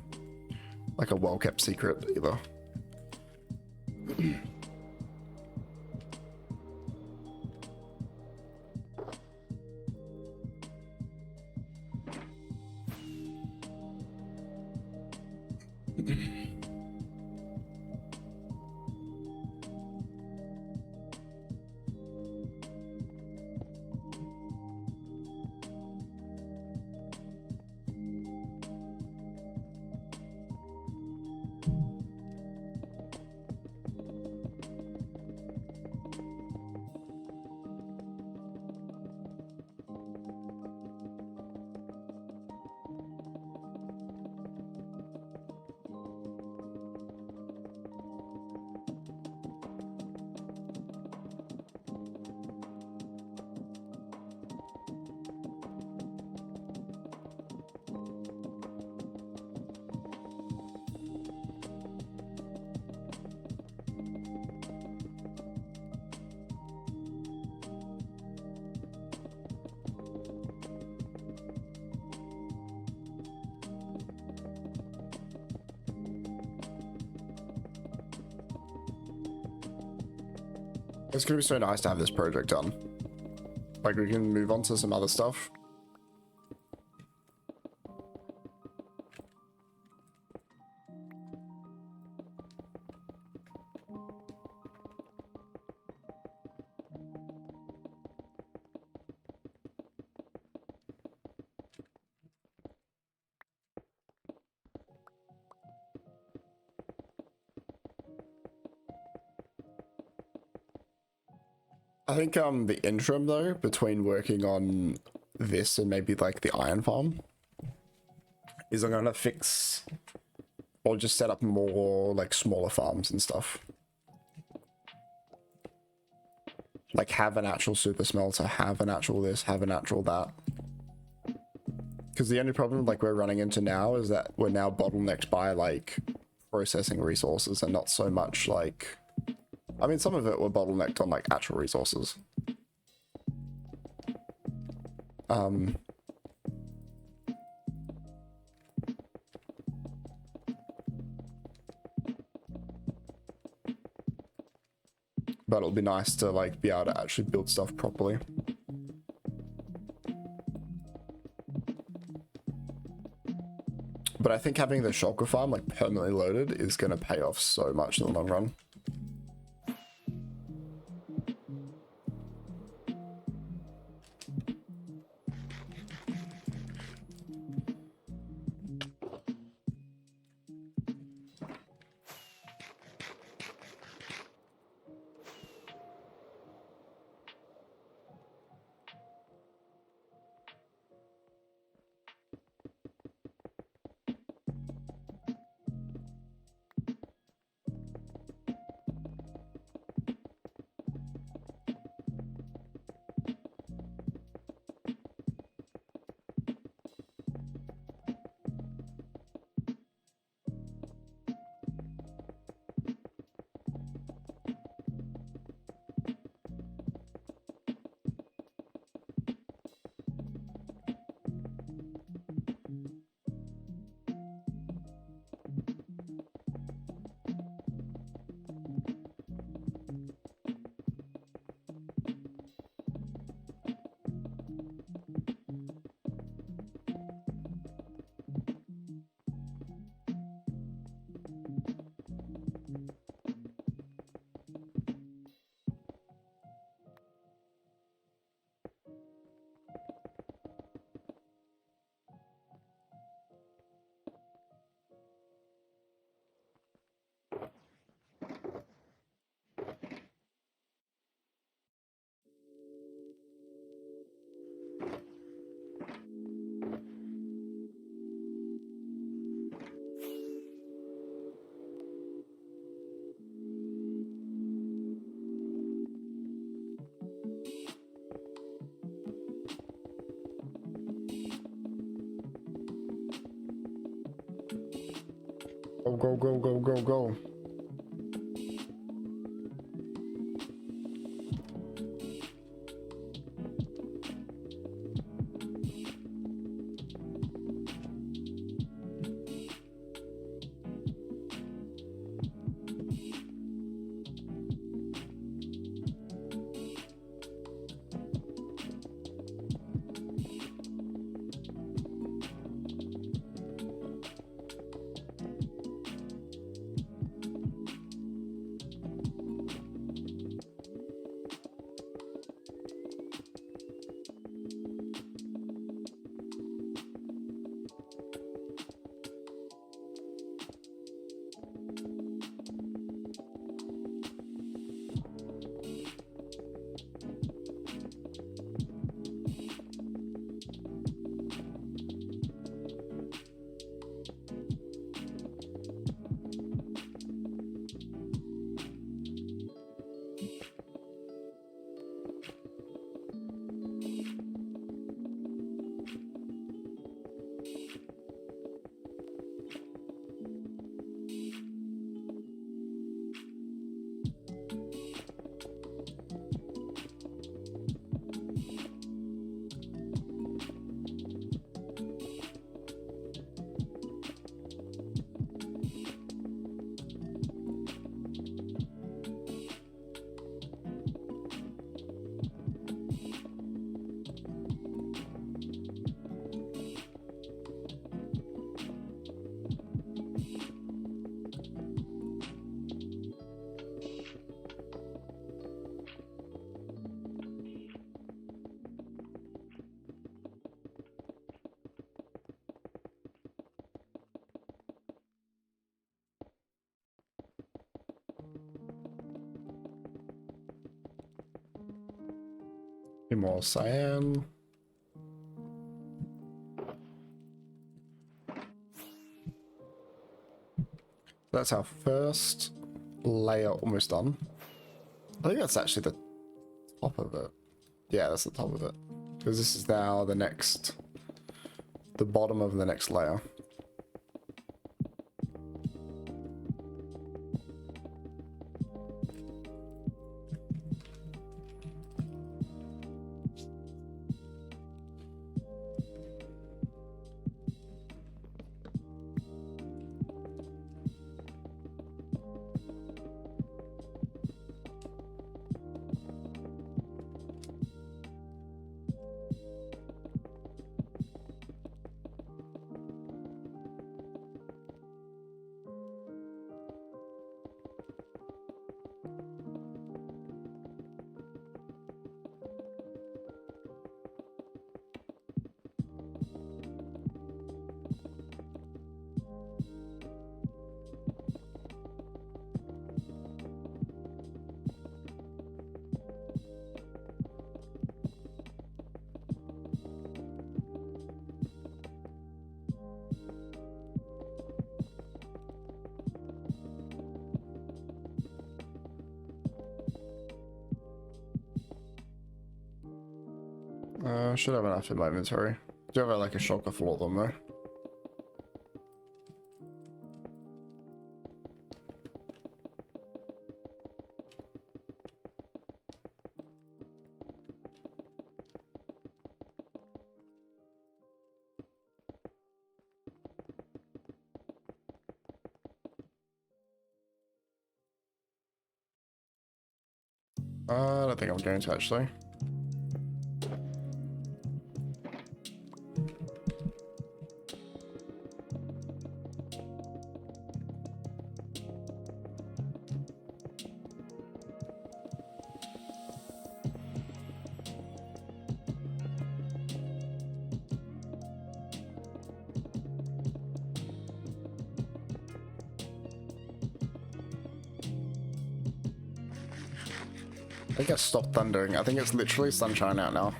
well-kept secret either. It's gonna be so nice to have this project done. Like, we can move on to some other stuff. I think the interim though, between working on this and maybe like the iron farm, is I'm gonna fix or just set up more like smaller farms and stuff. Like, have an actual super smelter, have an actual this, have an actual that. Because the only problem like we're running into now is that we're now bottlenecked by like processing resources and not so much like, I mean, some of it we're bottlenecked on like actual resources. But it'll be nice to like be able to actually build stuff properly. But I think having the shulker farm like permanently loaded is going to pay off so much in the long run. Go, go, go, go, go, go. More cyan. That's our first layer almost done. I think that's actually the top of it. Yeah, that's the top of it. Because this is now the bottom of the next layer. Should have enough in my inventory. Do have like a shulker for all of them though. I don't think I'm going to actually. I think I stopped thundering. I think it's literally sunshine out now.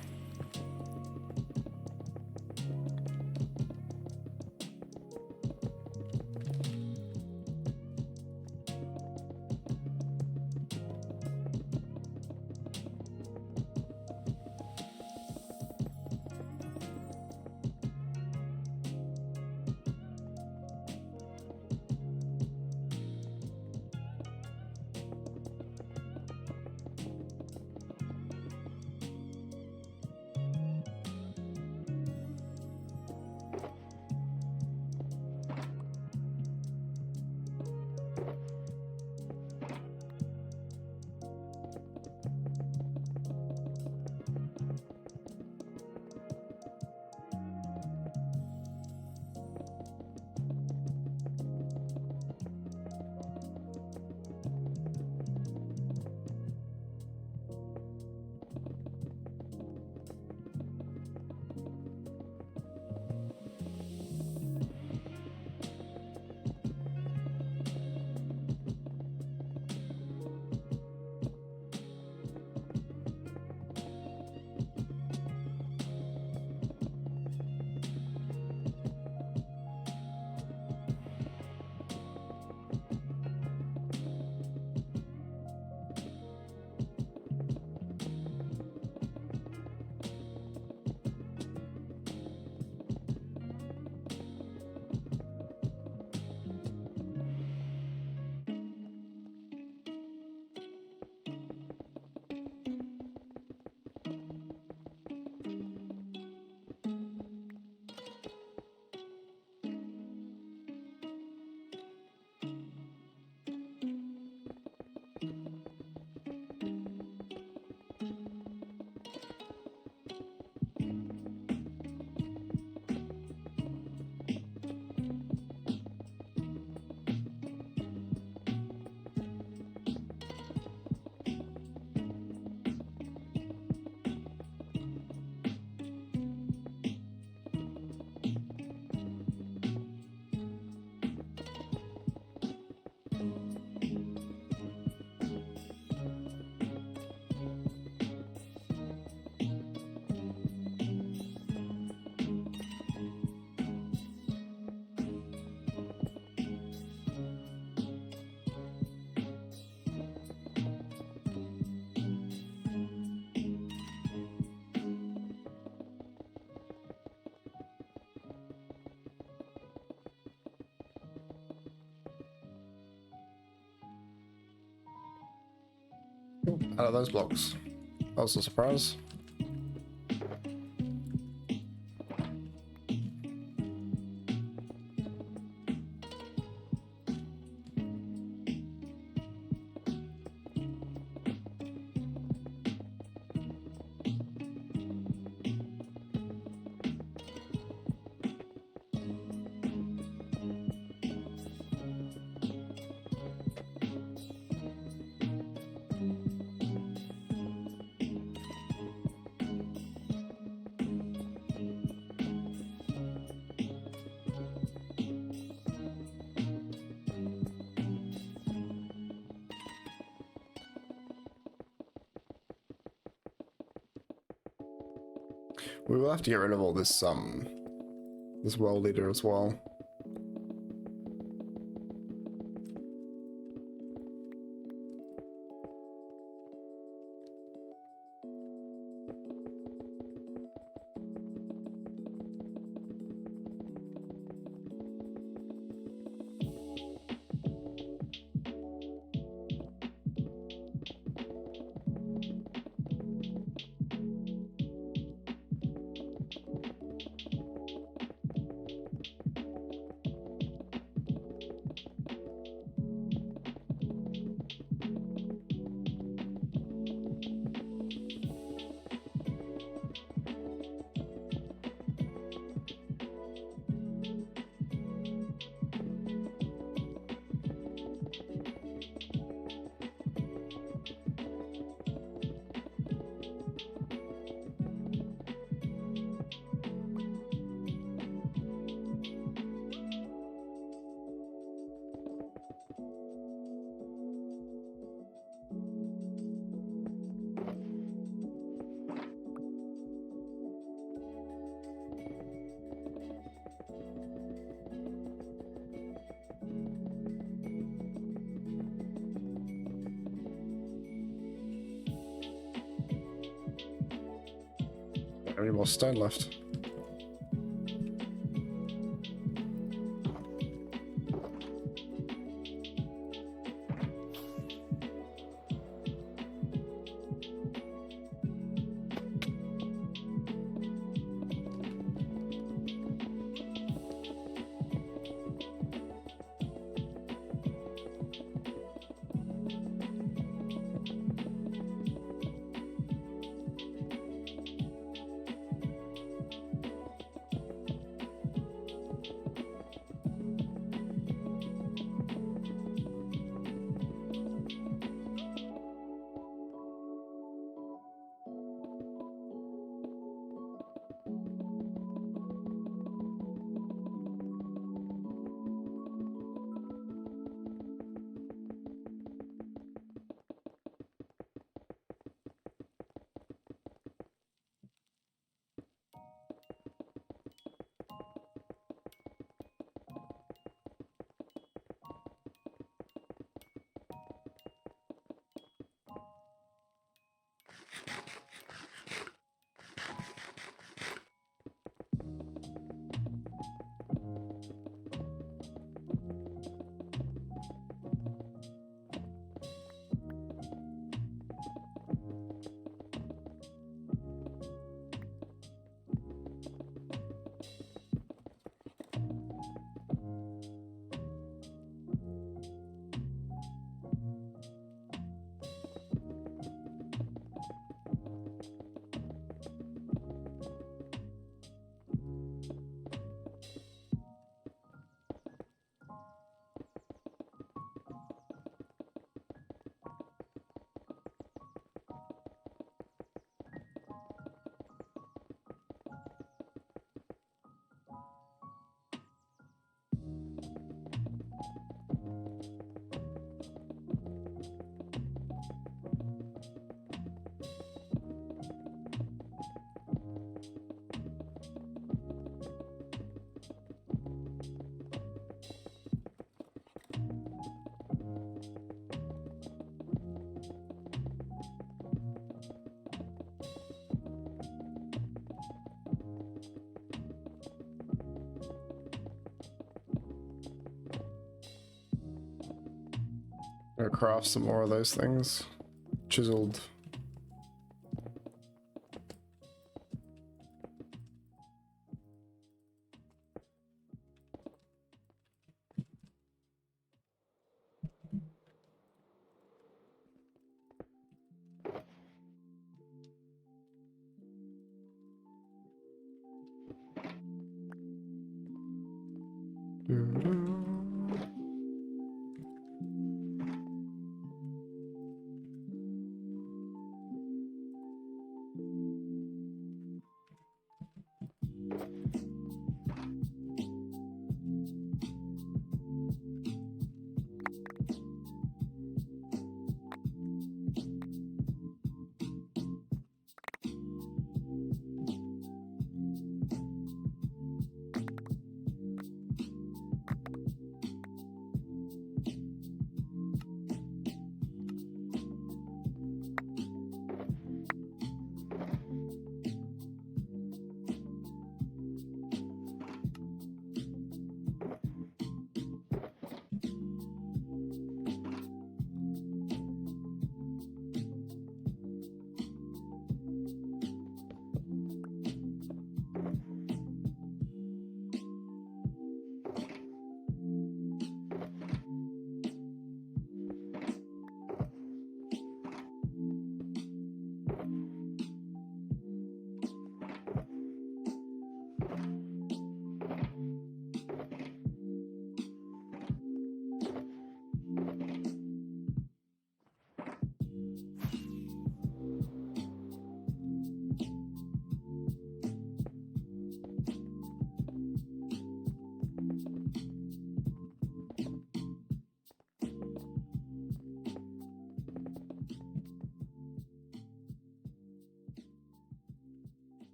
Ooh, out of those blocks. That was a surprise. We will have to get rid of all this world leader as well. Any more stone left? Gonna craft some more of those things. chiseled.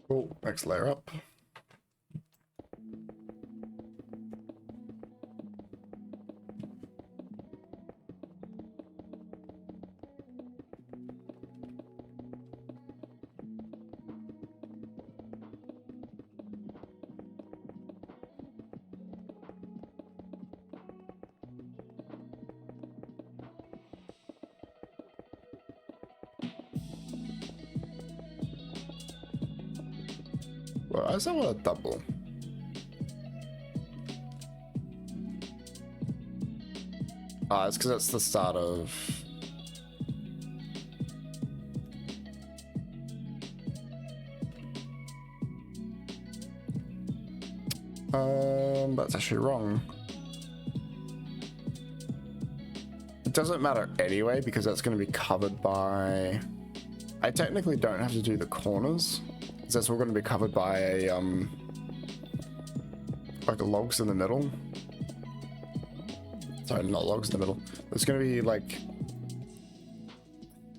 Oh, next layer up. Well, I just want a double. It's because that's the start of... That's actually wrong. It doesn't matter anyway, because that's going to be covered by... I technically don't have to do the corners, because that's all going to be covered by a, like logs in the middle. Sorry, not logs in the middle. There's going to be like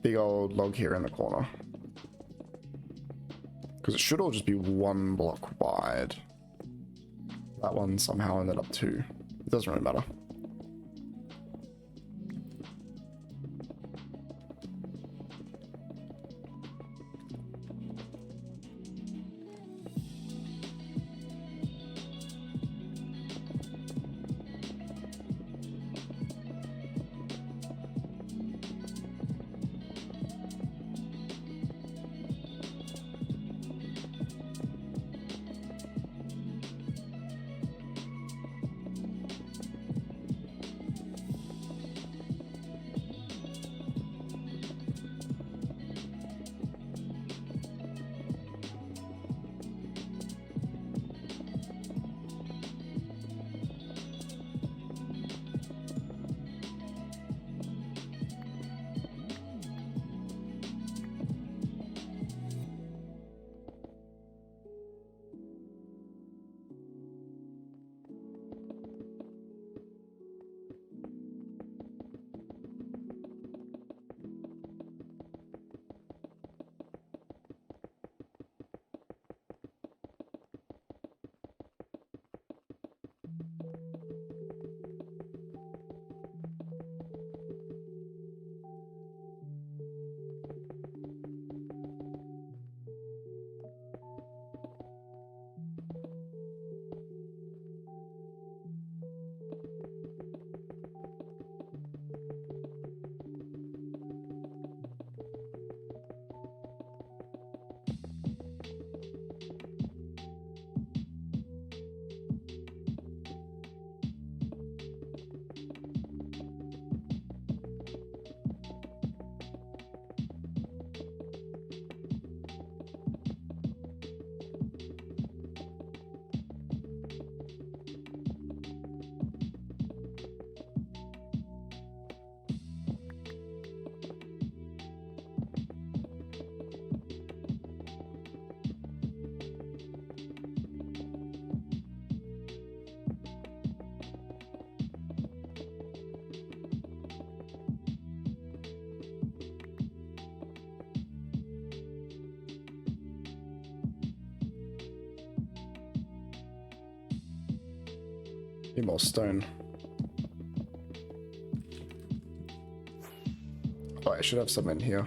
big old log here in the corner. Because it should all just be one block wide. That one somehow ended up two. It doesn't really matter. Need more stone. Oh, I should have some in here.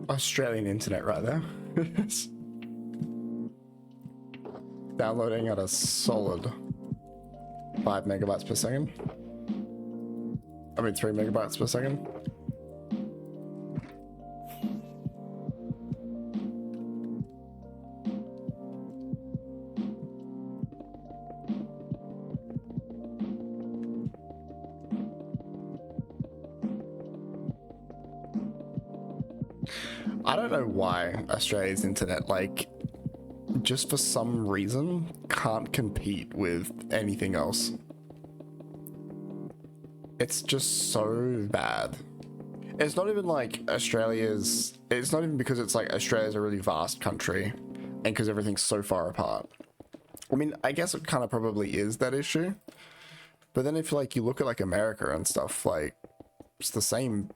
Australian internet right there. Downloading at a solid 5 megabytes per second. I mean 3 megabytes per second. I don't know why Australia's internet, like, just for some reason, can't compete with anything else. It's just so bad. It's not even like Australia's, it's not even because it's like Australia's a really vast country and because everything's so far apart. I mean, I guess it kind of probably is that issue. But then if like you look at like America and stuff, like it's the same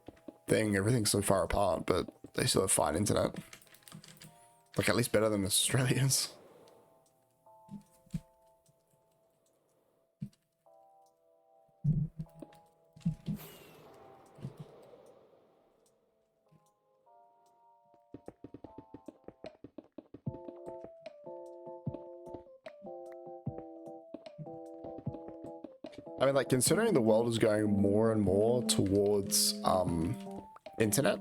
thing. Everything's so far apart, but they still have fine internet. Like at least better than Australians. I mean, like, considering the world is going more and more towards internet,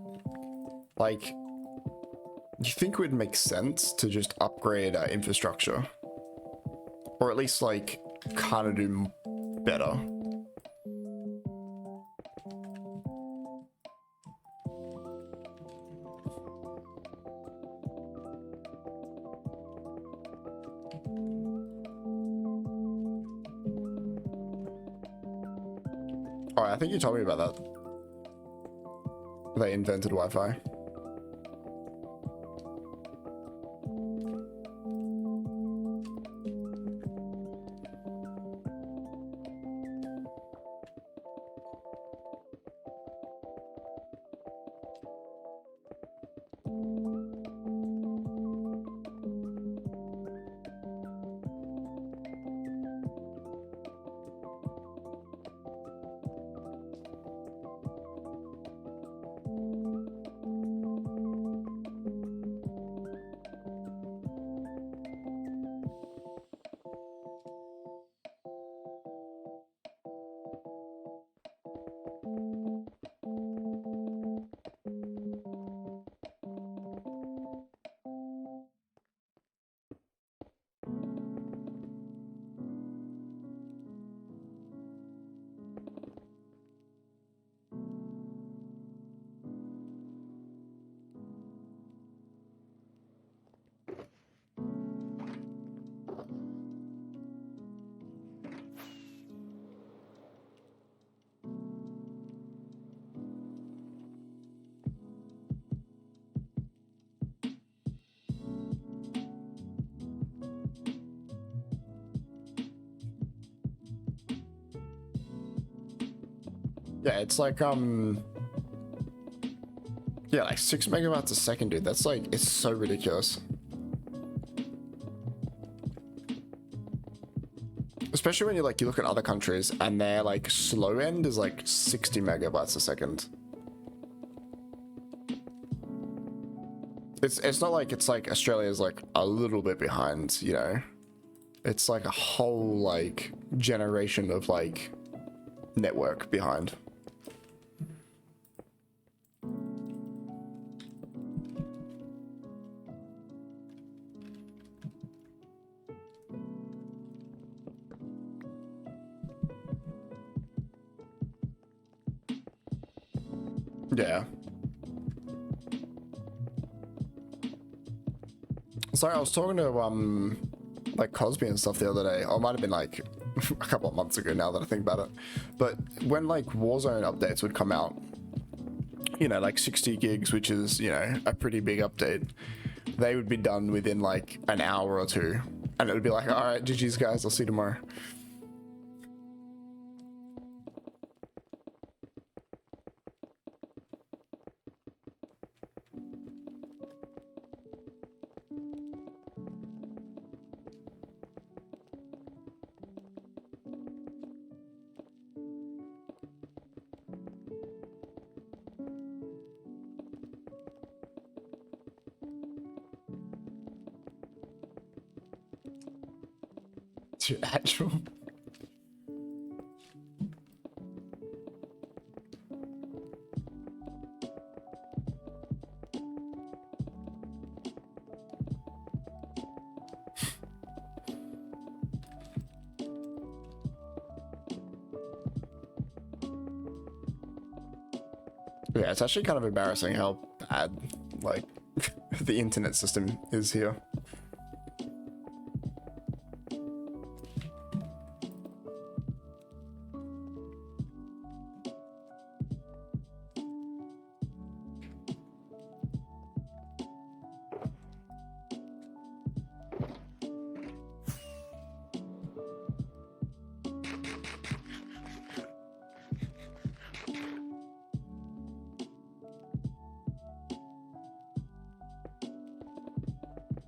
like, you think it would make sense to just upgrade our infrastructure, or at least like kind of do better. Oh, I think you told me about that. They invented Wi-Fi. Yeah, it's like yeah, like 6 megabytes a second, dude. That's like, it's so ridiculous. Especially when you like, you look at other countries and their like slow end is like 60 megabytes a second. It's not like it's like Australia's like a little bit behind, you know. It's like a whole like generation of like network behind. Yeah. Sorry, I was talking to like Cosby and stuff the other day. Or it might have been like a couple of months ago now that I think about it. But when like Warzone updates would come out, you know, like 60 gigs, which is, you know, a pretty big update, they would be done within like an hour or two. And it would be like, all right, GG's guys, I'll see you tomorrow. To actual. Yeah, it's actually kind of embarrassing how bad, like, the internet system is here.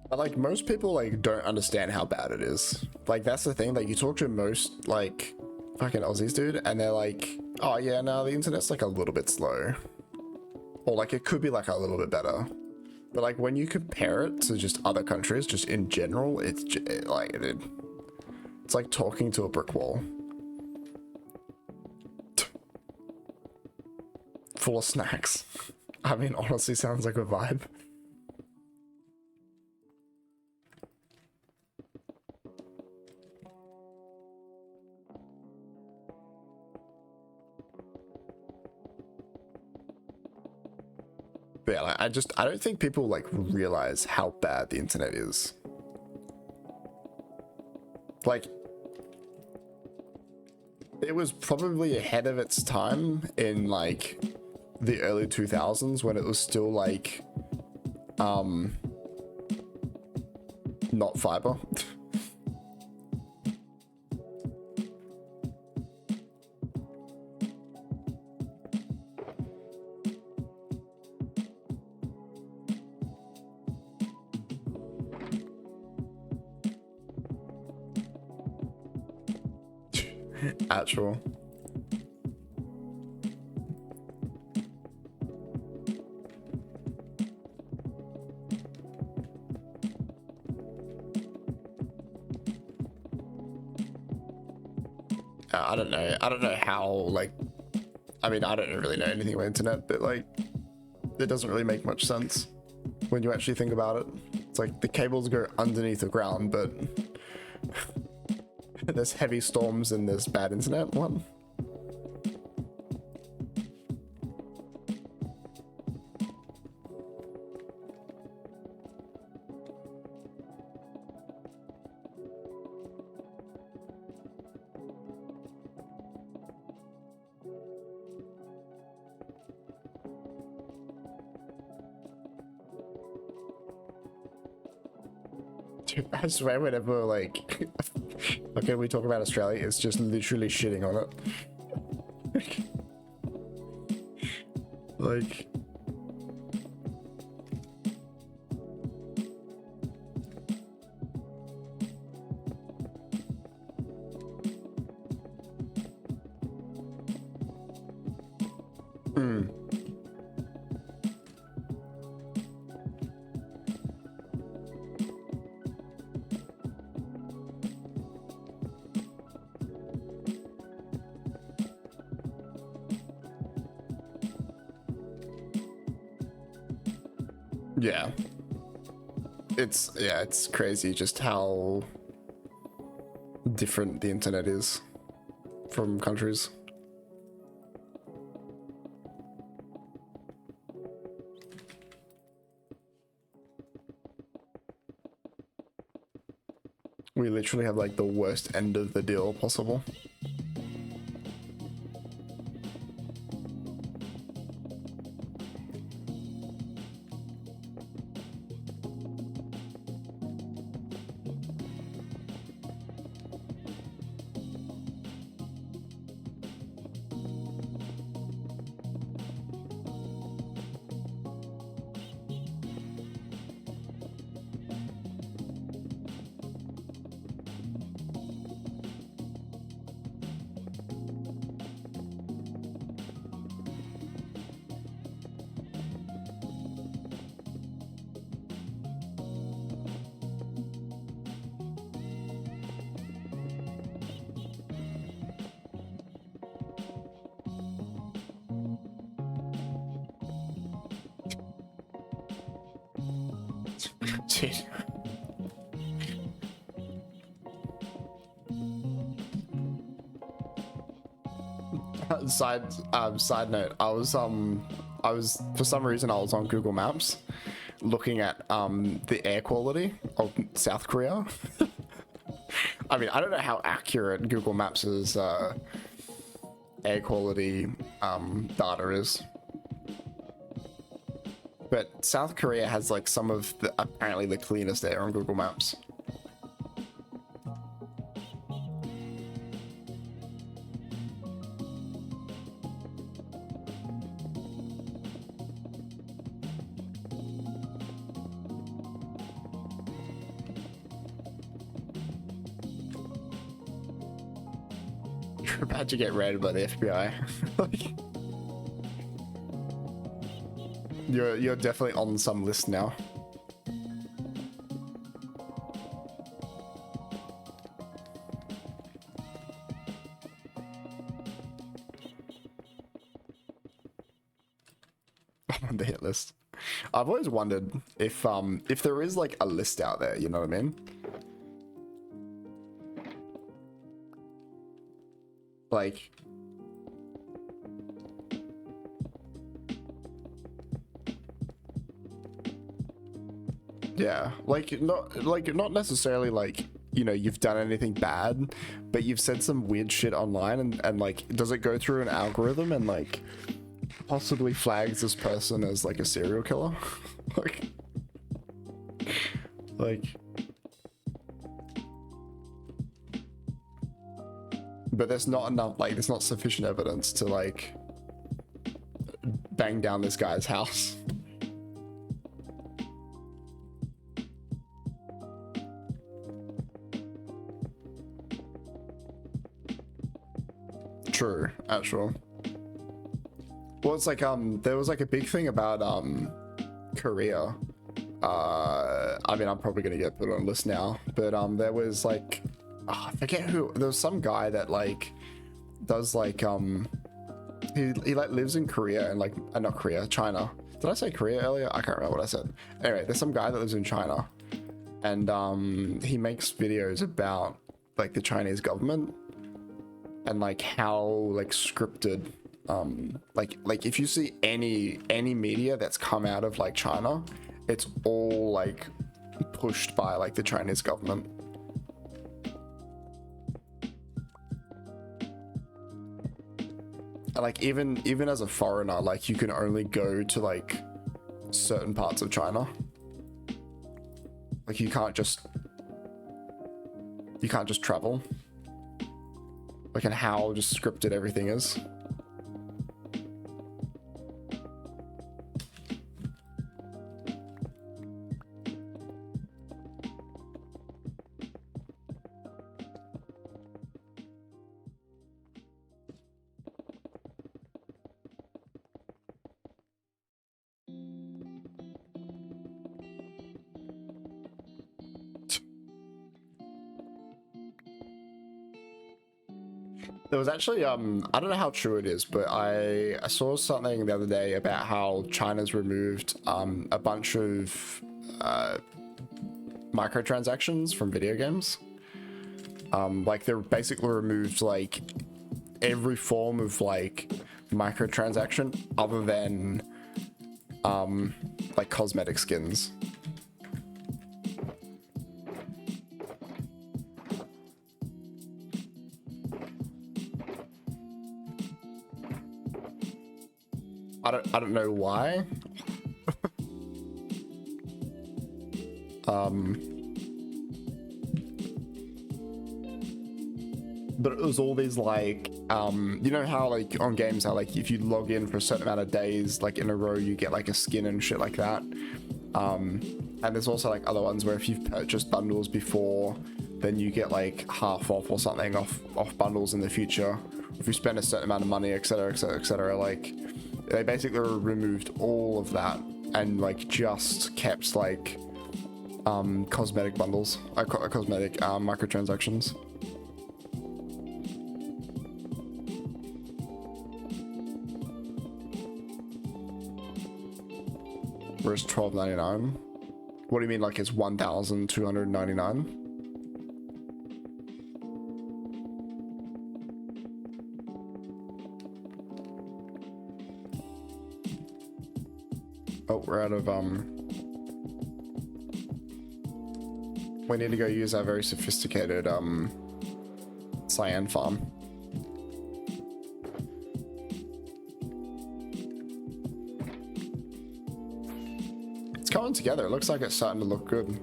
But like most people like don't understand how bad it is. Like that's the thing. Like you talk to most like fucking Aussies, dude, and they're like, "Oh yeah, no, the internet's like a little bit slow," or like it could be like a little bit better. But like when you compare it to just other countries, just in general, it's like it's like talking to a brick wall. Full of snacks. I mean, honestly, sounds like a vibe. But yeah, like, I don't think people like realize how bad the internet is. Like, it was probably ahead of its time in like the early 2000s when it was still like, not fiber. Actual. I don't know. I don't know how, like, I mean, I don't really know anything about internet, but like, it doesn't really make much sense when you actually think about it. It's like the cables go underneath the ground, but there's heavy storms and there's bad internet. What? Dude, I swear whenever like okay we talk about Australia, it's just literally shitting on it. Like, yeah. It's crazy just how different the internet is from countries. We literally have like the worst end of the deal possible. Dude. Side note, I was for some reason I was on Google Maps looking at the air quality of South Korea. I mean, I don't know how accurate Google Maps' air quality data is, but South Korea has like some of the apparently the cleanest air on Google Maps. You're about to get raided by the FBI. Like, you're definitely on some list now. I'm on the hit list. I've always wondered if there is like a list out there, you know what I mean? Like, yeah, like not necessarily like, you know, you've done anything bad, but you've said some weird shit online, and like, does it go through an algorithm and like possibly flags this person as like a serial killer? like but there's not enough, like there's not sufficient evidence to like bang down this guy's house. True, actual. Well, it's like there was like a big thing about Korea. I mean, I'm probably gonna get put on a list now, but there was like, I forget who. There was some guy that like does like he like lives in Korea and like not Korea, China. Did I say Korea earlier? I can't remember what I said. Anyway, there's some guy that lives in China, and he makes videos about like the Chinese government and like how like scripted, like if you see any media that's come out of like China, it's all like pushed by like the Chinese government. And like even as a foreigner, like you can only go to like certain parts of China. Like you can't just travel. Like, and how just scripted everything is. There was actually I don't know how true it is, but I saw something the other day about how China's removed a bunch of microtransactions from video games. Like they're basically removed like every form of like microtransaction other than like cosmetic skins. I don't know why. But it was all these like you know how like on games how like if you log in for a certain amount of days like in a row you get like a skin and shit like that. And there's also like other ones where if you've purchased bundles before, then you get like half off or something off bundles in the future if you spend a certain amount of money, etc, etc, etc. Like they basically removed all of that and like just kept like cosmetic bundles, cosmetic microtransactions. Where's $12.99? What do you mean, like it's 1,299? Oh, we're out of we need to go use our very sophisticated cyan farm. It's coming together. It looks like it's starting to look good.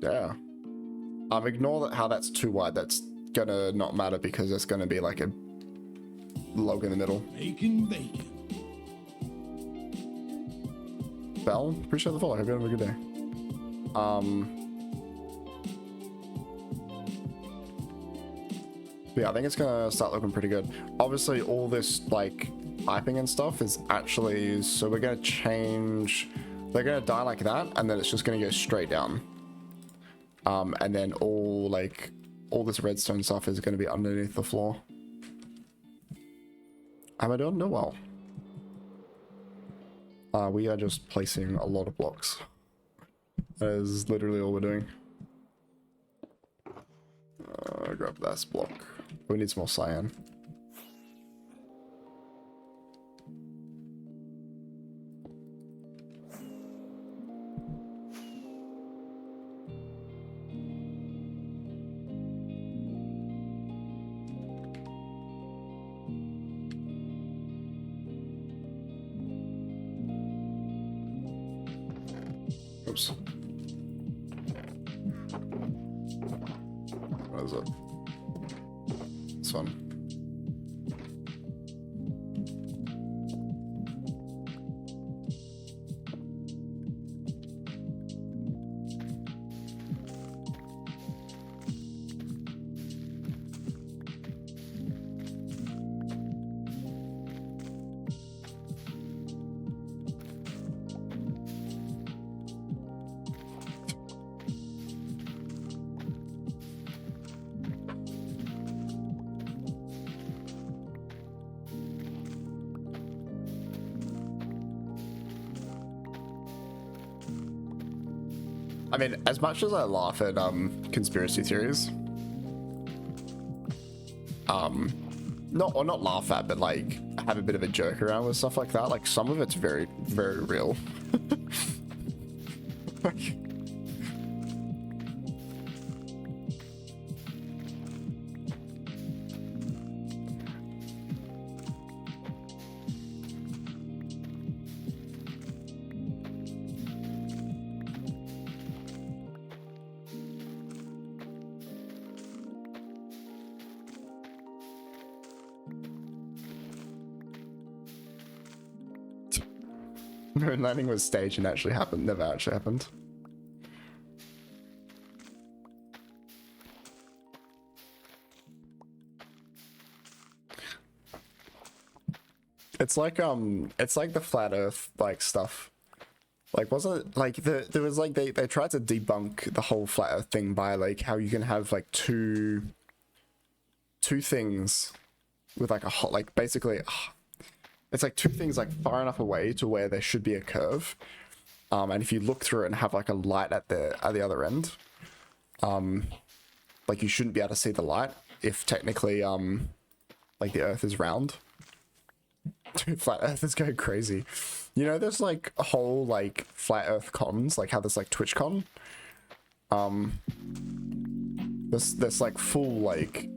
Yeah. Ignore that how that's too wide. That's gonna not matter because it's gonna be like a log in the middle. Making bacon. Bell, appreciate the follow. Hope you have a good day. Yeah, I think it's gonna start looking pretty good. Obviously, all this like piping and stuff is actually, so we're gonna change. They're gonna die like that, and then it's just gonna go straight down. And then all this redstone stuff is gonna be underneath the floor. Am I doing? No, well. We are just placing a lot of blocks. That is literally all we're doing. Grab this block. We need some more cyan. Oops. What is it? This one. I mean, as much as I laugh at conspiracy theories, not laugh at, but like have a bit of a joke around with stuff like that. Like some of it's very, very real. Like, moon landing was staged and actually happened. Never actually happened. It's like the flat Earth like stuff. Like, wasn't like there was like they tried to debunk the whole flat Earth thing by like how you can have like two things with like a hot, like basically it's like two things like far enough away to where there should be a curve, and if you look through it and have like a light at the other end, like you shouldn't be able to see the light if technically like the Earth is round. Dude, flat Earth is going crazy. You know, there's like a whole like flat Earth cons, like how there's like TwitchCon. There's like full like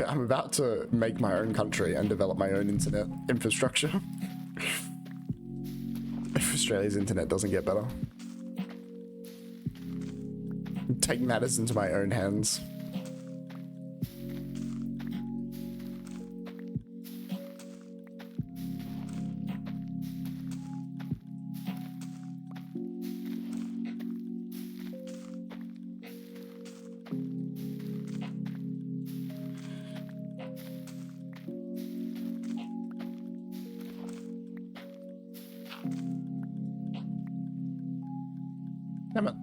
I'm about to make my own country and develop my own internet infrastructure. If Australia's internet doesn't get better. Take matters into my own hands. Damn it.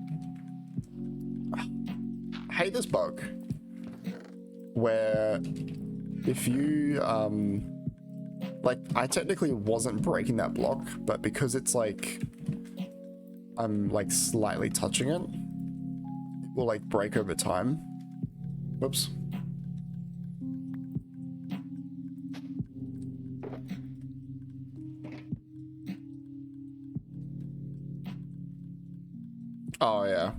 I hate this bug where if you like I technically wasn't breaking that block, but because it's like I'm like slightly touching it, it will like break over time. Whoops. Oh yeah.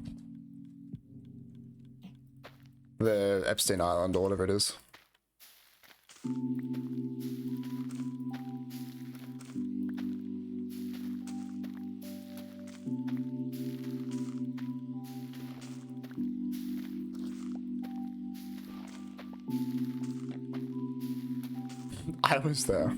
The Epstein Island or whatever it is. I was there.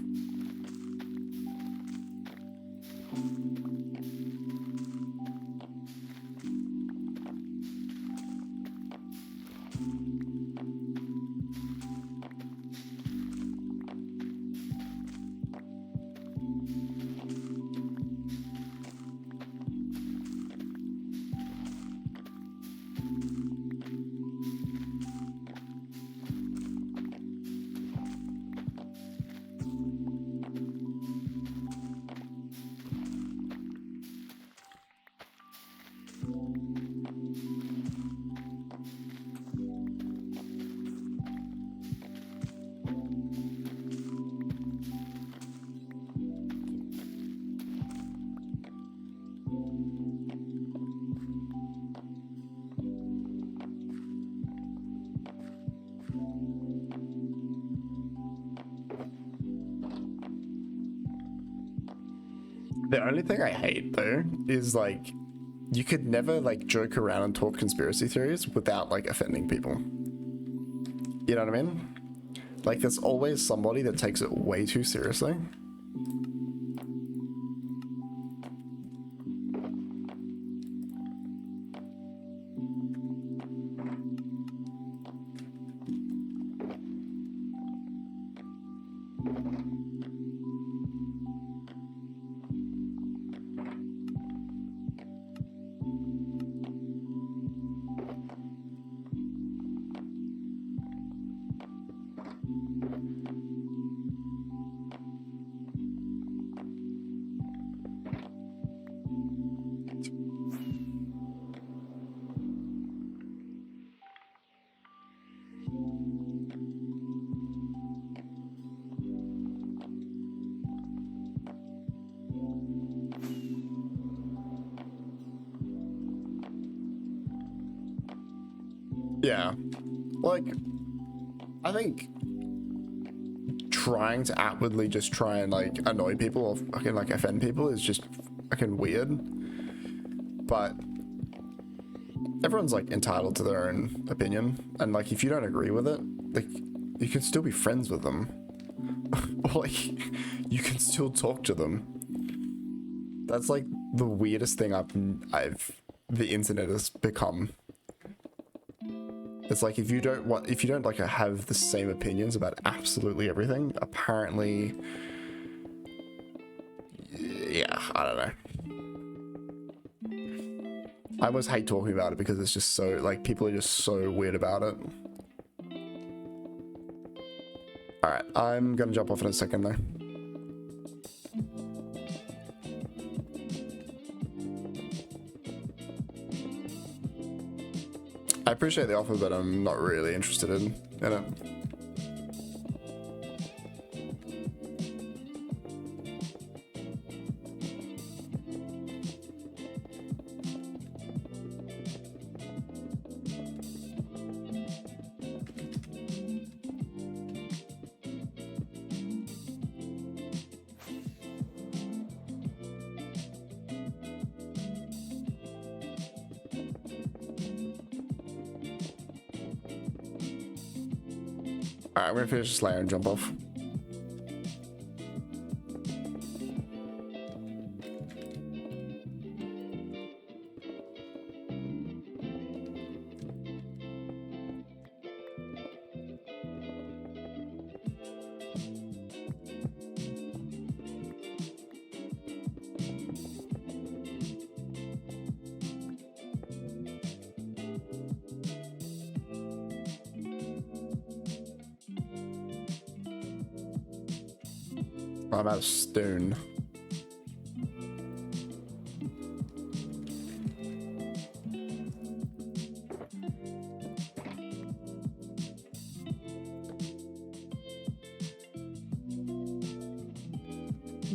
The only thing I hate though is like you could never like joke around and talk conspiracy theories without like offending people. You know what I mean? Like there's always somebody that takes it way too seriously. Yeah, like I think trying to outwardly just try and like annoy people or fucking like offend people is just fucking weird, but everyone's like entitled to their own opinion, and like if you don't agree with it, like you can still be friends with them or like you can still talk to them. That's like the weirdest thing the internet has become. It's like if you don't like have the same opinions about absolutely everything, apparently, yeah, I don't know. I almost hate talking about it because it's just so, like, people are just so weird about it. Alright, I'm gonna jump off in a second though. I appreciate the offer, but I'm not really interested in it. Alright, I'm gonna finish this layer and jump off. I'm out of stone.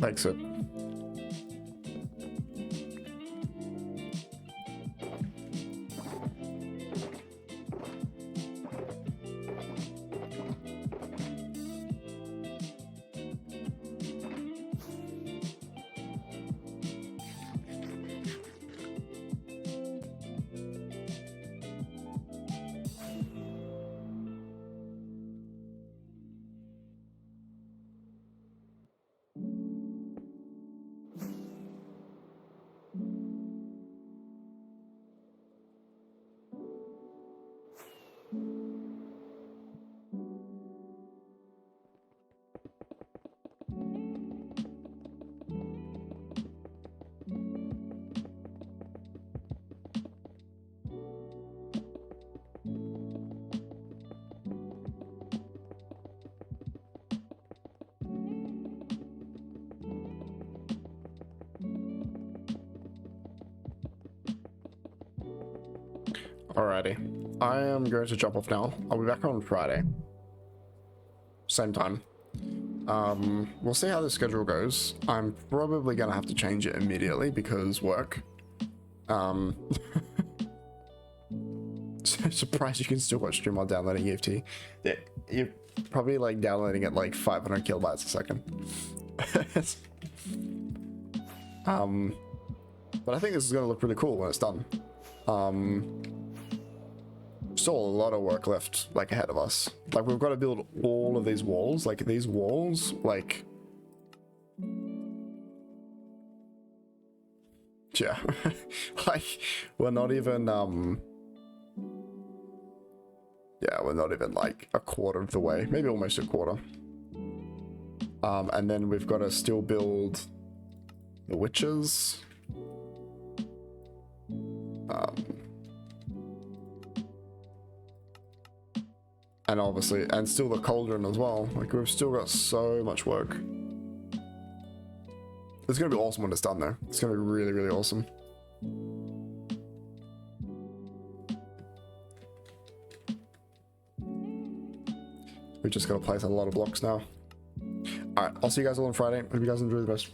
Makes it. Alrighty, I am going to jump off now. I'll be back on Friday. Same time. We'll see how the schedule goes. I'm probably gonna have to change it immediately because work. Surprised you can still watch stream while downloading EFT. Yeah, you're probably like downloading at like 500 kilobytes a second. But I think this is gonna look really cool when it's done. Still a lot of work left, like, ahead of us. Like, we've got to build all of these walls. Like, these walls, like, yeah. Like, we're not even yeah, we're not even like a quarter of the way, maybe almost a quarter. And then we've got to still build the witches. And obviously, and still the cauldron as well. Like, we've still got so much work. It's gonna be awesome when it's done though. It's gonna be really, really awesome. We just gotta place a lot of blocks now. Alright, I'll see you guys all on Friday. Hope you guys enjoy the rest.